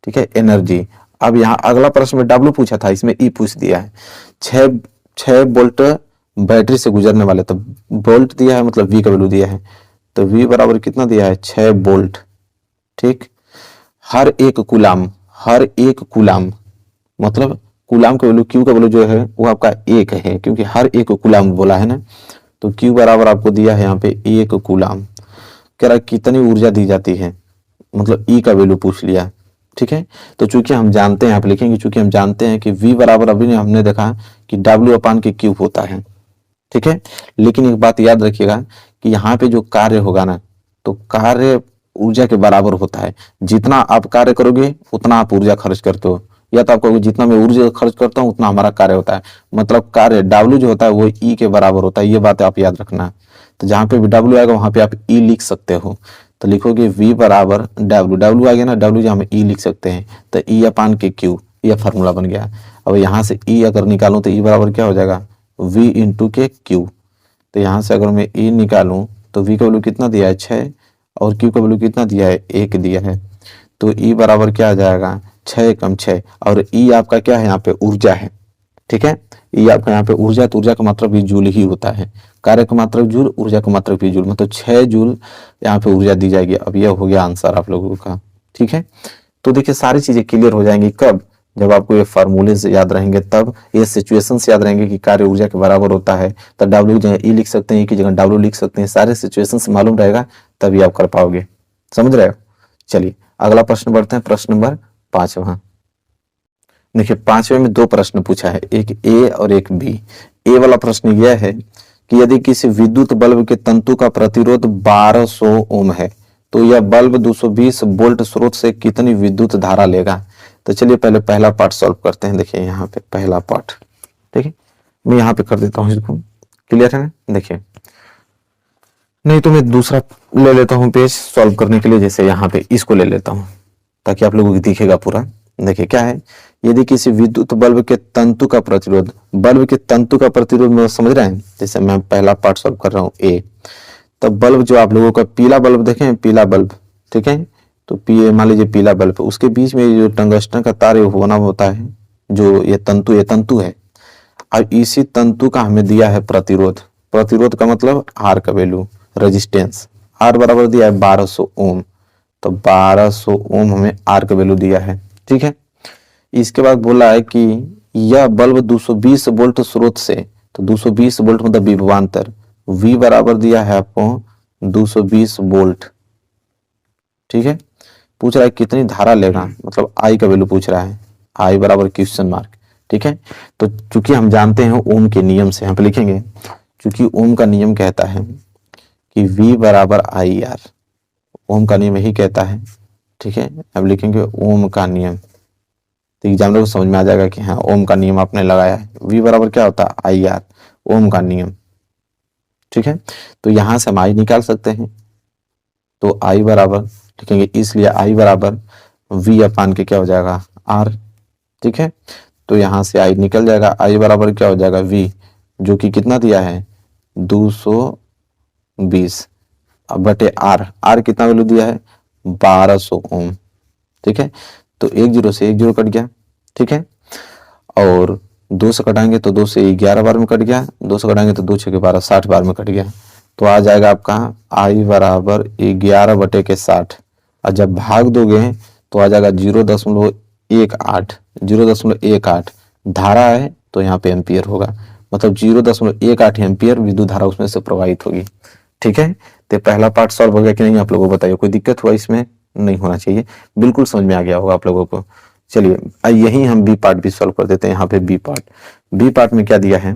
ठीक है, एनर्जी। अब यहाँ अगला प्रश्न में W पूछा था, इसमें E पूछ दिया है। 6 वोल्ट बैटरी से गुजरने वाले, तो वोल्ट दिया है मतलब V का वैल्यू दिया है, तो V बराबर कितना दिया है 6 वोल्ट। ठीक, हर एक कूलाम मतलब कूलाम का वैल्यू, Q का वैल्यू जो है वो आपका 1 है, क्योंकि हर एक कूलाम बोला है ना, तो Q बराबर आपको दिया है यहाँ पे 1 कूलाम। कह रहा है कितनी ऊर्जा दी जाती है, मतलब E का वैल्यू पूछ लिया। ठीक है, तो चूंकि हम जानते हैं, यहाँ पे लिखेंगे चूंकि हम जानते हैं कि V बराबर अभी हमने देखा कि W अपान के Q होता है। ठीक है, लेकिन एक बात याद रखिएगा कि यहाँ पे जो कार्य होगा ना, तो कार्य ऊर्जा के बराबर होता है। जितना आप कार्य करोगे उतना आप ऊर्जा खर्च करते हो, या तो आपको जितना मैं ऊर्जा खर्च करता हूँ उतना हमारा कार्य होता है, मतलब कार्य W जो होता है वो E के बराबर होता है। ये बात आप याद रखना। तो जहां पे भी W आएगा वहां पे आप E लिख सकते हो, तो लिखोगे V बराबर W आ गया ना, W जहाँ में E लिख सकते हैं, तो E अपान के Q, यह फॉर्मूला बन गया। अब यहाँ से E अगर निकालूं तो E बराबर क्या हो जाएगा V इंटू के Q। तो यहाँ से अगर मैं E निकालूं तो V का वैल्यू कितना दिया है 6 और Q का वैल्यू कितना दिया है 1 दिया है, तो E बराबर क्या आ जाएगा 6 कम 6, और E आपका क्या है यहाँ पे ऊर्जा है। ठीक है, E आपका यहाँ पे ऊर्जा, तो ऊर्जा का मात्रक भी जूल ही होता है, कार्य का मात्रक जूल, ऊर्जा का मात्रक भी जूल, मतलब 6 जूल यहाँ पे ऊर्जा दी जाएगी। अब यह हो गया आंसर आप लोगों का। ठीक है, तो देखिए सारी चीजें क्लियर हो जाएंगी कब, जब आपको ये फार्मूले से याद रहेंगे, तब ये सिचुएशन से याद रहेंगे कि कार्य ऊर्जा के बराबर होता है, तो W की जगह E लिख सकते हैं, E की जगह W लिख सकते हैं, सारे सिचुएशन से मालूम रहेगा तभी आप कर पाओगे। समझ रहे हो? चलिए अगला प्रश्न बढ़ते हैं, प्रश्न नंबर 5वां। देखिए 5वें में 2 प्रश्न पूछा है, एक A और एक B। A वाला प्रश्न यह है कि यदि किसी विद्युत बल्ब के तंतु का प्रतिरोध 1200 ओम है, तो यह बल्ब 220 वोल्ट स्रोत से कितनी विद्युत धारा लेगा। तो चलिए पहले पहला पार्ट सॉल्व करते हैं। देखिए यहाँ पे पहला पार्ट, ठीक है, मैं यहाँ पे कर देता हूँ इसको, क्लियर है ना। देखिए नहीं तो मैं दूसरा ले लेता हूँ पेज सॉल्व करने के लिए, जैसे यहाँ पे इसको ले लेता हूँ ताकि आप लोगों को दिखेगा पूरा। देखिए क्या है, यदि किसी विद्युत बल्ब के तंतु का प्रतिरोध, बल्ब के तंतु का प्रतिरोध में समझ रहे हैं, जैसे मैं पहला पार्ट सॉल्व कर रहा हूँ A, तब बल्ब जो आप लोगों का पीला बल्ब देखें, पीला बल्ब, ठीक है, तो मान लीजिए पीला बल्ब, उसके बीच में जो टंगस्टन का तार होना होता है, जो ये तंतु है, और इसी तंतु का हमें दिया है प्रतिरोध। प्रतिरोध का मतलब R का वैल्यू, रेजिस्टेंस, R बराबर दिया है 1200 ओम, तो 1200 ओम हमें R का वैल्यू दिया है। ठीक है, इसके बाद बोला है कि यह बल्ब 220 वोल्ट स्रोत से, तो 220 वोल्ट मतलब विभवांतर, V बराबर दिया है आपको 220 वोल्ट। ठीक है, पूछ रहा है कितनी धारा लेगा, मतलब I का वैल्यू पूछ रहा है, I बराबर क्वेश्चन मार्क। ठीक है, तो चूंकि हम जानते हैं ओम के नियम से, यहाँ पे लिखेंगे चूंकि ओम का नियम कहता है कि V बराबर IR, ओम का नियम यही कहता है। ठीक है, अब लिखेंगे ओम का नियम, तो एग्जामिनर को समझ में आ जाएगा कि हाँ ओम का नियम आपने लगाया है। V बराबर क्या होता है IR, ओम का नियम। ठीक है, तो यहां से हम I निकाल सकते हैं, तो I बराबर लिखेंगे, इसलिए I बराबर V अपान के क्या हो जाएगा R। ठीक है, तो यहां से I निकल जाएगा, I बराबर क्या हो जाएगा V, जो कि कितना दिया है 220 अब बटे R कितना वैल्यू दिया है 1200 ओम। ठीक है, तो 1 0 से 1 0 कट गया। ठीक है, और 2 से कटाएंगे तो 2 से 11 बार में कट गया, 2 से कटाएंगे तो 2 6 के 12 60 बार में कट गया, तो आ जाएगा आपका I बराबर 11 बटे के 60, और जब भाग दोगे तो आ जाएगा 0.18 धारा है, तो यहाँ पे एम्पियर होगा, मतलब 0.18 एम्पियर विद्युत धारा उसमें से प्रवाहित होगी। ठीक है, तो पहला पार्ट सॉल्व हो गया कि नहीं, आप लोगों को बताइए कोई दिक्कत हुआ इसमें, नहीं होना चाहिए, बिल्कुल समझ में आ गया होगा आप लोगों को। चलिए यही हम बी पार्ट भी सॉल्व कर देते हैं। यहाँ पे बी पार्ट में क्या दिया है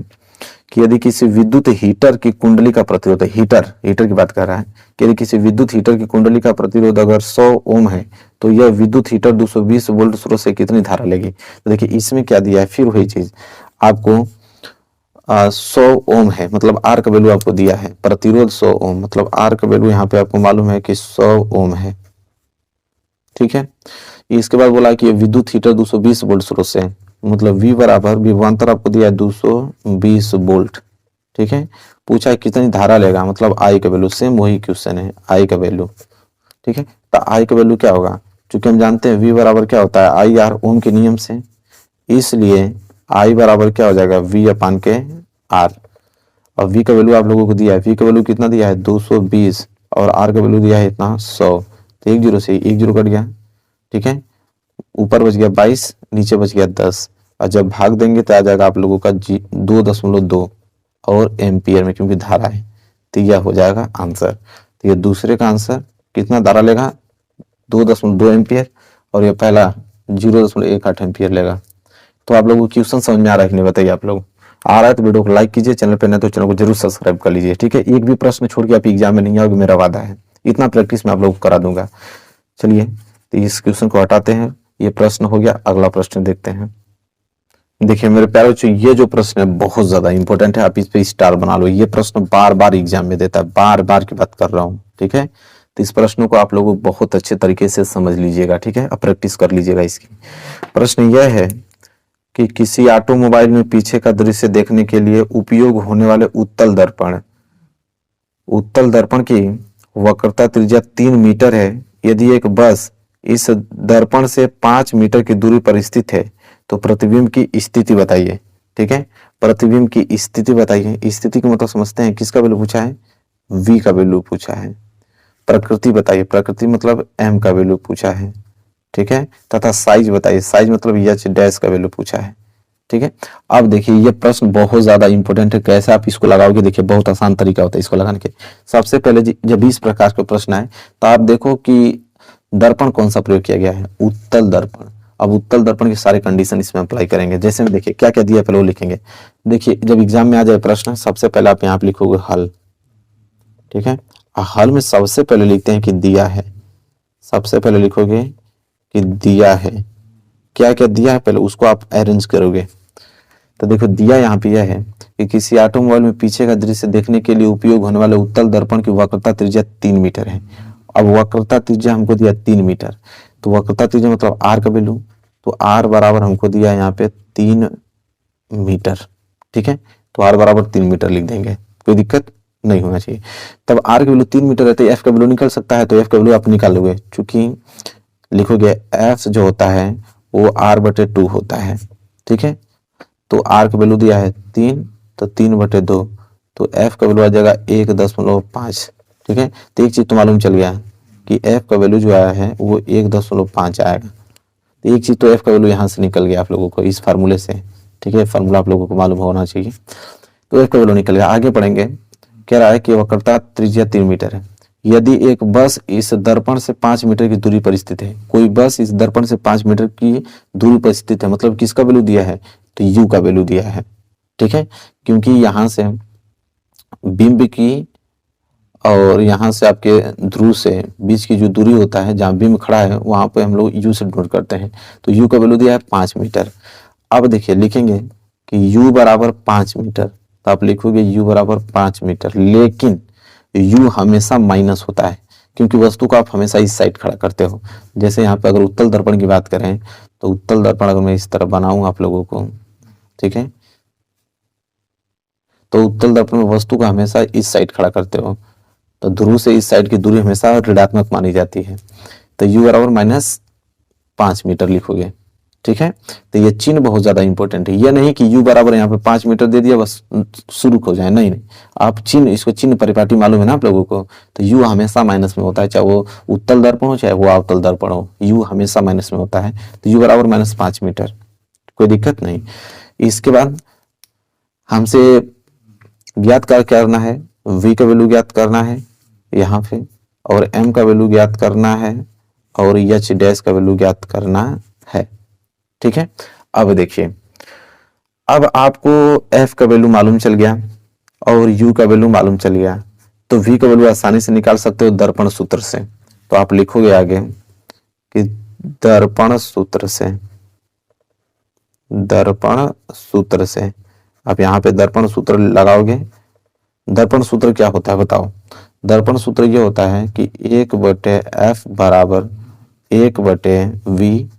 कि यदि किसी विद्युत हीटर की कुंडली का प्रतिरोध, हीटर की बात कर रहा है कि यदि किसी विद्युत हीटर की कुंडली का प्रतिरोध अगर 100 ओम है, तो यह विद्युत हीटर 220 वोल्ट स्रोत से कितनी धारा लेगी। तो देखिए इसमें क्या दिया है, फिर वही चीज आपको 100 ओम है, मतलब R का वैल्यू आपको दिया है, प्रतिरोध 100 ओम, मतलब R का वैल्यू यहाँ पे आपको मालूम है कि 100 ओम है। ठीक है, इसके बाद बोला कि विद्युत हीटर 220 वोल्ट स्रोत से, मतलब V बराबर विभवांतर आपको दिया है 220 वोल्ट। ठीक है, पूछा है कितनी धारा लेगा, मतलब I का वैल्यू, सेम वही क्वेश्चन है, I का वैल्यू। ठीक है, तो I का वैल्यू क्या होगा, चूंकि हम जानते हैं V बराबर क्या होता है आई आर ओम के नियम से, इसलिए I बराबर क्या हो जाएगा V अपान के R। और V का वैल्यू आप लोगों को दिया है, V का वैल्यू कितना दिया है 220 और R का वैल्यू दिया है इतना 100। तो 1 जीरो से 1 जीरो कट गया, ठीक है। ऊपर बच गया 22, नीचे बच गया 10, और जब भाग देंगे तो आ जाएगा आप लोगों का 2.2 और एम्पियर में, क्योंकि धारा है, तो यह हो जाएगा आंसर। तो ये दूसरे का आंसर कितना धारा लेगा 2.2 एम्पियर, और ये पहला 0.18 एम्पियर लेगा। तो आप लोगों को क्वेश्चन समझ में आ रहा है कि नहीं बताइए आप लोग। आ रहा है तो वीडियो को लाइक कीजिए, चैनल पे नहीं तो चैनल को जरूर सब्सक्राइब कर लीजिए, ठीक है। एक भी प्रश्न छोड़ के आप एग्जाम में नहीं आओगे, मेरा वादा है। इतना प्रैक्टिस मैं आप लोगों को करा दूंगा। चलिए तो इस क्वेश्चन को हटाते हैं, ये प्रश्न हो गया। अगला प्रश्न देखते हैं। देखिए मेरे प्यारे बच्चों, ये जो प्रश्न है बहुत ज्यादा इंपॉर्टेंट है, आप इस पे स्टार बना लो। ये प्रश्न बार बार एग्जाम में देता है, बार बार की बात कर रहा हूँ, ठीक है। तो इस प्रश्न को आप लोग बहुत अच्छे तरीके से समझ लीजिएगा, ठीक है। अब प्रैक्टिस कर लीजिएगा इसकी। प्रश्न यह है कि किसी ऑटोमोबाइल में पीछे का दृश्य देखने के लिए उपयोग होने वाले उत्तल दर्पण की वक्रता त्रिज्या 3 मीटर है। यदि एक बस इस दर्पण से 5 मीटर की दूरी पर स्थित है तो प्रतिबिंब की स्थिति बताइए, ठीक है। प्रतिबिंब की स्थिति बताइए। स्थिति का मतलब समझते हैं, किसका वैल्यू पूछा है, V का वैल्यू पूछा है। प्रकृति बताइए, प्रकृति मतलब M का वैल्यू पूछा है, ठीक है। तथा साइज बताइए, साइज मतलब H डैश का वैल्यू पूछा है, ठीक है। अब देखिए ये प्रश्न बहुत ज्यादा इंपॉर्टेंट है, कैसे आप इसको लगाओगे। देखिए बहुत आसान तरीका होता है इसको लगाने के। सबसे पहले जब इस प्रकार का प्रश्न आए तो आप देखो कि दर्पण कौन सा प्रयोग किया गया है, उत्तल दर्पण। अब उत्तल दर्पण के सारे कंडीशन इसमें अप्लाई करेंगे। जैसे में देखिए क्या क्या दिया है पहले वो लिखेंगे। देखिए जब एग्जाम में आ जाए प्रश्न, सबसे पहले आप यहाँ पे लिखोगे हल, ठीक है। हल में सबसे पहले लिखते हैं कि दिया है, सबसे पहले लिखोगे कि दिया है। क्या क्या दिया है पहले उसको आप अरेंज करोगे। तो देखो दिया यहाँ पे यह है कि किसी ऑटोमोबाइल में पीछे का दृश्य देखने के लिए उपयोग होने वाले उत्तल दर्पण की वक्रता त्रिज्या 3 मीटर है। अब वक्रता त्रिज्या हमको दिया 3 मीटर, तो वक्रता त्रिज्या मतलब R का वैल्यू, तो R बराबर हमको दिया यहाँ पे 3 मीटर, ठीक है। तो R बराबर 3 मीटर लिख देंगे, कोई दिक्कत नहीं होना चाहिए। तब R की वैल्यू 3 मीटर है तो F का वैल्यू निकल सकता है, तो F का वैल्यू आप निकालोगे। चूंकि लिखोगे F जो होता है वो R/2 होता है, ठीक है। तो R का वैल्यू दिया है 3, तो 3/2, तो F का वैल्यू आ जाएगा 1.5, ठीक है। तो एक चीज तो मालूम चल गया कि F का वैल्यू जो आया है वो 1.5 आएगा। तो एक चीज तो F का वैल्यू यहाँ से निकल गया आप लोगों को इस फार्मूले से, ठीक है। फार्मूला आप लोगों को मालूम होना चाहिए। तो F का वैल्यू निकल गया। आगे पढ़ेंगे, कह रहा है कि वक्रता त्रिज्या 3 मीटर है। यदि एक बस इस दर्पण से 5 मीटर की दूरी पर स्थित है, कोई बस इस दर्पण से 5 मीटर की दूरी पर स्थित है, मतलब किसका वैल्यू दिया है, तो U का वैल्यू दिया है, ठीक है। क्योंकि यहां से बिंब की और यहाँ से आपके ध्रुव से बीच की जो दूरी होता है, जहाँ बिंब खड़ा है वहां पे हम लोग U से नोट करते हैं, तो U का वैल्यू दिया है 5 मीटर। अब देखिए लिखेंगे कि U बराबर 5 मीटर, तो आप लिखोगे U बराबर 5 मीटर, लेकिन U हमेशा माइनस होता है क्योंकि वस्तु को आप हमेशा इस साइड खड़ा करते हो। जैसे यहाँ पे अगर उत्तल दर्पण की बात करें तो उत्तल दर्पण अगर मैं इस तरह बनाऊं आप लोगों को, ठीक है, तो उत्तल दर्पण में वस्तु को हमेशा इस साइड खड़ा करते हो, तो ध्रुव से इस साइड की दूरी हमेशा ऋणात्मक मानी जाती है। तो U बराबर -5 मीटर लिखोगे, ठीक है। तो ये चिन्ह बहुत ज्यादा इंपॉर्टेंट है। ये नहीं कि U बराबर यहाँ पे 5 मीटर दे दिया बस शुरू हो जाए, नहीं नहीं, आप चिन्ह, इसको चिन्ह परिपाटी मालूम है ना आप लोगों को। तो U हमेशा माइनस में होता है, चाहे वो उत्तल दर्पण हो चाहे वो अवतल दर्पण हो, U हमेशा माइनस में होता है। तो U बराबर -5 मीटर, कोई दिक्कत नहीं। इसके बाद हमसे ज्ञात करना है, V का वैल्यू ज्ञात करना है यहाँ पे, और M का वैल्यू ज्ञात करना है, और H डैश का वैल्यू ज्ञात करना है, ठीक है। अब देखिए, अब आपको F का वैल्यू मालूम चल गया और U का वैल्यू मालूम चल गया, तो V का वैल्यू आसानी से निकाल सकते हो दर्पण सूत्र से। तो आप लिखोगे आगे कि दर्पण सूत्र से आप यहाँ पे दर्पण सूत्र लगाओगे। दर्पण सूत्र क्या होता है बताओ। दर्पण सूत्र ये होता है कि 1/F बराबर 1/V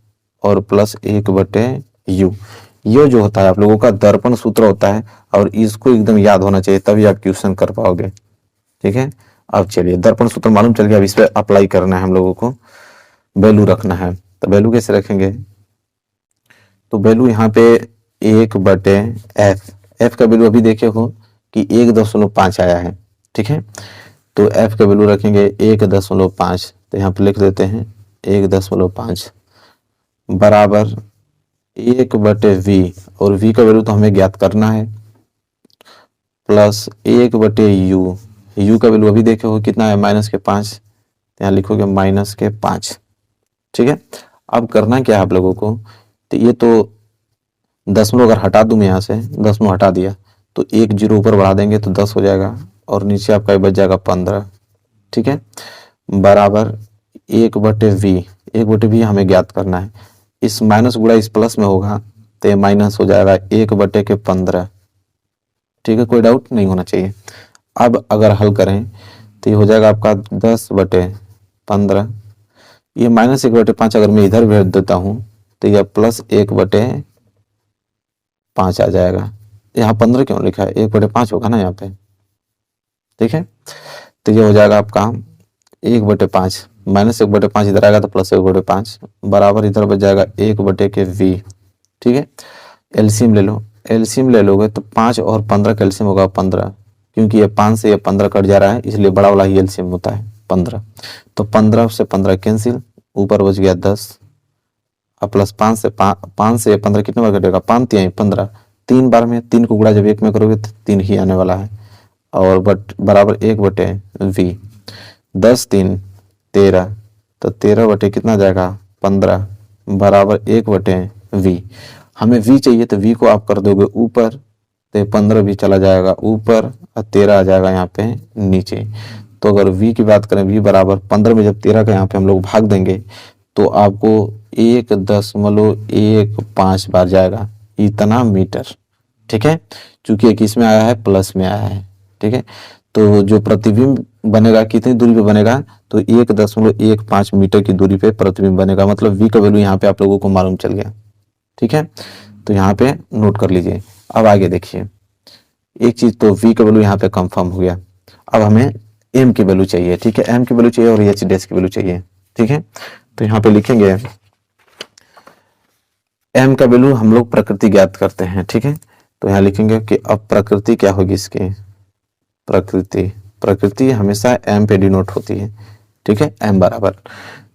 और प्लस 1/U। ये जो होता है आप लोगों का दर्पण सूत्र होता है, और इसको एकदम याद होना चाहिए, तभी आप क्वेश्चन कर पाओगे, ठीक है। अब चलिए दर्पण सूत्र मालूम चल गया, अब इस पे अप्लाई करना है हम लोगों को। वैल्यू रखना है। तो वैल्यू कैसे रखेंगे, तो वैल्यू यहाँ पे 1/f, एफ का वैल्यू अभी देखे हो कि 1.5 आया है, ठीक है। तो एफ का वैल्यू रखेंगे 1.5, तो यहाँ पे लिख देते हैं 1.5 बराबर 1/v, और v का वैल्यू तो हमें ज्ञात करना है, प्लस 1/u, u का वैल्यू अभी देखे हो कितना है -5, यहाँ लिखोगे -5, ठीक है। अब करना क्या है आप लोगों को, तो ये तो दशमलव अगर हटा दूं मैं यहाँ से, दशमलव हटा दिया तो 1 0 ऊपर बढ़ा देंगे तो 10 हो जाएगा, और नीचे आपका बच जाएगा 15, ठीक है, बराबर 1/v, 1/v हमें ज्ञात करना है। इस माइनस गुणा इस प्लस में होगा तो ये माइनस हो जाएगा 1/15, ठीक है, कोई डाउट नहीं होना चाहिए। अब अगर हल करें तो ये हो जाएगा आपका 10/15, ये -1/5 अगर मैं इधर भेज देता हूँ तो यह +1/5 आ जाएगा। यहाँ 15 क्यों लिखा है, 1/5 होगा ना यहाँ पे, ठीक है। तो ये हो जाएगा आपका 1/5, -1/5 इधर आएगा तो +1/5 बराबर इधर बच जाएगा 1/v, ठीक है। एलसीएम ले लो, एलसीएम ले लोगे तो 5 और 15 का एलसीएम होगा 15, क्योंकि ये 5 से ये 15 कट जा रहा है इसलिए बड़ा वाला ही एलसीएम होता है 15। तो 15 से 15 कैंसिल, ऊपर बच गया 10, अब प्लस 5 से 15 कितने बार कटेगा, 5 3 15, 3 बार में 3 को गुणा जब 1 में करोगे तो 3 ही आने वाला है, और बराबर 1/v, 10 3 13, तो 13 कितना जाएगा 15 बराबर 1/v। हमें v चाहिए तो v को आप कर दोगे ऊपर तो 15 भी चला जाएगा ऊपर और 13 आ जाएगा यहाँ पे नीचे। तो अगर v की बात करें, v बराबर 15 में जब 13 का यहाँ पे हम लोग भाग देंगे तो आपको 1.15 बार जाएगा इतना मीटर, ठीक है, चूंकि एक इसमें आया है प्लस में आया है, ठीक है। तो जो प्रतिबिंब बनेगा कितनी दूरी पे बनेगा, तो 1.15 मीटर की दूरी पे प्रतिबिंब बनेगा, मतलब v का वैल्यू यहाँ पे आप लोगों को मालूम चल गया, ठीक है। तो यहाँ पे नोट कर लीजिए। अब आगे देखिए, एक चीज तो v का वैल्यू यहाँ पे कंफर्म हो गया, अब हमें m की वैल्यू चाहिए, ठीक है, m की वैल्यू चाहिए और h डैश की वैल्यू चाहिए, ठीक है। तो यहाँ पे लिखेंगे m का वैल्यू हम लोग प्रकृति ज्ञात करते हैं, ठीक है। तो यहाँ लिखेंगे कि अब प्रकृति क्या होगी इसकी, प्रकृति हमेशा m पे डिनोट होती है, ठीक है, m बराबर।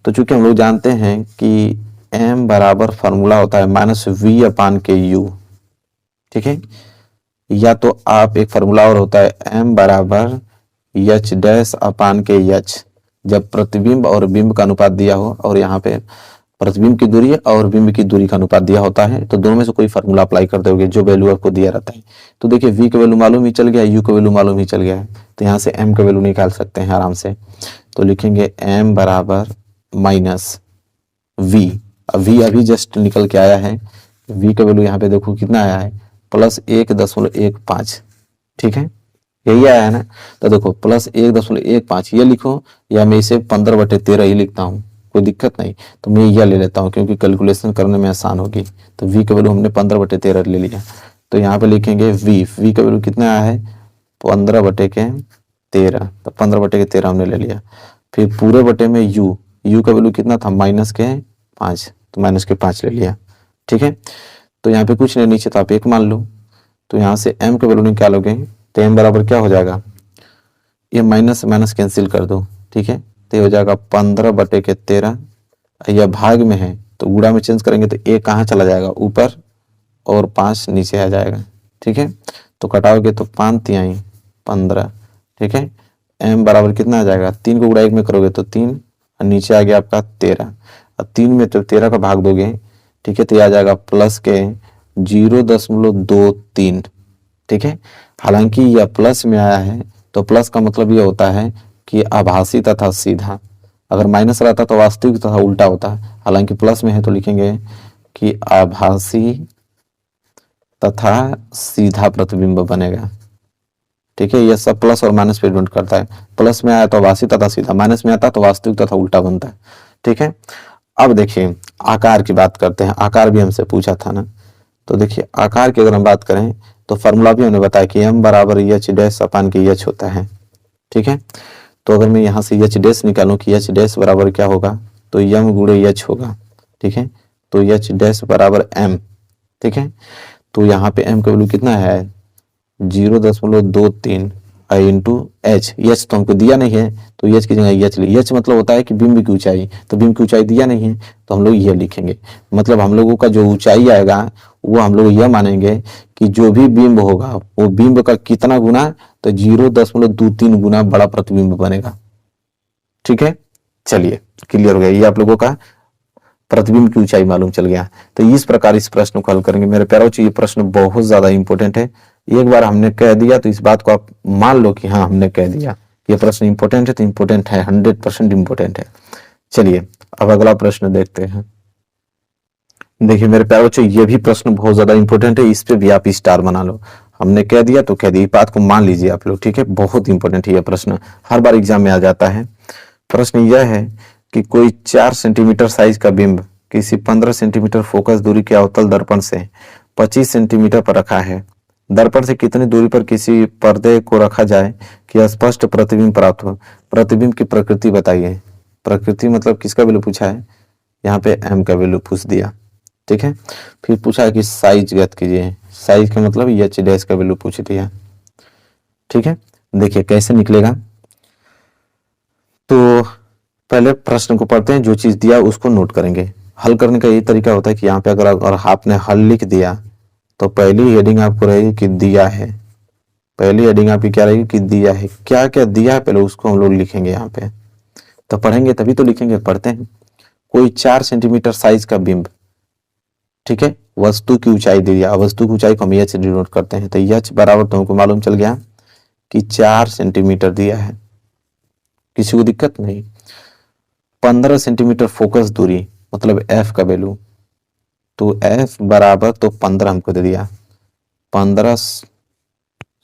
तो चूंकि हम लोग जानते हैं कि m बराबर फॉर्मूला होता है -v/u, ठीक है, या तो आप एक फार्मूला और होता है m बराबर h'/h, जब प्रतिबिंब और बिंब का अनुपात दिया हो और यहाँ पे प्रतिबिंब की दूरी और बिंब की दूरी का अनुपात दिया होता है, तो दोनों में से कोई फार्मूला अप्लाई कर दोगे जो वैल्यू आपको दिया रहता है। तो देखिए v का वैल्यू मालूम ही चल गया, u का वैल्यू मालूम ही चल गया है, तो यहाँ से m का वैल्यू निकाल सकते हैं आराम से। तो लिखेंगे m बराबर -v, v अभी जस्ट निकल के आया है, v का वैल्यू यहाँ पे देखो कितना आया है +1.15, ठीक है, यही आया है ना। तो देखो +1.15 ये लिखो या मैं इसे 15/13 ही लिखता हूँ, कोई दिक्कत नहीं, तो मैं यह ले लेता हूँ क्योंकि कैलकुलेशन करने में आसान होगी। तो v का वैल्यू हमने 15/13 ले लिया, तो यहाँ पे लिखेंगे v का वैल्यू कितना आया है 15/13, तो 15/13 हमने ले लिया। फिर पूरे बटे में u का वैल्यू कितना था -5, तो -5 ले लिया, ठीक है। तो यहाँ पे कुछ नहीं, नीचे तो आप 1 मान लो, तो यहाँ से m का वैल्यू निकालोगे तो m बराबर क्या हो जाएगा, ये माइनस माइनस कैंसिल कर दो, ठीक है, तो ये हो जाएगा 15/13, यह भाग में है तो गुणा में चेंज करेंगे तो a कहाँ चला जाएगा ऊपर और 5 नीचे आ जाएगा, ठीक है। तो कटाओगे तो 5 3 15, ठीक है, m बराबर कितना आ जाएगा, 3 को गुणा 1 में करोगे तो 3 और नीचे आ गया आपका 13, और 3 में तो 13 का भाग दोगे, ठीक है, तो ये आ जाएगा प्लस के 0.23, ठीक है। हालांकि यह प्लस में आया है तो प्लस का मतलब यह होता है कि आभासी तथा सीधा, अगर माइनस रहता तो वास्तविक तथा उल्टा होता है, हालांकि प्लस में है तो लिखेंगे कि आभासी तथा सीधा प्रतिबिंब बनेगा, ठीक है। यह सब प्लस और माइनस पे डिपेंड करता है, प्लस में आया तो आभासी तथा सीधा, माइनस में आता तो वास्तविक तथा उल्टा बनता है, ठीक है। अब देखिए आकार की बात करते हैं, आकार भी हमसे पूछा था ना, तो देखिए आकार की अगर हम बात करें तो फार्मूला भी हमने बताया कि m बराबर h' होता है, ठीक है। तो अगर मैं यहाँ से h' निकालूं कि h' बराबर क्या होगा तो यम गुणे एच होगा, ठीक है। तो एच डैश बराबर एम, ठीक है। तो यहाँ पे एम का वैल्यू कितना है 0.23 इंटू एच, एच तो हमको दिया नहीं है तो एच की जगह एच ली, एच मतलब होता है कि बिंब की ऊंचाई, तो बिंब की ऊंचाई दिया नहीं है तो हम लोग ये लिखेंगे, मतलब हम लोगों का जो ऊंचाई आएगा वो हम लोग यह मानेंगे कि जो भी बिंब होगा वो बिंब का कितना गुना, तो 0.23 गुना बड़ा प्रतिबिंब बनेगा, ठीक है। चलिए क्लियर हो गया, ये आप लोगों का प्रतिबिंब की ऊंचाई मालूम चल गया। तो इस प्रकार इस प्रश्न को हल करेंगे मेरे प्यारों। ये प्रश्न बहुत ज्यादा इंपॉर्टेंट है, एक बार हमने कह दिया तो इस बात को आप मान लो कि हाँ हमने कह दिया ये प्रश्न इंपॉर्टेंट है, तो इंपॉर्टेंट है, 100% इंपॉर्टेंट है। चलिए अब अगला प्रश्न देखते हैं। देखिए मेरे प्यारे बच्चों, ये भी प्रश्न बहुत ज्यादा इंपॉर्टेंट है, इस पे भी आप स्टार बना लो। हमने कह दिया तो कह दिया, इस बात को मान लीजिए आप लोग, ठीक है। बहुत इंपॉर्टेंट है यह प्रश्न, हर बार एग्जाम में आ जाता है। प्रश्न यह है कि कोई 4 सेंटीमीटर साइज का बिंब किसी 15 सेंटीमीटर फोकस दूरी के अवतल दर्पण से 25 सेंटीमीटर पर रखा है। दर्पण से कितनी दूरी पर किसी पर्दे को रखा जाए कि स्पष्ट प्रतिबिंब प्राप्त हो। प्रतिबिंब की प्रकृति बताइए। प्रकृति मतलब किसका वैल्यू पूछा है, यहाँ पे एम का वैल्यू पूछ दिया, ठीक है। फिर पूछा है कि साइज ज्ञात कीजिए, साइज का मतलब एच डैश का वैल्यू पूछ दिया, ठीक है। देखिए कैसे निकलेगा, तो पहले प्रश्न को पढ़ते हैं, जो चीज दिया उसको नोट करेंगे। हल करने का यही तरीका होता है कि यहाँ पे अगर आपने हल लिख दिया तो पहली हेडिंग आपको रहेगी कि दिया है, पहली हेडिंग आपकी क्या रहेगी कि दिया है। क्या क्या दिया है पहले उसको हम लोग लिखेंगे यहाँ पे, तो पढ़ेंगे तभी तो लिखेंगे। पढ़ते हैं, कोई 4 सेंटीमीटर साइज का बिंब, ठीक है, वस्तु की ऊंचाई दे दिया, वस्तु की ऊंचाई को हम एच से डिनोट करते हैं, तो एच बराबर तुमको मालूम चल गया कि 4 सेंटीमीटर दिया है, किसी को दिक्कत नहीं। 15 सेंटीमीटर फोकस दूरी मतलब एफ का वैल्यू, तो एफ बराबर तो 15 हमको दे दिया, 15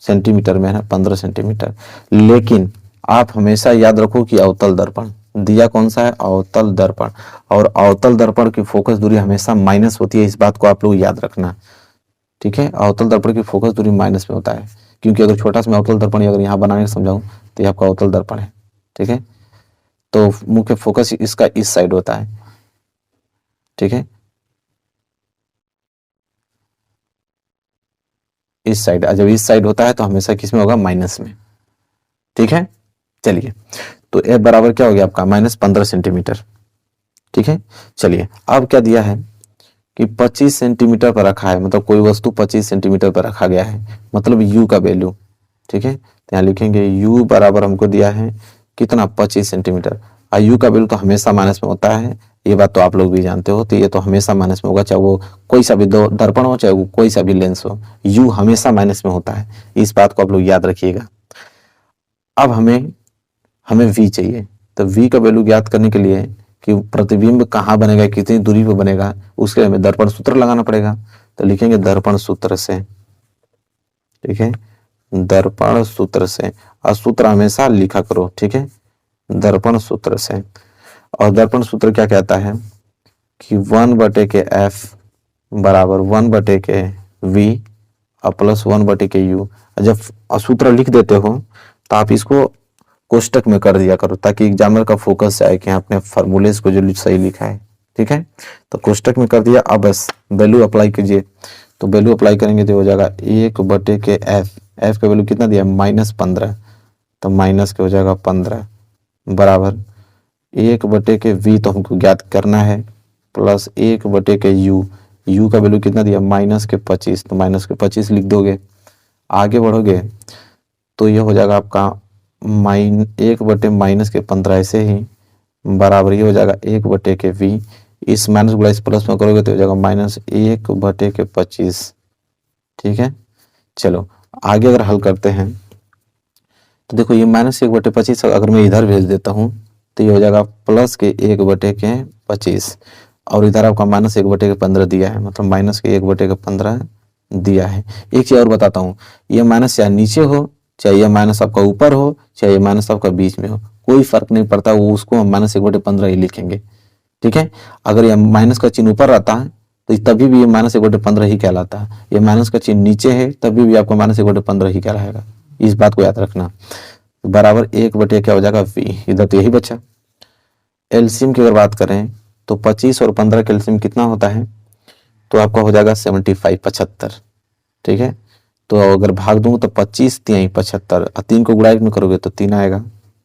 सेंटीमीटर में है ना, 15 सेंटीमीटर। लेकिन आप हमेशा याद रखो कि अवतल दर्पण दिया कौन सा है, अवतल दर्पण, और अवतल दर्पण की फोकस दूरी हमेशा माइनस होती है, इस बात को आप लोग याद रखना, ठीक है। अवतल दर्पण की फोकस दूरी माइनस में होता है, क्योंकि अगर छोटा सा मैं अवतल दर्पण अगर यहाँ बनाने समझाऊं तो ये आपका अवतल दर्पण है, ठीक है। तो मुख्य फोकस इसका इस साइड होता है, ठीक है, इस साइड। जब इस साइड होता है तो हमेशा किस में होगा, माइनस में, ठीक है। चलिए तो एफ बराबर क्या हो गया आपका -15 सेंटीमीटर, ठीक है। चलिए अब क्या दिया है कि 25 सेंटीमीटर पर रखा है, मतलब कोई वस्तु 25 सेंटीमीटर पर रखा गया है, मतलब यू का वैल्यू, ठीक है। तो यहाँ लिखेंगे यू बराबर हमको दिया है कितना 25 सेंटीमीटर, और यू का वैल्यू तो हमेशा माइनस में होता है, ये बात तो आप लोग भी जानते हो। तो ये तो हमेशा माइनस में होगा, चाहे वो कोई सा भी दर्पण हो, चाहे वो कोई सा भी लेंस हो, यू हमेशा माइनस में होता है, इस बात को आप लोग याद रखिएगा। अब हमें v चाहिए, तो v का वैल्यू ज्ञात करने के लिए कि प्रतिबिंब कहाँ बनेगा, कितनी दूरी पे बनेगा, उसके लिए हमें दर्पण सूत्र लगाना पड़ेगा। तो लिखेंगे दर्पण सूत्र से, ठीक है, दर्पण सूत्र से, और सूत्र हमेशा लिखा करो, ठीक है, दर्पण सूत्र से। और दर्पण सूत्र क्या कहता है कि 1/f बराबर 1/v और प्लस 1/u। जब सूत्र लिख देते हो तो आप इसको कोष्टक में कर दिया करो, ताकि एग्जामिनर का फोकस आए कि आपने फार्मूलेस को जो सही लिखा है, ठीक है। तो कोष्टक में कर दिया, अब बस वैल्यू अप्लाई कीजिए। तो वैल्यू अप्लाई करेंगे तो हो जाएगा 1/f, एफ का वैल्यू कितना दिया -15, तो माइनस के हो जाएगा 15 बराबर 1/v तो हमको ज्ञात करना है, प्लस 1/u, u का वैल्यू कितना दिया -25, तो -25 लिख दोगे। आगे बढ़ोगे तो ये हो जाएगा आपका 1/-15 ऐसे ही बराबर ये हो जाएगा 1/v, इस माइनस गुणा इस प्लस में करोगे तो हो जाएगा -1/25, ठीक है। चलो आगे अगर हल करते हैं तो देखो ये -1/25 अगर मैं इधर भेज देता हूँ तो ये हो जाएगा प्लस के 1/25, और इधर आपका -1/15 दिया है, मतलब -1/15 दिया है। एक चीज और बताता हूँ, ये माइनस चाहे नीचे हो, चाहे ये माइनस आपका ऊपर हो, चाहे ये माइनस आपका बीच में हो, कोई फर्क नहीं पड़ता, वो उसको हम -1/15 ही लिखेंगे, ठीक है। अगर ये माइनस का चिन्ह ऊपर रहता है तो तभी भी ये -1/15 ही कहलाता है, ये माइनस का चिन्ह नीचे है तभी भी आपको -1/15 ही कहलाएगा, इस बात को याद रखना। बराबर 1/क्या हो जाएगा v, इधर तो यही बचा, एलसीएम की अगर बात करें तो 25 और 15 का एलसीएम कितना होता है, तो आपका हो जाएगा 75 75। ठीक है, तो अगर भाग दूं तो 25 3 75 और 3 को गुणा एक में करोगे तो 3 आएगा,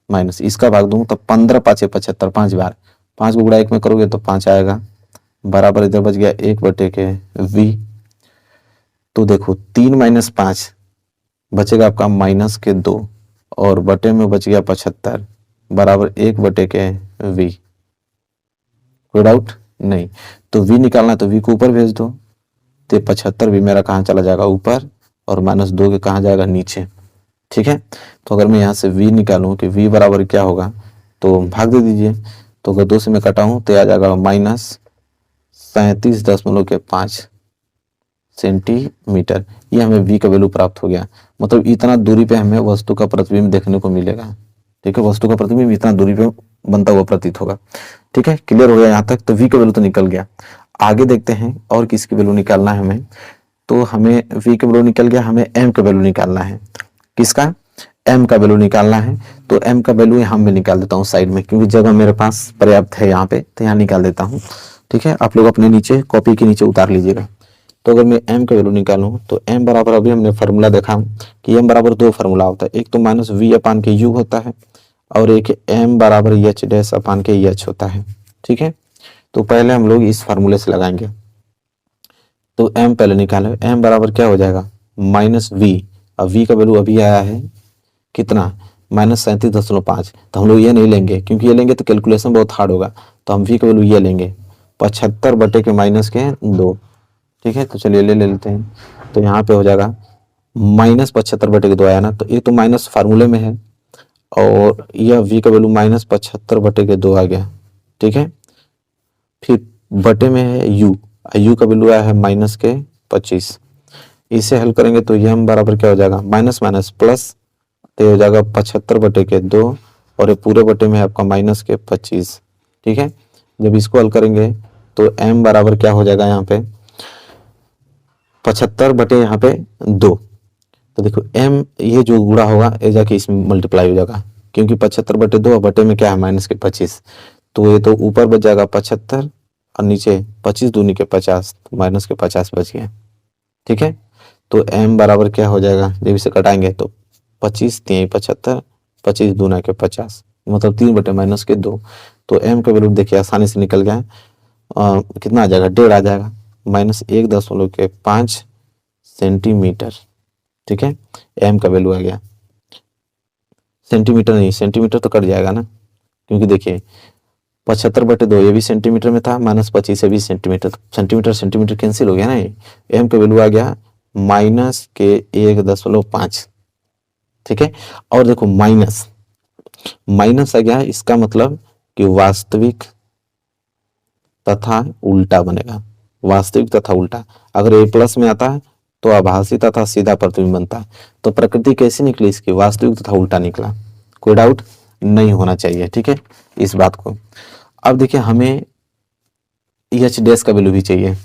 माइनस इसका भाग दूं तो 15 5 75 5 बार, 5 को गुणा एक में करोगे तो 5 आएगा, बराबर इधर बच गया 1/के v। तो देखो 3 माइनस 5 बचेगा आपका -2 और बटे में बच गया 75 बराबर 1/के v। कोई डाउट नहीं? तो v निकालना है तो v को ऊपर भेज दो, तो 75 भी मेरा कहाँ चला जाएगा ऊपर और -2 के कहाँ जाएगा नीचे। ठीक है, तो अगर मैं यहाँ से v निकालूं कि v बराबर क्या होगा तो भाग दे दीजिए, तो अगर 2 से मैं कटाऊं तो आ जाएगा -37.5 सेंटीमीटर। ये हमें v का वैल्यू प्राप्त हो गया, मतलब इतना दूरी पे हमें वस्तु का प्रतिबिंब देखने को मिलेगा। ठीक है, वस्तु का प्रतिबिंब इतना दूरी पे बनता हुआ प्रतीत होगा। ठीक है, क्लियर हो गया यहाँ तक? तो v का वैल्यू तो निकल गया। आगे देखते हैं और किसकी वैल्यू निकालना है हमें, तो हमें v का वैल्यू निकल गया, हमें m का वैल्यू निकालना है। किसका? m का वैल्यू निकालना है। तो m का वैल्यू यहाँ मैं निकाल देता हूँ साइड में, क्योंकि जगह मेरे पास पर्याप्त है यहाँ पे, तो यहाँ निकाल देता हूँ। ठीक है, आप लोग अपने नीचे कॉपी के नीचे उतार लीजिएगा। तो अगर मैं m का वैल्यू निकालूं तो m बराबर, अभी हमने फार्मूला देखा कि m बराबर 2 फार्मूला होता है, एक तो -v/u होता है और एक m बराबर h' होता है। ठीक है, तो पहले हम लोग इस फार्मूले से लगाएंगे। तो m पहले निकाले, m बराबर क्या हो जाएगा -v, अब v का वैल्यू अभी आया है कितना -37.5। तो हम लोग ये नहीं लेंगे, क्योंकि ये लेंगे तो कैलकुलेशन बहुत हार्ड होगा, तो हम v का वैल्यू ये लेंगे 75/-2। ठीक है, तो चलिए ले लेते हैं। तो यहाँ पे हो जाएगा -75/2 आया ना, तो ये तो माइनस फार्मूले में है और यह v का वैल्यू -75/2 आ गया। ठीक है, फिर बटे में है u, u का वैल्यू आया है -25। इसे हल करेंगे तो यह बराबर क्या हो जाएगा माइनस माइनस प्लस, तो हो जाएगा 75/2 और ये पूरे बटे में है आपका -25। ठीक है, जब इसको हल करेंगे तो m बराबर क्या हो जाएगा यहाँ पे 75/2। तो देखो m ये जो गुणा होगा ये जाके इसमें मल्टीप्लाई हो जाएगा, क्योंकि 75/2 और बटे में क्या है -25, तो ये तो ऊपर बच जाएगा 75 और नीचे 25 दूनी के 50, तो -50 बच गया। ठीक है, तो m बराबर क्या हो जाएगा, जब इसे कटाएंगे तो 25 3 75, 25 दूना के 50, मतलब 3/-2। तो m का वैल्यू देखिए आसानी से निकल गया। कितना आ जाएगा 1.5 आ जाएगा, -1.5 सेंटीमीटर। ठीक है, m का वैल्यू आ गया, सेंटीमीटर नहीं, सेंटीमीटर तो कट जाएगा ना, क्योंकि देखिए 75/2 ये भी सेंटीमीटर में था, -25 ये भी सेंटीमीटर, तो सेंटीमीटर सेंटीमीटर कैंसिल हो गया ना। ये m का वैल्यू आ गया -1.5। ठीक है, और देखो माइनस आ गया, इसका मतलब कि वास्तविक तथा उल्टा बनेगा, वास्तविक तथा उल्टा। अगर ये प्लस में आता है तो आभासी तथा सीधा प्रतिबिंब बनता है। तो प्रकृति कैसी निकली इसकी, वास्तविक तथा उल्टा निकला, कोई डाउट नहीं होना चाहिए। ठीक है, इस बात को। अब देखिए हमें h' का वैल्यू भी चाहिए,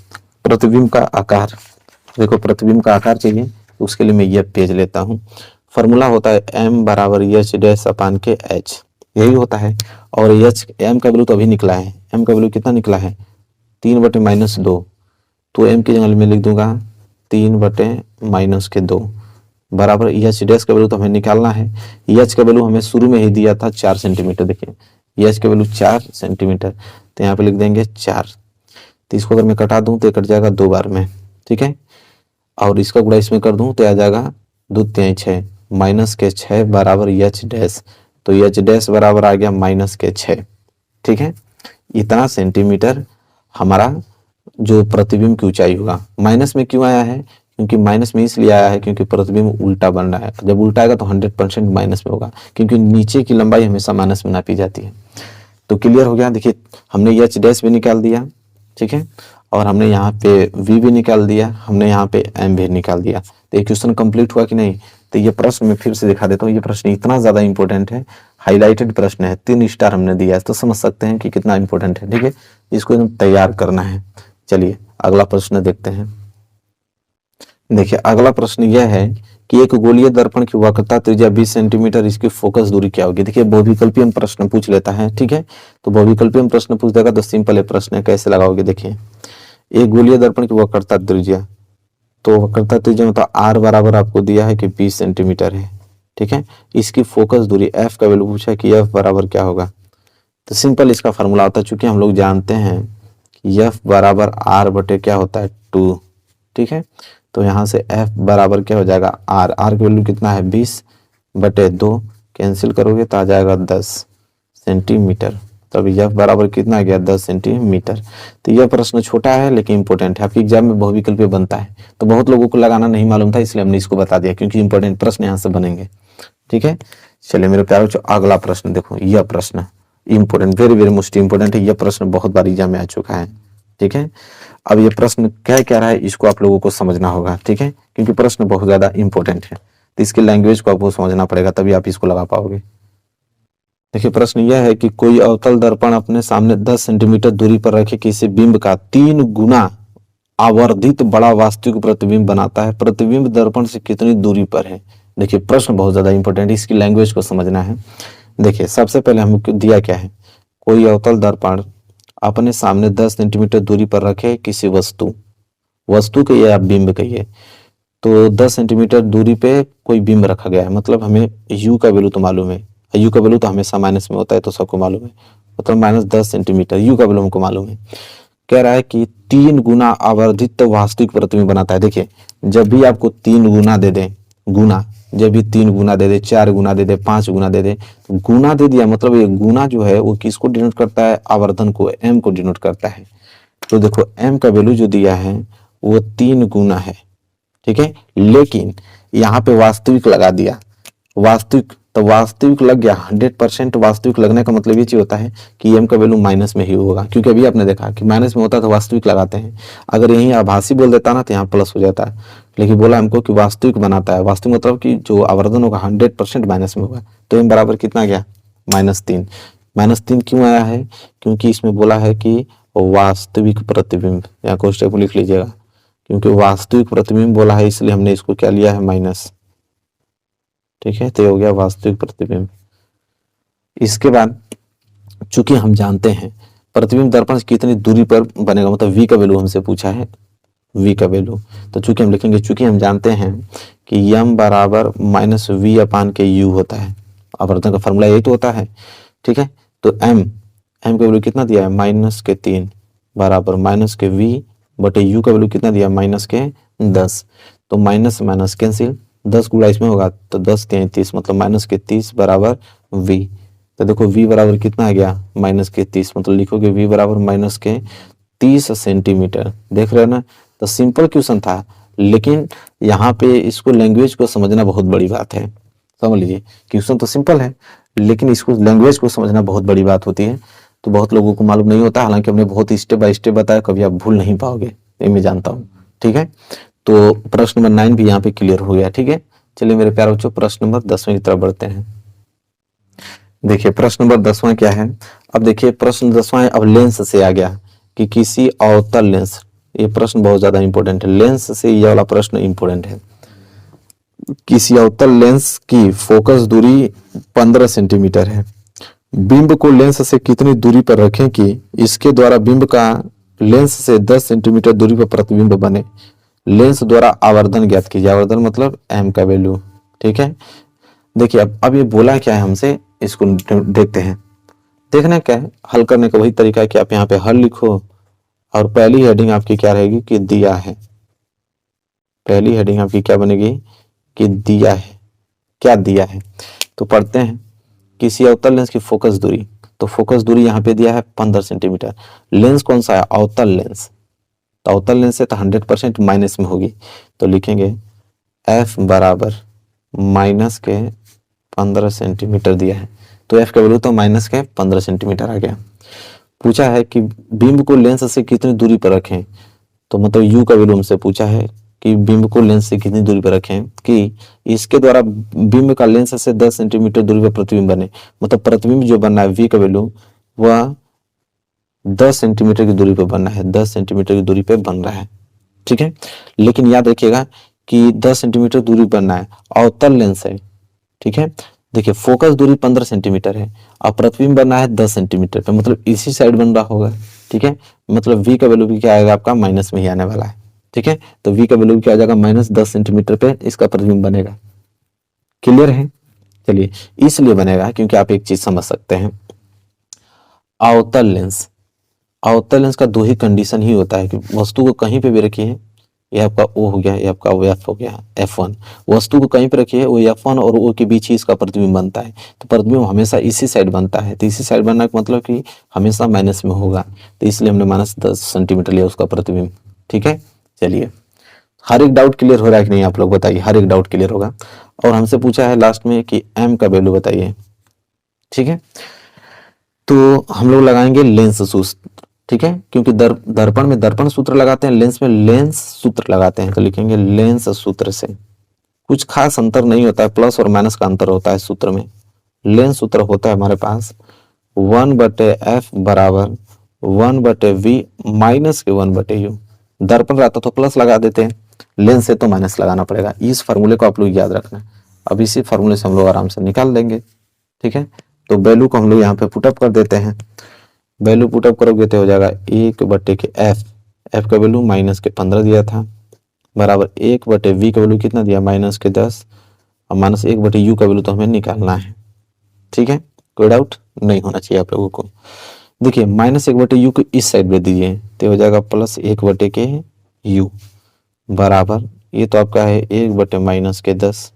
प्रतिबिंब का आकार। देखो प्रतिबिंब का आकार चाहिए, उसके लिए मैं यह पेज लेता हूँ। फॉर्मूला होता है m बराबर h'/h, यही होता है। और m का वैल्यू तो अभी निकला है, m का वैल्यू कितना निकला है 3/-2, तो m की जगह में लिख दूंगा 3/-2 बराबर h' का वैल्यू तो हमें निकालना है। h का वैल्यू हमें शुरू में ही दिया था 4 सेंटीमीटर, देखिए h का वैल्यू 4 सेंटीमीटर, तो यहाँ पे लिख देंगे 4। तो इसको अगर मैं कटा दूं तो कट जाएगा 2 बार में। ठीक है, और इसका गुणा इसमें कर दूं तो आ जाएगा 2 3 6, -6 बराबर h', तो h' बराबर आ गया -6। ठीक है, इतना सेंटीमीटर हमारा जो प्रतिबिंब की ऊंचाई होगा। माइनस में क्यों आया है, क्योंकि माइनस में इसलिए आया है क्योंकि प्रतिबिंब उल्टा बन रहा है। जब उल्टा आएगा तो 100% माइनस में होगा, क्योंकि नीचे की लंबाई हमेशा माइनस में नापी जाती है। तो क्लियर हो गया। देखिए हमने h' भी निकाल दिया, ठीक है, और हमने यहाँ पे v भी निकाल दिया, हमने यहाँ पे m भी निकाल दिया। तो ये क्वेश्चन कंप्लीट हुआ कि नहीं। तो ये प्रश्न मैं फिर से दिखा देता हूँ, ये प्रश्न इतना ज्यादा इंपॉर्टेंट है, हाईलाइटेड प्रश्न है, 3 स्टार हमने दिया है, तो समझ सकते हैं कि कितना इंपॉर्टेंट है। ठीक है, इसको एकदम तैयार करना है। चलिए अगला प्रश्न देखते हैं। देखिए अगला प्रश्न यह है कि एक गोलीय दर्पण की वक्रता त्रिज्या 20 सेंटीमीटर, इसकी फोकस दूरी क्या होगी। देखिए बहुविकल्पीय प्रश्न पूछ लेता है, ठीक है। तो बहुविकल्पीय प्रश्न पूछ देगा तो सिंपल है प्रश्न, कैसे लगाओगे। देखिए एक गोलीय दर्पण की वक्रता त्रिज्या, तो वक्रता त्रिज्या मतलब आर बराबर आपको दिया है कि 20 सेंटीमीटर है, ठीक है। इसकी फोकस दूरी एफ का वैल्यू पूछा कि एफ बराबर क्या होगा। तो सिंपल इसका फॉर्मूला होता है, चूंकि हम लोग जानते हैं कि एफ बराबर आर बटे क्या होता है 2, ठीक है। तो यहाँ से एफ बराबर क्या हो जाएगा आर, आर की वैल्यू कितना है 20 बटे 2, कैंसिल करोगे तो आ जाएगा 10 सेंटीमीटर। तो अभी एफ बराबर कितना आ गया 10 सेंटीमीटर। तो यह प्रश्न छोटा है लेकिन इंपॉर्टेंट है, आपके एग्जाम में बहुविकल्पीय बनता है। तो बहुत लोगों को लगाना नहीं मालूम था, इसलिए हमने इसको बता दिया, क्योंकि इंपॉर्टेंट प्रश्न यहाँ से बनेंगे, ठीक है। चलिए मेरे प्यारे बच्चों अगला प्रश्न देखो, यह प्रश्न important, very very most important है। यह प्रश्न बहुत बार एग्जाम में आ चुका है, ठीक है। अब ये प्रश्न क्या रहा है इसको आप लोगों को समझना होगा, ठीक है, क्योंकि प्रश्न बहुत ज्यादा इंपॉर्टेंट है। तो इसकी लैंग्वेज को आपको समझना पड़ेगा, तभी आप इसको लगा पाओगे। देखिए प्रश्न यह है कि कोई अवतल दर्पण अपने सामने 10 सेंटीमीटर दूरी पर रखे किसी बिंब का 3 गुना आवर्धित बड़ा वास्तविक प्रतिबिंब बनाता है, प्रतिबिंब दर्पण से कितनी दूरी पर है। देखिए प्रश्न बहुत ज्यादा इंपॉर्टेंट है, इसकी लैंग्वेज को समझना है। देखिए सबसे पहले हमको दिया क्या है, कोई अवतल दर्पण अपने सामने 10 सेंटीमीटर दूरी पर रखे किसी वस्तु के या बिंब कहिए, तो 10 सेंटीमीटर दूरी पे कोई बिंब रखा गया है, मतलब हमें u का वैल्यू तो मालूम है, u का वैल्यू तो हमेशा माइनस में होता है, तो सबको मालूम है, मतलब -10 सेंटीमीटर u का वैल्यू हमको मालूम है। कह रहा है कि 3 गुना आवर्धित वास्तविक प्रतिबिंब बनाता है। देखिए जब भी आपको 3 गुना दे दे, गुना जब भी 3 गुना दे दे, 4 गुना दे दे, 5 गुना दे दे, तो गुना दे दिया मतलब ये गुना जो है वो किसको डिनोट करता है, आवर्धन को, m को डिनोट करता है। तो देखो m का वैल्यू जो दिया है वो 3 गुना है, ठीक है, लेकिन यहाँ पे वास्तविक लगा दिया, वास्तविक, तो वास्तविक लग गया 100%। वास्तविक लगने का मतलब ये चीज होता है कि m का वैल्यू माइनस में ही होगा, क्योंकि अभी आपने देखा कि माइनस में होता तो वास्तविक लगाते हैं, अगर यही आभासी बोल देता ना तो यहाँ प्लस हो जाता है, लेकिन बोला हमको कि वास्तविक बनाता है, वास्तविक मतलब कि जो आवर्धन होगा 100% माइनस में होगा। तो m बराबर कितना गया -3। -3 क्यों आया है, क्योंकि इसमें बोला है कि वास्तविक प्रतिबिंब, यहाँ को स्टेप लिख लीजिएगा, क्योंकि वास्तविक प्रतिबिंब बोला है इसलिए हमने इसको क्या लिया है माइनस, ठीक है। तो ये हो गया वास्तविक प्रतिबिंब। इसके बाद चूंकि हम जानते हैं प्रतिबिंब दर्पण से कितनी दूरी पर बनेगा, मतलब v का वैल्यू हमसे पूछा है, v का वैल्यू, तो चूंकि हम लिखेंगे, चूंकि हम जानते हैं कि m बराबर -v/u होता है, आवर्धन का फॉर्मूला यही तो होता है, ठीक है। तो m का वैल्यू कितना दिया है -3 बराबर -v बटे u का वैल्यू कितना दिया -10, तो माइनस माइनस कैंसिल, 10 गुणा इसमें होगा तो 10 के 30, मतलब -30 बराबर v। तो देखो v बराबर कितना आ गया -30, मतलब लिखोगे v बराबर -30 सेंटीमीटर। देख रहे हो ना, तो सिंपल क्वेश्चन था, लेकिन यहाँ पे इसको लैंग्वेज को समझना बहुत बड़ी बात है। समझ लीजिए क्वेश्चन तो सिंपल है, लेकिन इसको लैंग्वेज को समझना बहुत बड़ी बात होती है, तो बहुत लोगों को मालूम नहीं होता। हालांकि हमने बहुत स्टेप बाय स्टेप बताया, कभी आप भूल नहीं पाओगे, ये मैं जानता हूँ, ठीक है। तो प्रश्न नंबर 9 भी यहाँ पे क्लियर हो गया, ठीक है। चलिए मेरे प्यारे बच्चों प्रश्न नंबर 10वें की तरफ बढ़ते हैं। देखिए प्रश्न नंबर 10वां क्या है, अब देखिए प्रश्न 10वां अब लेंस से आ गया कि किसी अवतल लेंस, ये प्रश्न बहुत ज्यादा इंपॉर्टेंट है, लेंस से यह वाला प्रश्न इंपॉर्टेंट है। किसी अवतल लेंस की फोकस दूरी 15 सेंटीमीटर है, बिंब को लेंस से कितनी दूरी पर रखें कि इसके द्वारा बिंब का लेंस से 10 सेंटीमीटर दूरी पर प्रतिबिंब बने। लेंस द्वारा आवर्धन ज्ञात कीजिए, आवर्धन मतलब m का वैल्यू, ठीक है। देखिए अब ये बोला क्या है हमसे, इसको देखते हैं। देखना क्या है, हल करने का वही तरीका है कि आप यहाँ पे हल लिखो और पहली हेडिंग आपकी क्या रहेगी कि दिया है। पहली हेडिंग आपकी क्या बनेगी कि दिया है, क्या दिया है। तो पढ़ते हैं, किसी अवतल लेंस की फोकस दूरी, तो फोकस दूरी यहाँ पे दिया है 15 सेंटीमीटर। लेंस कौन सा है, अवतल लेंस, तो अवतल लेंस से तो 100% माइनस में होगी, तो लिखेंगे f बराबर -15 सेंटीमीटर दिया है, तो f का वैल्यू तो -15 सेंटीमीटर आ गया। पूछा है कि बिंब को लेंस से कितनी दूरी पर रखें, तो मतलब u का वैल्यू हमसे पूछा है कि बिंब को लेंस से कितनी दूरी पर रखें कि इसके द्वारा बिंब का लेंस से 10 सेंटीमीटर दूरी पर प्रतिबिंब बने, मतलब प्रतिबिंब जो बनना है v का वैल्यू वह 10 सेंटीमीटर की दूरी पर बनना है, 10 सेंटीमीटर की दूरी पे बन रहा है, ठीक है। लेकिन याद रखिएगा कि 10 सेंटीमीटर दूरी बनना है, अवतल लेंस है, ठीक है। देखिए फोकस दूरी 15 सेंटीमीटर है और प्रतिबिंब बनना है 10 सेंटीमीटर पे, मतलब इसी साइड बन रहा होगा, ठीक है। मतलब v का वैल्यू भी क्या आएगा आपका माइनस में ही आने वाला है, ठीक है। तो v का वैल्यू क्या आ जाएगा -10 सेंटीमीटर पे इसका प्रतिबिंब बनेगा। क्लियर है? चलिए, इसलिए बनेगा क्योंकि आप एक चीज समझ सकते हैं, अवतल लेंस, अवतल लेंस का दो ही कंडीशन ही होता है कि वस्तु को कहीं पे भी रखिए, ये आपका O हो गया, ये आपका F हो गया, F1, वस्तु को कहीं पे रखिए, वो F1 और O के बीच ही इसका प्रतिबिंब बनता है। तो प्रतिबिंब हमेशा इसी साइड बनता है, तो इसी साइड बनने का मतलब कि हमेशा माइनस में होगा, तो इसलिए हमने -10 सेंटीमीटर लिया उसका प्रतिबिंब, ठीक है। चलिए, हर एक डाउट क्लियर हो रहा है कि नहीं, आप लोग बताइए, हर एक डाउट क्लियर होगा। और हमसे पूछा है लास्ट में कि M का वैल्यू बताइए, ठीक है। तो हम लोग लगाएंगे लेंस सूत्र, ठीक है, क्योंकि दर्पण में दर्पण सूत्र लगाते हैं, लेंस में लेंस सूत्र लगाते हैं, तो लिखेंगे लेंस सूत्र से। कुछ खास अंतर नहीं होता है, प्लस और माइनस का अंतर होता है सूत्र में। लेंस सूत्र होता है हमारे पास 1/f बराबर 1/v माइनस के 1/u। दर्पण रहता तो प्लस लगा देते हैं, लेंस से तो माइनस लगाना पड़ेगा। इस फार्मूले को आप लोग याद रखना। अब इसी फार्मूले से हम लोग आराम से निकाल देंगे, ठीक है। तो वैल्यू को हम लोग यहाँ पे पुटअप कर देते हैं। वैल्यू पुटअप करोगे तो हो जाएगा 1/f, f का वैल्यू -15 दिया था, बराबर 1/v का वैल्यू कितना दिया -10, और -1/u का वैल्यू तो हमें निकालना है, ठीक है। कोई डाउट नहीं होना चाहिए आप लोगों को। देखिए -1/u को इस साइड में दीजिए तो हो जाएगा +1/u बराबर, ये तो आपका है 1/-10,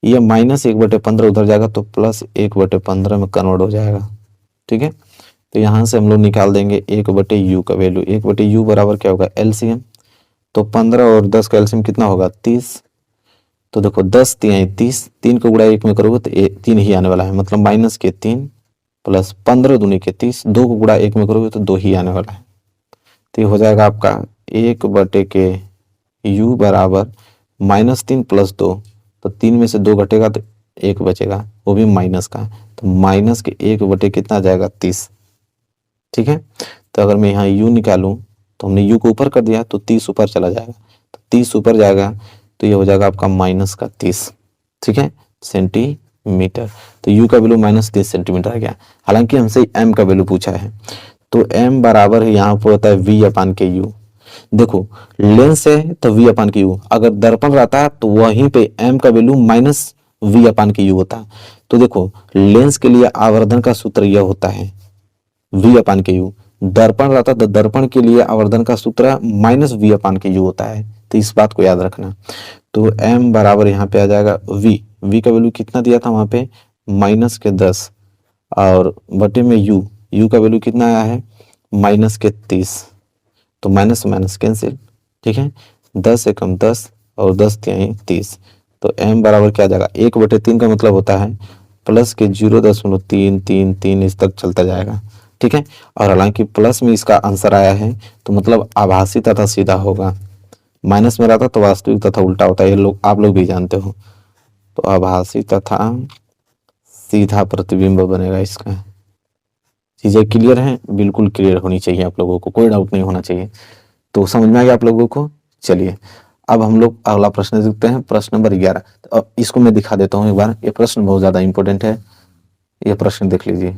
ये -1/15 उधर जाएगा तो +1/15 में कन्वर्ट हो जाएगा, ठीक है। तो यहाँ से हम लोग निकाल देंगे 1/u का वैल्यू। 1/u बराबर क्या होगा LCM, तो 15 और 10 का LCM कितना होगा 30। तो देखो 10 3 30, 3 को गुणा 1 में करोगे तो 3 ही आने वाला है, मतलब -3 प्लस 15 दूनी के 30, 2 को गुणा 1 में करोगे तो 2 ही आने वाला है। तो ये हो जाएगा आपका 1/u बराबर -3 + 2, तो 3 में से 2 घटेगा तो 1 बचेगा, वो भी माइनस का, तो -1 कितना जाएगा 30, ठीक है। तो अगर मैं यहाँ u निकालूं तो हमने u को ऊपर कर दिया तो 30 ऊपर चला जाएगा, तो 30 ऊपर जाएगा तो ये हो जाएगा आपका -30, ठीक है, सेंटीमीटर। तो u का वैल्यू -30 सेंटीमीटर आ गया। हालांकि हमसे m का वैल्यू पूछा है, तो m बराबर यहाँ पर होता है v/u। देखो लेंस है तो v/u, अगर दर्पण रहता है तो वहीं पे m का वैल्यू -v/u होता। तो देखो लेंस के लिए आवर्धन का सूत्र यह होता है v/u, दर्पण रहता तो दर्पण के लिए आवर्धन का सूत्र -v/u होता है, तो इस बात को याद रखना। तो m बराबर यहाँ पे आ जाएगा v का वैल्यू कितना दिया था वहां पे -10, और बटे में u का वैल्यू कितना आया है -30, तो माइनस माइनस कैंसिल, ठीक है। 10 से कम 10 और 10 3 30, तो m बराबर क्या आ जाएगा 1/3 का मतलब होता है प्लस के 0.333 इस तक चलता जाएगा, ठीक है। और हालांकि प्लस में इसका आंसर आया है तो मतलब आभासी तथा सीधा होगा, माइनस में रहता तो वास्तविक तथा उल्टा होता है, ये लोग आप लोग भी जानते हो। तो आभासी तथा सीधा प्रतिबिंब बनेगा इसका। चीजें क्लियर हैं? बिल्कुल क्लियर होनी चाहिए आप लोगों को, कोई डाउट नहीं होना चाहिए। तो समझ में आ गया आप लोगों को? चलिए अब हम लोग अगला प्रश्न देखते हैं, प्रश्न नंबर 11। इसको मैं दिखा देता हूँ एक बार, ये प्रश्न बहुत ज्यादा इंपॉर्टेंट है, ये प्रश्न देख लीजिए।